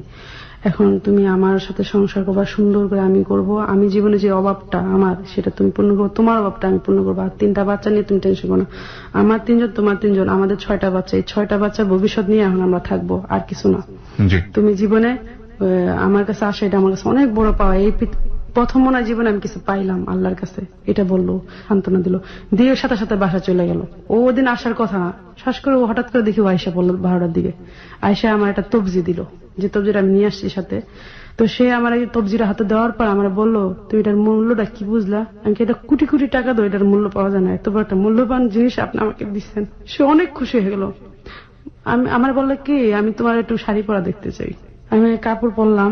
এখন তুমি আমার সাথে সংসার করবা, সুন্দর করে আমি করব, আমি জীবনে যে অভাবটা আমার সেটা তুমি পূর্ণ করবো, তোমার অভাবটা আমি পূর্ণ করবো, আর 3টা বাচ্চা নিয়ে তুমি টেনশন করো না, আমার 3জন তোমার 3জন, আমাদের 6টা বাচ্চা, এই 6টা বাচ্চার ভবিষ্যৎ নিয়ে এখন আমরা থাকবো, আর কিছু না। জি। তুমি জীবনে আমার কাছে আসো, এটা আমার কাছে অনেক বড় পাওয়া, এই প্রথম মনে হয় জীবনে আমি কিছু পাইলাম আল্লাহর কাছে, এটা বললো, সান্ত্বনা দিল, দিয়ে সাথে সাথে বাসা চলে গেল। ও ওদিন আসার কথা না, শ্বাস করে ও হঠাৎ করে দেখি ও আয়সা বললো 12টার দিকে, আয়সা আমার একটা তবজি দিল, যে তবজিটা আমি নিয়ে আসছি সাথে। তো সে আমার এই তবজিটা হাতে দেওয়ার পর আমার বললো, তুমি এটার মূল্যটা কি বুঝলা? আমি এটা কোটি কোটি টাকা দাও, এটার মূল্য পাওয়া যায় না, এত বড় একটা মূল্যবান জিনিস আপনি আমাকে দিচ্ছেন। সে অনেক খুশি হয়ে গেল। আমার বললো কি, আমি তোমার একটু শাড়ি পরা দেখতে চাই। আমি কাপড় পরলাম,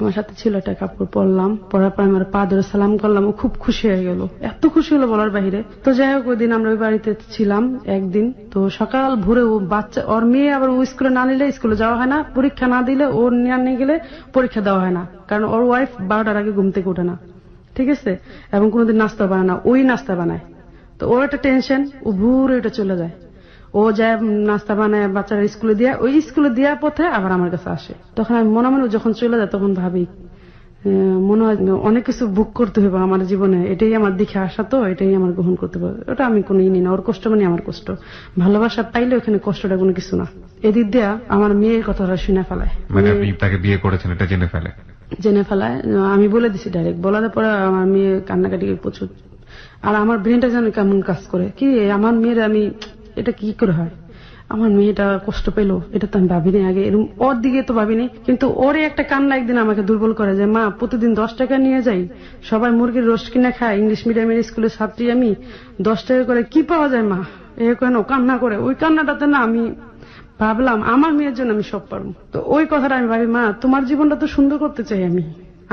আমার সাথে ছিল একটা কাপড় পরলাম, পরার পর আমার পা ধরে সালাম করলাম, ও খুব খুশি হয়ে গেল, এত খুশি হলো বলার বাহিরে। তো যাই হোক, ওই দিন আমরা ওই বাড়িতে ছিলাম একদিন। তো সকাল ভোরে ও বাচ্চা, ওর মেয়ে আবার ও স্কুলে না নিলে স্কুলে যাওয়া হয় না, পরীক্ষা না দিলে ওর নিয়ে গেলে পরীক্ষা দেওয়া হয় না, কারণ ওর ওয়াইফ 12টার আগে ঘুম থেকে ওঠে না, ঠিক আছে, এবং কোনোদিন নাস্তা বানায় না, ওই নাস্তা বানায়। তো ওর একটা টেনশন, ও ভোরে ওটা চলে যায়, ও যায় নাস্তা বানায় বাচ্চারা স্কুলে দিয়ে, ওই স্কুলে দেওয়ার পথে আবার আমার কাছে আসে। তখন আমি মনে মনে যখন চলে যায় তখন ভাবি, মনে হয় অনেক কিছু বুক করতে হবে আমার জীবনে, এটাই আমার দিকে আসা, তো এটাই আমার গ্রহণ করতে হবে, ওটা আমি কোনো ই না, ওর কষ্ট মানে আমার কষ্ট, ভালোবাসা পাইলে ওখানে কষ্টটা কোনো কিছু না। এদিক দিয়া আমার মেয়ের কথাটা শুনে ফেলায়, মানে আপনি তাকে বিয়ে করেছেন এটা জেনে ফেলে? জেনে ফেলায়, আমি বলে দিছি ডাইরেক্ট, বলার পরে আমার মেয়ে কান্নাকাটি প্রচুর। আর আমার ব্রেনটা যেন কেমন কাজ করে, কি আমার মেয়ের আমি এটা কি করে হয়, আমার মেয়েটা কষ্ট পেলো, এটা তো আমি ভাবিনি আগে, এরকম ওর দিকে তো ভাবিনি, কিন্তু ওরে একটা কান্না একদিন আমাকে দুর্বল করে, যে মা প্রতিদিন 10 টাকা নিয়ে যাই, সবাই মুরগির রোস্ট কিনে খায়, ইংলিশ মিডিয়ামের স্কুলের ছাত্রী আমি, 10 টাকা করে কি পাওয়া যায় মা, এ কেন কান্না করে। ওই কান্নাটাতে না আমি ভাবলাম আমার মেয়ের জন্য আমি সব পারবো। তো ওই কথাটা আমি ভাবি, মা তোমার জীবনটা তো সুন্দর করতে চাই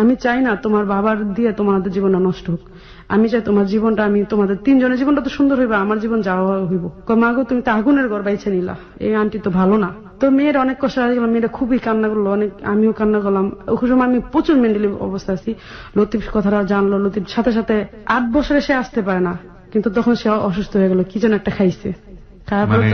আমি চাই না তোমার বাবার দিয়ে তোমাদের জীবনটা নষ্ট হোক, আমি চাই তোমার জীবনটা, আমি তোমাদের 3 জনের জীবনটা তো সুন্দর হইবা, আমার জীবন যাওয়া হইব। মা গো তুমি তো আগুনের ঘর বাইছে নিলা, এই আন্টি তো ভালো না। তো মেয়ের অনেক কষ্ট হয়ে গেল, মেয়েটা খুবই কান্না করলো, অনেক আমিও কান্না করলাম। ওই সময় আমি প্রচুর মেন্টালি অবস্থা আছি। লতিফ কথাটা জানলো, লতিফ সাথে সাথে 8 বছরে সে আসতে পারে না, কিন্তু তখন সে অসুস্থ হয়ে গেল, কি যেন একটা খাইছে, মানে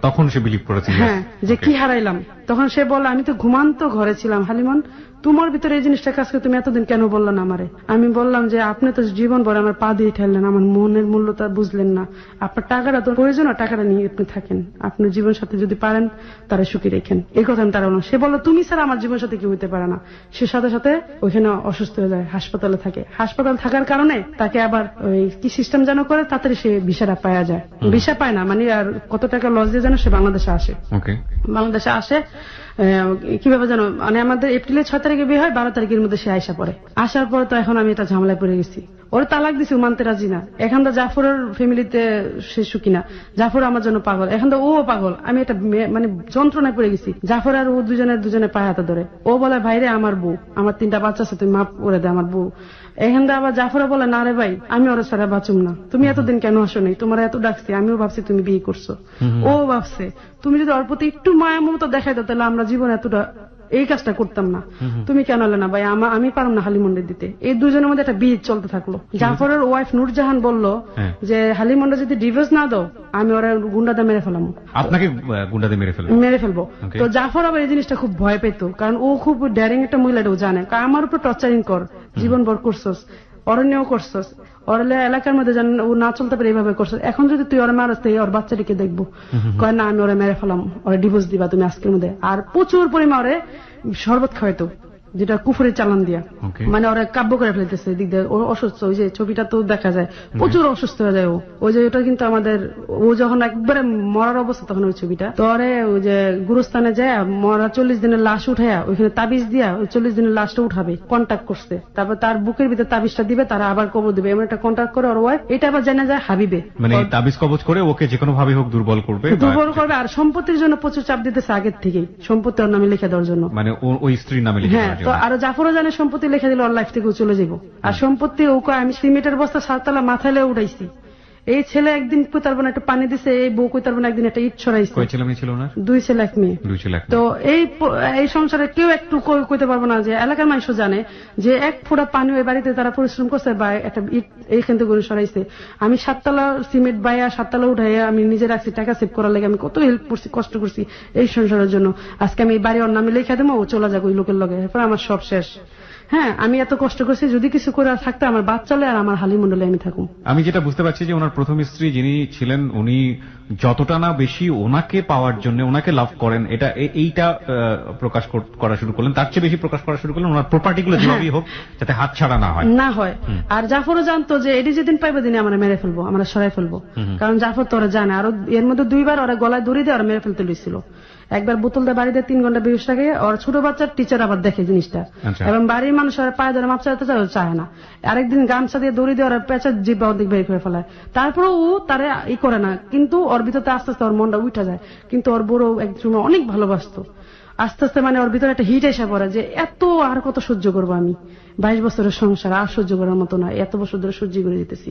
তখন সে বিলিভ করেছে হ্যাঁ যে কি হারাইলাম। তখন সে বলল, আমি তো ঘুমান্ত ঘরে ছিলাম হালিমন, তোমার ভিতরে এই জিনিসটা কাজ করে তুমি এতদিন কেন বললো না আমারে? আমি বললাম যে আপনি তো জীবন ভরে আমার পা দিয়ে ঠেললেন, আমার মনের মূল্যটা বুঝলেন না, আপনার টাকাটা তো প্রয়োজন, টাকাটা নিয়ে আপনি থাকেন, আপনার জীবন সাথে যদি পারেন তারা সুখী রেখেন। এই কথা আমি তারা বললাম। সে বললো তুমি স্যার আমার জীবন সাথে কি হইতে পারে না। সে সাথে সাথে ওইখানে অসুস্থ হয়ে যায়, হাসপাতালে থাকে। হাসপাতাল থাকার কারণে তাকে আবার ওই কি সিস্টেম যেন করে, তাড়াতাড়ি সে ভিসাটা পাওয়া যায়, ভিসা পায় না, মানে আর কত টাকা লস দিয়ে যেন সে বাংলাদেশে আসে। বাংলাদেশে আসে কিভাবে জানো, মানে আমাদের এপ্রিলের 6 তারিখে বিয়ে হয়, 12 তারিখের মধ্যে সে আইসা পড়ে। আসার পর তো এখন আমি এটা ঝামেলায় পড়ে গেছি, ওর তালাক দিছি, মানতে রাজি না। এখন তো জাফরের ফ্যামিলিতে সে সুখী না, জাফর আমার জন্য পাগল, এখন তো ও পাগল, আমি এটা মানে যন্ত্রণায় পড়ে গেছি। জাফর আর ও দুজনে পায়ে হাতে ধরে, ও বলে ভাইরে আমার বউ, আমার 3টা বাচ্চা আছে, তুমি মাফ করে দে আমার বউ। এখান থেকে আবার জাফরা বলে, না রে ভাই আমি ওরা সারা বাঁচুম না, তুমি এতদিন কেন আসো নাই, তোমার এত ডাকছি, আমিও ভাবছি তুমি বিয়ে করছো, ও ভাবছে তুমি যদি ওর প্রতি একটু মায়া মমতা দেখাই দাও তাহলে আমরা জীবন এতটা এই কাজটা করতাম না, তুমি কেন হলে না ভাই, আমি পারলাম না হালিমন্ডে দিতে। এই দুজনের মধ্যে একটা বিয়ে চলতে থাকলো। জাফরের ওয়াইফ নূরজাহান বলল যে হালিমন্ডে যদি ডিভোর্স না দাও আমি ওরা গুন্ডাদা মেরে ফেলাম, আপনাকে গুন্ডাদে মেরে ফেলবো। তো জাফর আবার এই জিনিসটা খুব ভয় পেত, কারণ ও খুব ড্যারিং একটা মহিলা, ও জানে আমার উপর টর্চারিং কর, জীবন ভর করছস, অরণ্যও করছস, ওর এলাকার মধ্যে যেন ও না চলতে পারে এইভাবে করছস, এখন যদি তুই ওর মারস তাই ওর বাচ্চাটিকে দেখবো, কয় না আমি ওরে মেরে ফেলাম, ওরে ডিভোর্স দিবা তুমি আজকের মধ্যে। আর প্রচুর পরিমাণ ওরে শরবত খাওয়াইতো, যেটা কুফুরের চালান দিয়া, মানে ওরা কাব্য করে ফেলতেছে দিক দিয়ে। ও অসুস্থ, ওই যে ছবিটা তো দেখা যায় প্রচুর অসুস্থ হয়ে যায় ও। ওই যে ওটা কিন্তু আমাদের, ও যখন একবারে মরার অবস্থা তখন ওই ছবিটা তো ওরে ওই যে গুরুস্থানে যায় মরা 40 দিনের লাশ উঠাইয়া ওইখানে তাবিজ দিয়া ওই 40 দিনের লাশটা উঠাবে, কন্ট্যাক্ট করছে, তারপর তার বুকের ভিতরে তাবিজটা দিবে, তারা আবার কবর দিবে, এমন একটা কন্ট্যাক্ট করে ওর ওয়াইফ। এটা আবার জানা যায় হাবিবে, মানে তাবিজ কবজ করে ওকে যে কোনো ভাবে হোক দুর্বল করবে। আর সম্পত্তির জন্য প্রচুর চাপ দিতেছে আগের থেকেই, সম্পত্তি ওর নামে লিখে দেওয়ার জন্য, মানে ওই স্ত্রীর নামে লিখে দেওয়ার জন্য। তো আর জাফরও জানে সম্পত্তি লিখে দিলে ওর লাইফ থেকে চলে যাবো। আর সম্পত্তি ও কয় আমি সিমেন্টের বস্তা 7 তলা মাথায় লয়ে উঠাইছি, এই ছেলে একদিন কই তারবো না একটু পানি দিছে, এই বউ কই তারবো না একদিন একটা ইট ছড়াইছে। কয় ছেলে মেয়ে ছিল না? 2 ছেলে 1 মেয়ে। তো এই সংসারে কেউ একটু কইতে পারবো না যে এলাকার মানুষ জানে যে 1 ফোঁটা পানি ওই বাড়িতে তারা পরিশ্রম করছে বা একটা ইট এইখান থেকে সরাইছে। আমি 7 তলা সিমেন্ট বাইয়া 7 তলা উঠাইয়া আমি নিজে রাখছি, টাকা সেভ করার লাগে আমি কত হেল্প করছি, কষ্ট করছি এই সংসারের জন্য। আজকে আমি এই বাড়ি ওর নামে লিখে দেবো, ও চলে যাক ওই লোকের লগে, এরপর আমার সব শেষ। হ্যাঁ, আমি এত কষ্ট করছি, যদি কিছু করে থাকতে আমার বাদ চলে আর আমার হালিমন্ডলে আমি থাকুন। আমি যেটা বুঝতে পারছি যে ওনার প্রথম স্ত্রী যিনি ছিলেন উনি যতটা না বেশি ওনাকে পাওয়ার জন্য ওনাকে লাভ করেন, এইটা প্রকাশ করা শুরু করলেন, তার চেয়ে বেশি প্রকাশ করা শুরু করলেন ওনার প্রপার্টি গুলো যেভাবেই হোক যাতে হাত ছাড়া না হয়। আর জাফরও জানতো যে এটি যেদিন পাইবে দিনে আমরা মেরে ফেলবো, আমরা সরাই ফেলবো, কারণ জাফর তো ওরা জানে। আর এর মধ্যে 2 বার ওরা গলায় দড়ি দিয়ে ওরা মেরে ফেলতে লইছিল। একবার বোতল দিয়ে বাড়িতে 3 ঘন্টা বেহুশ থাকে, ওর ছোট বাচ্চার টিচার আবার দেখে জিনিসটা, এবং বাড়ির মানুষ আর পায়ে ধরে মাপ চাইতে চায় না। আরেকদিন গামছা দিয়ে দড়ি দিয়ে ওরা পেঁচা জিব্বা অর্ধেক বের করে ফেলায়, তারপরে ও তারে করে না, কিন্তু ওর ভিতরে আস্তে আস্তে ওর মনটা উঠা যায়। কিন্তু ওর বড় একসময় অনেক ভালোবাসতো, আস্তে আস্তে মানে ওর ভিতরে একটা হিট এসে পড়ে যে এত আর কত সহ্য করবো আমি, 22 বছরের সংসার আর সহ্য করার মতো না, এত বছর ধরে সহ্য করে দিতেছি।